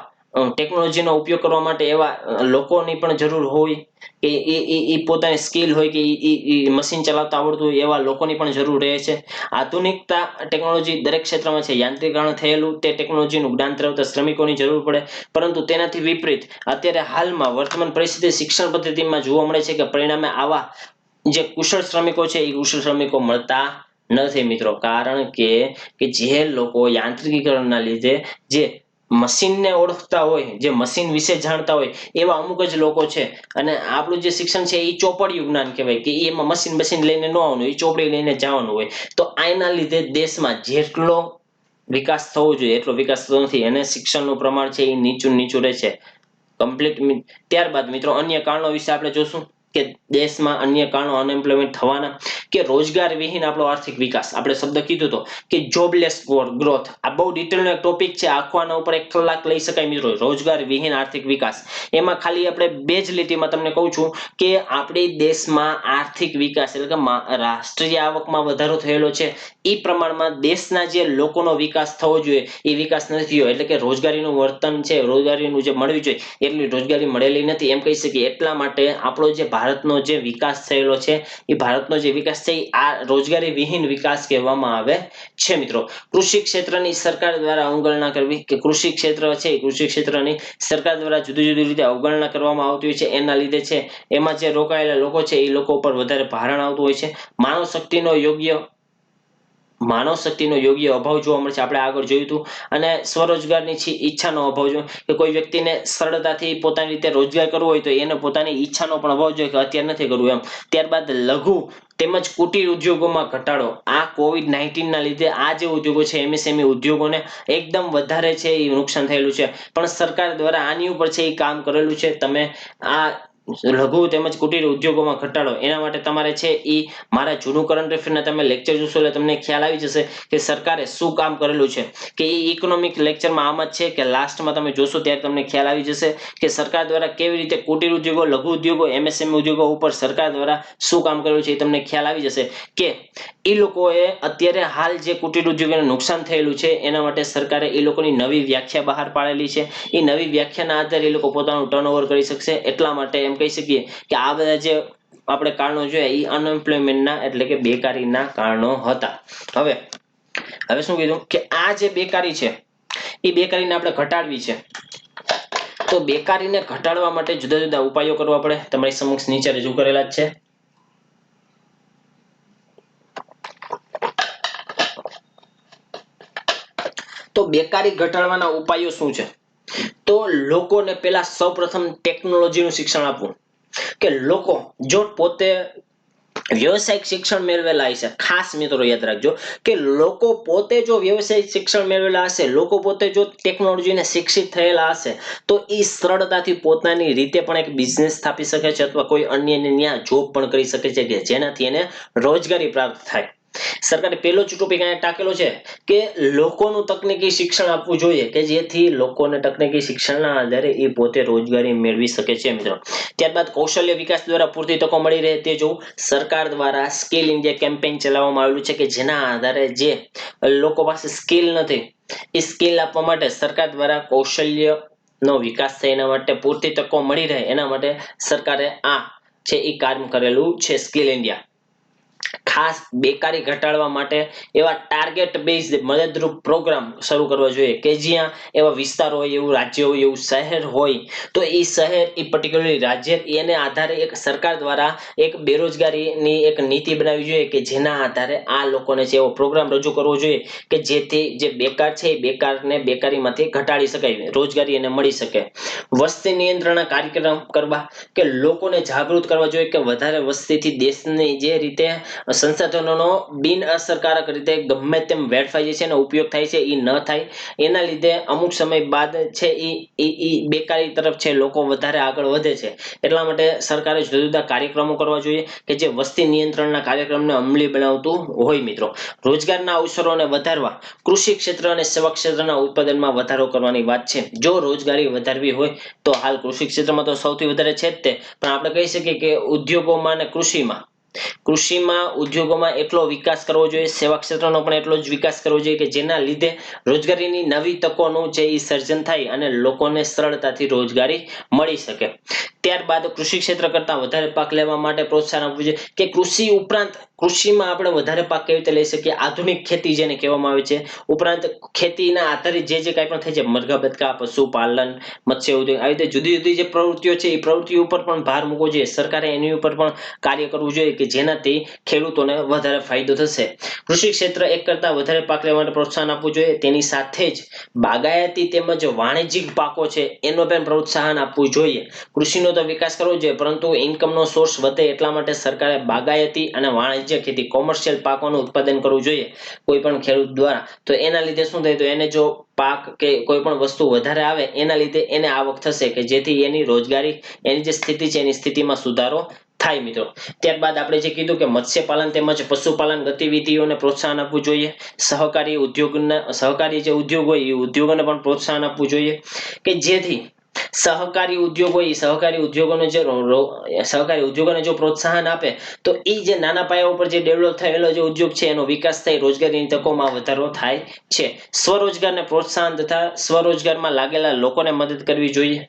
ટેકનોલોજીનો ઉપયોગ કરવા માટે એવા લોકોની પણ જરૂર હોય કે એ પોતાની સ્કિલ હોય કે એ મશીન ચલાવતા આવડતું હોય એવા લોકોની પણ જરૂર રહે છે. આધુનિકતા ટેકનોલોજી દરેક ક્ષેત્રમાં છે, યાંત્રિકરણ થયેલું તે ટેકનોલોજીનું જ્ઞાન ધરાવતા શ્રમિકોની જરૂર પડે. પરંતુ તેનાથી વિપરીત અત્યારે હાલમાં વર્તમાન પરિસ્થિતિ શિક્ષણ પદ્ધતિમાં જોવા મળે છે કે પરિણામે આવા જે કુશળ શ્રમિકો છે એ કુશળ શ્રમિકો મળતા નથી મિત્રો. કારણ કે જે લોકો યાંત્રિકીકરણના લીધે જે મશીનને ઓળખતા હોય, જે મશીન વિશે જાણતા હોય એવા અમુક જ લોકો છે. અને આપણું જે શિક્ષણ છે એ ચોપડિયું જ્ઞાન કહેવાય કે એમાં મશીન લઈને ન આવવાનું, એ ચોપડી લઈને જવાનું હોય. તો આના લીધે દેશમાં જેટલો વિકાસ થવો જોઈએ એટલો વિકાસ થતો નથી અને શિક્ષણનું પ્રમાણ છે એ નીચું રહે છે કમ્પ્લીટ. ત્યારબાદ મિત્રો અન્ય કારણો વિશે આપણે જોશું કે દેશમાં અન્ય કારણો અનએમ્પ્લોયમેન્ટ થવાના, કે રોજગાર વિહીન આપણો આર્થિક વિકાસ. આપણે શબ્દ કીધું તો કે જોબલેસ ગ્રોથ. આ બહુ ડિટેલનો એક ટોપિક છે, આખો આના ઉપર 1 કલાક લઈ શકાય મિત્રો. રોજગાર વિહીન આર્થિક વિકાસ. એમાં ખાલી આપણે બે જ લીટીમાં તમને કહું છું કે આપણી દેશમાં આર્થિક વિકાસ એટલે કે રાષ્ટ્રીય આવકમાં વધારો થયેલો છે, એ પ્રમાણમાં દેશના જે લોકોનો વિકાસ થવો જોઈએ એ વિકાસ નથી થયો. એટલે કે રોજગારીનું વર્તન છે, રોજગારીનું જે મળવી જોઈએ એટલી રોજગારી મળેલી નથી એમ કહી શકીએ. એટલા માટે આપણો જે ભારતનો જે વિકાસ થયેલો છે એ ભારતનો જે વિકાસ છે એ આ રોજગારી વિહીન વિકાસ કહેવામાં આવે છે મિત્રો. કૃષિ ક્ષેત્રની સરકાર દ્વારા અવગણના કરવી, કે કૃષિ ક્ષેત્ર છે એ કૃષિ ક્ષેત્રની સરકાર દ્વારા જુદી જુદી રીતે અવગણના કરવામાં આવતી હોય છે. એના લીધે છે એમાં જે રોકાયેલા લોકો છે એ લોકો ઉપર વધારે ભારણ આવતું હોય છે. માનવ શક્તિનો યોગ્ય અભાવ જોવા મળે છે. આપણે આગળ જોયું હતું. અને સ્વરોજગારની ઈચ્છાનો અભાવ જો કે કોઈ વ્યક્તિને સરળતાથી પોતાની રીતે રોજગાર કરવો હોય તો એને પોતાની ઈચ્છાનો પણ અભાવ જોઈએ કે અત્યારે નથી કરવું એમ. ત્યારબાદ લઘુ તેમજ કુટીર ઉદ્યોગોમાં ઘટાડો. આ COVID-19 ના લીધે આ જે ઉદ્યોગો છે MSME ઉદ્યોગોને એકદમ વધારે છે એ નુકસાન થયેલું છે. પણ સરકાર દ્વારા આની ઉપર છે એ કામ કરેલું છે. તમે આ લઘુ તેમજ કુટીર ઉદ્યોગોમાં ઘટાડો એના માટે તમારે છે એ મારા જૂનું કરંટ અફેરના તમે લેક્ચર જોશો એટલે તમને ખ્યાલ આવી જશે કે સરકારે શું કામ કરેલું છે. કે એ ઇકોનોમિક લેક્ચરમાં આમ જ છે કે લાસ્ટમાં તમે જોશો ત્યારે તમને ખ્યાલ આવી જશે કે સરકાર દ્વારા કેવી રીતે કુટીર ઉદ્યોગો, લઘુ ઉદ્યોગો, MSME ઉદ્યોગો ઉપર સરકાર દ્વારા શું કામ કરેલું છે એ તમને ખ્યાલ આવી જશે. કે એ લોકોએ અત્યારે હાલ જે કુટીર ઉદ્યોગોને નુકસાન થયેલું છે એના માટે સરકારે એ લોકોની નવી વ્યાખ્યા બહાર પાડેલી છે. એ નવી વ્યાખ્યાના આધારે એ લોકો પોતાનું ટર્નઓવર કરી શકશે. એટલા માટે એમ કહી શકીએ કે આ બધા જે આપણે કારણો જોયા એ અનએમ્પ્લોયમેન્ટના એટલે કે બેકારીના કારણો હતા. હવે શું કીધું કે આ જે બેકારી છે એ બેકારીને આપણે ઘટાડવી છે. તો બેકારીને ઘટાડવા માટે જુદા જુદા ઉપાયો કરવા પડે. તમારી સમક્ષ નીચે રજૂ કરેલા જ છે. તો બેકારી ઘટાડવાના ઉપાયો શું છે? તો લોકોને પહેલા સૌપ્રથમ ટેકનોલોજીનું શિક્ષણ આપવું. કે લોકો જો પોતે વ્યવસાયિક શિક્ષણ મેળવેલા હશે, ખાસ મિત્રો યાદ રાખજો કે લોકો પોતે જો વ્યવસાયિક શિક્ષણ મેળવેલા હશે, લોકો પોતે જો ટેકનોલોજીને શિક્ષિત થયેલા હશે તો એ સરળતાથી પોતાની રીતે પણ એક બિઝનેસ સ્થાપી શકે છે અથવા કોઈ અન્યને ત્યાં જોબ પણ કરી શકે છે કે જેનાથી એને રોજગારી પ્રાપ્ત થાય. સરકારે પહેલો જ ટોપિક અહીંયા ટાંકેલો છે કે લોકોનું તકનીકી શિક્ષણ આપવું જોઈએ કે જેથી લોકોને તકનીકી શિક્ષણના આધારે એ પોતે રોજગારી મેળવી શકે છે મિત્રો. ત્યારબાદ કૌશલ્ય વિકાસ દ્વારા પૂરતી તકો મળી રહે તે જોવું. સરકાર દ્વારા સ્કિલ ઇન્ડિયા કેમ્પેઇન ચલાવવામાં આવેલું છે કે જેના આધારે જે લોકો પાસે સ્કિલ નથી એ સ્કિલ આપવા માટે સરકાર દ્વારા કૌશલ્યનો વિકાસ થાય એના માટે પૂરતી તકો મળી રહે એના માટે સરકારે આ છે એ કામ કરેલું છે સ્કિલ ઇન્ડિયા. ખાસ બેકારી ઘટાડવા માટે એવા ટાર્ગેટ બેઝડ મદદરૂપ પ્રોગ્રામ શરૂ કરવા જોઈએ કે જ્યાં એવા વિસ્તાર હોય, એવું રાજ્ય હોય, એવું શહેર હોય તો એ શહેર એ પર્ટિક્યુલરલી રાજ્ય એને આધારે એક સરકાર દ્વારા એક બેરોજગારીની એક નીતિ બનાવવી જોઈએ કે જેના આધારે આ લોકોને છે એવો પ્રોગ્રામ રજૂ કરવો જોઈએ કે જેથી જે બેકાર છે એ બેકારને બેકારીમાંથી ઘટાડી શકાય, રોજગારી એને મળી શકે. વસ્તી નિયંત્રણના કાર્યક્રમ કરવા કે લોકોને જાગૃત કરવા જોઈએ કે વધારે વસ્તીથી દેશની જે રીતે સંસાધનોનો બિન અસરકારક રીતે ગમે તેમ વેડફાઈ જાય છે અને ઉપયોગ થાય છે એ ન થાય. એના લીધે અમુક સમય બાદ છે એ બેકારી તરફ છે લોકો વધારે આગળ વધે છે. એટલા માટે સરકારે જુદા જુદા કાર્યક્રમો કરવા જોઈએ કે જે વસ્તી નિયંત્રણના કાર્યક્રમને અમલી બનાવતું હોય મિત્રો. રોજગારના અવસરોને વધારવા કૃષિ ક્ષેત્ર અને સેવા ક્ષેત્રના ઉત્પાદનમાં વધારો કરવાની વાત છે. જો રોજગારી વધારવી હોય તો હાલ કૃષિ ક્ષેત્રમાં તો સૌથી વધારે છે જ તે, પણ આપણે કહી શકીએ કે ઉદ્યોગોમાં અને કૃષિમાં ઉદ્યોગોમાં એટલો વિકાસ કરવો જોઈએ, સેવા ક્ષેત્રનો પણ એટલો જ વિકાસ કરવો જોઈએ કે જેના લીધે રોજગારીની નવી તકોનું જે સર્જન થાય અને લોકોને સરળતાથી રોજગારી મળી શકે. ત્યારબાદ કૃષિ ક્ષેત્ર કરતા વધારે પાક લેવા માટે પ્રોત્સાહન આપવું જોઈએ કે કૃષિ ઉપરાંત કૃષિમાં આપણે વધારે પાક કેવી રીતે લઈ શકીએ, આધુનિક ખેતી જેને કહેવામાં આવે છે. ઉપરાંત ખેતીના આધારિત જે કાંઈ પણ થાય છે, મરઘા બતકા, પશુપાલન, મત્સ્ય ઉદ્યોગ, આવી રીતે જુદી જુદી જે પ્રવૃત્તિઓ છે એ પ્રવૃત્તિઓ ઉપર પણ ભાર મૂકવો જોઈએ. સરકારે એની ઉપર પણ કાર્ય કરવું જોઈએ કે જેનાથી ખેડૂતોને વધારે ફાયદો થશે. કૃષિ ક્ષેત્ર એક કરતા વધારે પાક લેવા માટે પ્રોત્સાહન આપવું જોઈએ. તેની સાથે જ બાગાયતી તેમજ વાણિજ્યિક પાકો છે એનો પણ પ્રોત્સાહન આપવું જોઈએ. કૃષિનો તો વિકાસ કરવો જોઈએ પરંતુ ઇન્કમનો સોર્સ વધે એટલા માટે સરકારે બાગાયતી અને વાણિજ્ય ખેતી કોમર્શિયલ પાકોનું ઉત્પાદન કરવું જોઈએ કોઈ પણ ખેડૂત દ્વારા. તો એના લીધે શું થાય તો એને જો પાક કે કોઈ પણ વસ્તુ વધારે આવે એના લીધે એને આવક થશે કે જેથી એની રોજગારી, એની જે સ્થિતિ છે એની સ્થિતિમાં સુધારો થાય મિત્રો. ત્યારબાદ આપણે જે કીધું કે મત્સ્યપાલન તેમજ પશુપાલન ગતિવિધિઓને પ્રોત્સાહન આપવું જોઈએ. સહકારી જે ઉદ્યોગ હોય એ ઉદ્યોગોને પણ પ્રોત્સાહન આપવું જોઈએ કે જેથી સહકારી ઉદ્યોગ હોય એ સહકારી ઉદ્યોગોને જો પ્રોત્સાહન આપે તો એ જે નાના પાયા ઉપર જે ડેવલપ થયેલો જે ઉદ્યોગ છે એનો વિકાસ થાય, રોજગારીની તકોમાં વધારો થાય છે. સ્વરોજગારને પ્રોત્સાહન તથા સ્વરોજગારમાં લાગેલા લોકોને મદદ કરવી જોઈએ.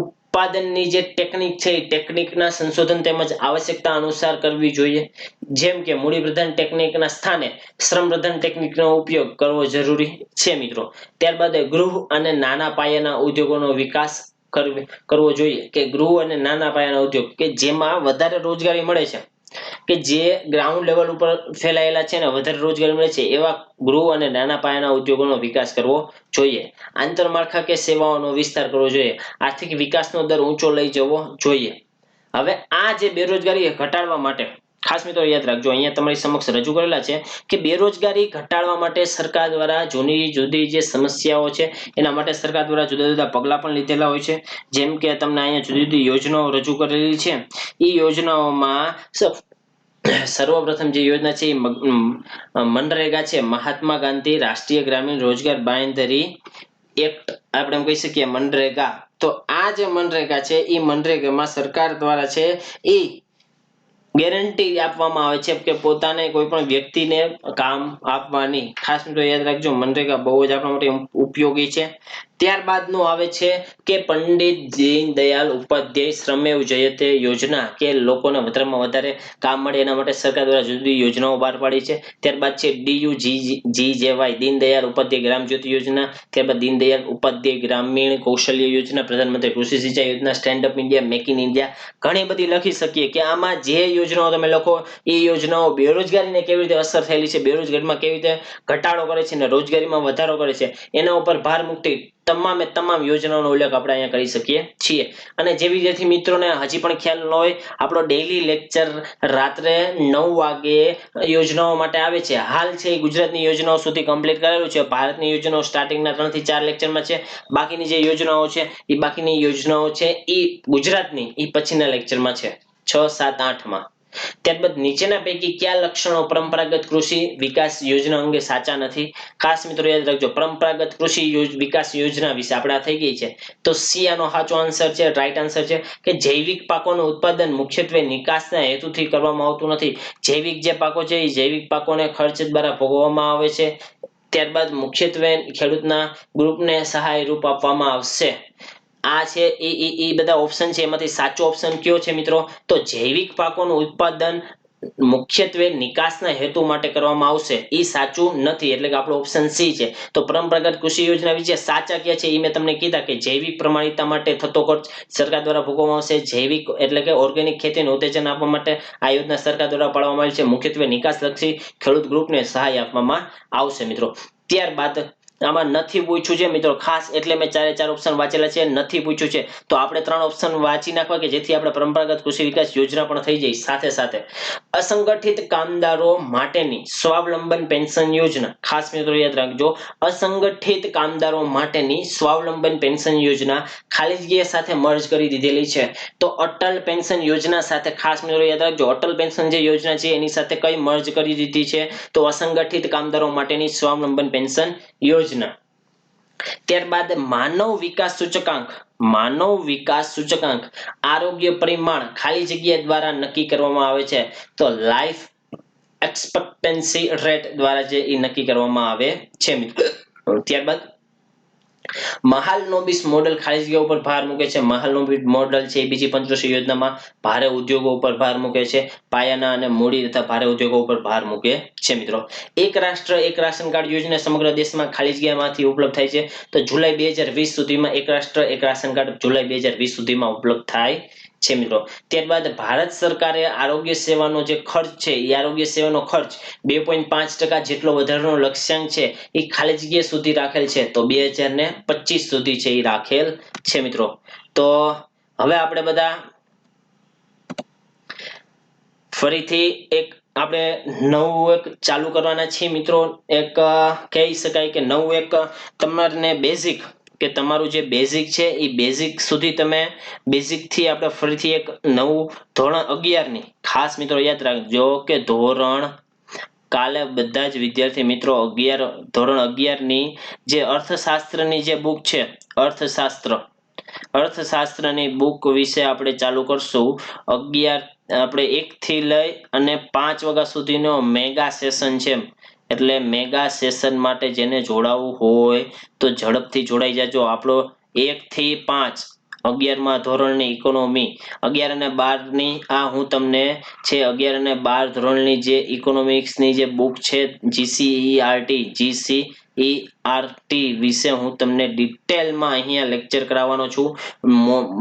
ઉત્પાદનની જે ટેકનિક છે એ ટેકનિકના સંશોધન તેમજ આવશ્યકતા અનુસાર કરવી જોઈએ. જેમ કે મૂડી પ્રધાન ટેકનિકના સ્થાને શ્રમ પ્રધાન ટેકનિકનો ઉપયોગ કરવો જરૂરી છે મિત્રો. ત્યારબાદ ગૃહ અને નાના પાયાના ઉદ્યોગોનો વિકાસ કરવો જોઈએ કે ગૃહ અને નાના પાયાના ઉદ્યોગ કે જેમાં વધારે રોજગારી મળે છે, કે જે ગ્રાઉન્ડ લેવલ ઉપર ફેલાયેલા છે ને વધારે રોજગારી મળે છે એવા ગૃહ અને નાના પાયાના ઉદ્યોગોનો વિકાસ કરવો જોઈએ. આંતરમાળખાકીય સેવાઓનો વિસ્તાર કરવો જોઈએ. આર્થિક વિકાસનો દર ઊંચો લઈ જવો જોઈએ. હવે આ જે બેરોજગારી ઘટાડવા માટે ખાસ મિત્રો યાદ રાખજો, અહીંયા તમારી સમક્ષ રજૂ કરેલા છે કે બેરોજગારી ઘટાડવા માટે સરકાર દ્વારા જૂની જુદી જે સમસ્યાઓ છે એના માટે સરકાર દ્વારા જુદા જુદા પગલા પણ લીધેલા હોય છે. જેમ કે તમને અહીંયા જુદી જુદી યોજનાઓ રજૂ કરેલી છે. એ યોજનાઓમાં સર્વપ્રથમ જે યોજના છે એ મનરેગા છે, મહાત્મા ગાંધી રાષ્ટ્રીય ગ્રામીણ રોજગાર બાંહેધરી એક્ટ આપણે એમ કહી શકીએ મનરેગા. તો આ જે મનરેગા છે એ મનરેગામાં સરકાર દ્વારા છે એ ગેરંટી આપવામાં આવે છે કે પોતાને કોઈ પણ વ્યક્તિને કામ આપવાની. ખાસ મિત્રો યાદ રાખજો, મનરેગા બહુ જ આપણા માટે ઉપયોગી છે. ત્યારબાદનું આવે છે કે પંડિત દીનદયાળ ઉપાધ્યાય શ્રમેવ જયતે યોજના કે લોકોને વધારેમાં વધારે કામ મળે એના માટે સરકાર દ્વારા જુદી જુદી યોજનાઓ બહાર પાડી છે. ત્યારબાદ છે DUGGJY દીનદયાળ ઉપાધ્યાય ગ્રામ જ્યોતિ યોજના. ત્યારબાદ દીનદયાળ ઉપાધ્યાય ગ્રામીણ કૌશલ્ય યોજના, પ્રધાનમંત્રી કૃષિ સિંચાઈ યોજના, stand up India, make in India, ઘણી બધી લખી શકીએ કે આમાં જે યોજનાઓ તમે લખો એ યોજનાઓ બેરોજગારીને કેવી રીતે અસર થયેલી છે, બેરોજગારીમાં કેવી રીતે ઘટાડો કરે છે અને રોજગારીમાં વધારો કરે છે એના ઉપર ભાર મૂકતી તમામે તમામ યોજનાઓનો ઉલ્લેખ આપણે અહીંયા કરી શકીએ છીએ. અને જે વિદ્યાર્થી મિત્રોને હજી પણ ખ્યાલ ન હોય, આપણો ડેઈલી લેક્ચર રાત્રે 9 વાગે યોજનાઓ માટે આવે છે. હાલ છે એ ગુજરાતની યોજનાઓ સુધી કમ્પ્લીટ કરેલું છે. ભારતની યોજનાઓ સ્ટાર્ટિંગના 3 થી 4 લેક્ચરમાં છે. બાકીની જે યોજનાઓ છે એ બાકીની યોજનાઓ છે એ ગુજરાતની એ પછીના લેક્ચરમાં છે, 6, 7, 8માં. ત્યારબાદ નીચેના પૈકી કયા લક્ષણો પરંપરાગત કૃષિ વિકાસ યોજના અંગે સાચા નથી? ખાસ મિત્રો યાદ રાખજો, પરંપરાગત કૃષિ વિકાસ યોજના વિશે આપણે થઈ ગઈ છે. તો સી આનો સાચો આન્સર છે, રાઈટ આન્સર છે કે જૈવિક પાકોનું ઉત્પાદન મુખ્યત્વે નિકાસના હેતુથી કરવામાં આવતું નથી. જૈવિક જે પાકો છે એ જૈવિક પાકોને ખર્ચ દ્વારા ભોગવવામાં આવે છે. ત્યારબાદ મુખ્યત્વે ખેડૂતના ગ્રુપને સહાય રૂપ આપવામાં આવશે. આ છે એ બધા ઓપ્શન છે, એમાંથી સાચો ઓપ્શન કયો છે મિત્રો? તો જૈવિક પાકોનું ઉત્પાદન મુખ્યત્વે નિકાસના હેતુ માટે કરવામાં આવશે, એ સાચું નથી. એટલે કે આપણો ઓપ્શન સી છે. તો પરંપરાગત કૃષિ યોજના વિશે સાચા કયા છે એ મેં તમને કીધા કે જૈવિક પ્રમાણિકતા માટે થતો ખર્ચ સરકાર દ્વારા ભોગવવામાં આવશે. જૈવિક એટલે કે ઓર્ગેનિક ખેતીને ઉત્તેજન આપવા માટે આ યોજના સરકાર દ્વારા પાડવામાં આવી છે. મુખ્યત્વે નિકાસલક્ષી ખેડૂત ગ્રુપને સહાય આપવામાં આવશે મિત્રો. ત્યારબાદ આમાં નથી પૂછ્યું છે મિત્રો, ખાસ એટલે મેં 4 ઓપ્શન વાંચેલા છે. નથી પૂછ્યું છે તો આપણે 3 ઓપ્શન વાંચી નાખવા કે જેથી આપણે પરંપરાગત કૃષિ વિકાસ યોજના પણ થઈ જાય સાથે સાથે. અસંગઠિત કામદારો માટેની સ્વાવલંબન પેન્શન યોજના. ખાસ મિત્રો યાદ રાખજો, અસંગઠિત કામદારો માટેની સ્વાવલંબન પેન્શન યોજના ખાલી જગ્યા સાથે મર્જ કરી દીધેલી છે. તો અટલ પેન્શન યોજના સાથે ખાસ મિત્રો યાદ રાખજો, અટલ પેન્શન જે યોજના છે એની સાથે કઈ મર્જ કરી દીધી છે? તો અસંગઠિત કામદારો માટેની સ્વાવલંબન પેન્શન યોજના. ત્યારબાદ માનવ વિકાસ સૂચકાંક આરોગ્ય પરિમાણ ખાલી જગ્યા દ્વારા નક્કી કરવામાં આવે છે. તો લાઈફ એક્સપેક્ટન્સી રેટ દ્વારા જે નક્કી કરવામાં આવે છે મિત્રો. ત્યારબાદ મહાલનોબિસ મોડેલ ખાલી જગ્યા ઉપર ભાર મૂકે છે. મહાલનોબિસ મોડેલ છે એ બીજી પંચવર્ષીય યોજનામાં ભારે ઉદ્યોગો ઉપર ભાર મૂકે છે. પાયાના અને મૂડી તથા ભારે ઉદ્યોગો ઉપર ભાર મૂકે છે મિત્રો. એક રાષ્ટ્ર એક રાશન કાર્ડ યોજના સમગ્ર દેશમાં ખાલી જગ્યામાંથી ઉપલબ્ધ થાય છે. તો જુલાઈ 2020 સુધીમાં એક રાષ્ટ્ર એક રાશન કાર્ડ જુલાઈ 2020 સુધીમાં ઉપલબ્ધ થાય છે મિત્રો. ત્યારબાદ ભારત સરકારે આરોગ્ય સેવાનો જે ખર્ચ છે એ આરોગ્ય સેવાનો ખર્ચ 2.5% જેટલો વધારવાનો લક્ષ્યાંક છે એ ખાલી જગ્યા સુધી રાખેલ છે. તો 2025 સુધી છે એ રાખેલ છે મિત્રો. તો હવે આપણે બધા ફરીથી એક આપણે નવું એક ચાલુ કરવાના છીએ મિત્રો. એક કહી શકાય કે નવું એક તમારને બેઝિક કે તમારું જે બેઝિક છે એ બેઝિક સુધી તમે બેઝિક થી આપણે ફરીથી એક નવું ધોરણ 11 ની ખાસ મિત્રો યાદ રાખજો કે કાલે બધા જ વિદ્યાર્થી મિત્રો ધોરણ 11 ની જે અર્થશાસ્ત્રની જે બુક છે અર્થશાસ્ત્રની બુક વિશે આપણે ચાલુ કરશું આપણે 1 થી લઈ અને 5 વાગ્યા સુધીનો મેગા સેશન છે એટલે મેગા સેશન માટે જેને જોડાવવું હોય તો ઝડપથી જોડાઈ જાજો આપણો 1 થી 5 11મા ધોરણની ઇકોનોમી 11 અને 12 ની આ હું તમને છે 11 અને 12 ધોરણની જે ઇકોનોમિક્સની જે બુક છે જીસીઈઆરટી વિશે હું તમને ડિટેલમાં અહીંયા લેક્ચર કરાવવાનો છું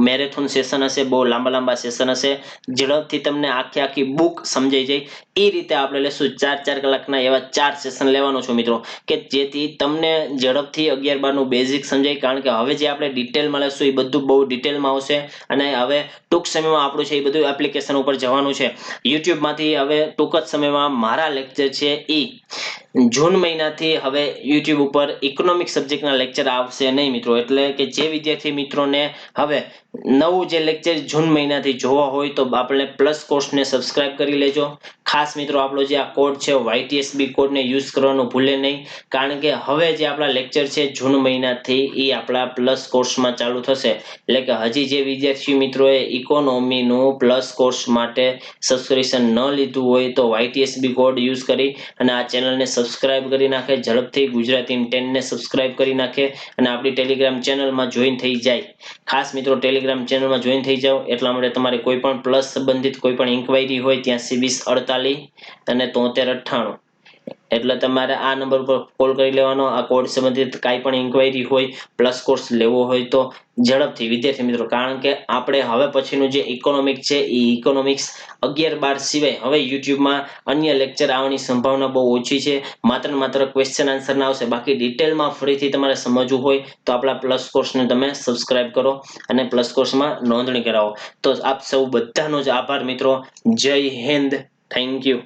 મેરેથોન સેશન હશે બહુ લાંબા સેશન હશે ઝડપથી તમને આખી બુક સમજાઈ જાય એ રીતે આપણે લેશું 4 કલાકના એવા 4 સેશન લેવાનો છું મિત્રો કે જેથી તમને ઝડપથી 11 12 નું બેઝિક સમજાય કારણ કે હવે જે આપણે ડિટેલમાં લેશું એ બધું બહુ ડિટેલમાં આવશે અને હવે ટૂંક સમયમાં આપણું છે એ બધું એપ્લિકેશન ઉપર જવાનું છે YouTube માંથી હવે ટૂંક જ સમયમાં મારા લેક્ચર છે એ જૂન મહિનાથી હવે YouTube ઉપર ઇકોનોમિક સબ્જેક્ટના લેક્ચર આવશે નહીં મિત્રો એટલે કે જે વિદ્યાર્થી મિત્રોને હવે નવું જે લેક્ચર જૂન મહિનાથી જોવા હોય તો આપણે પ્લસ કોર્સને સબસ્ક્રાઇબ કરી લેજો ખાસ મિત્રો આપણો જે આ કોડ છે YTSB કોડને યુઝ કરવાનું ભૂલે નહીં કારણ કે હવે જે આપણા લેક્ચર છે જૂન મહિનાથી એ આપણા પ્લસ કોર્સમાં ચાલુ થશે એટલે કે હજી જે વિદ્યાર્થી મિત્રોએ ઇકોનોમીનું પ્લસ કોર્સ માટે સબસ્ક્રિપ્શન ન લીધું હોય તો YTSB કોડ યુઝ કરી અને આ ચેનલને સબસ્ક્રાઇબ કરી નાખે ઝડપથી ગુજરાતી 10 ને સબસ્ક્રાઇબ કરી નાખે અને આપણી ટેલિગ્રામ ચેનલમાં જોઈન થઈ જાય ખાસ મિત્રો ટેલિગ્રામ ચેનલમાં જોઈન થઈ જાઓ એટલા માટે તમારે કોઈ પણ પ્લસ સંબંધિત કોઈ પણ ઇન્ક્વાયરી હોય ત્યાં 2048 અને 7398 એટલે તમારે આ નંબર પર કોલ કરી લેવાનો આ કોડ સંબંધિત કાંઈ પણ ઇન્ક્વાયરી હોય પ્લસ કોર્સ લેવો હોય તો ઝડપથી વિદ્યાર્થી મિત્રો કારણ કે આપણે હવે પછીનું જે ઇકોનોમિક છે એ ઇકોનોમિક્સ 11 12 સિવાય હવે યુટ્યુબમાં અન્ય લેક્ચર આવવાની સંભાવના બહુ ઓછી છે માત્ર ક્વેશ્ચન આન્સર ના આવશે બાકી ડિટેલમાં ફરીથી તમારે સમજવું હોય તો આપણા પ્લસ કોર્સને તમે સબસ્ક્રાઇબ કરો અને પ્લસ કોર્સમાં નોંધણી કરાવો તો આપ સૌ બધાનો જ આભાર મિત્રો જય હિન્દ થેન્ક યુ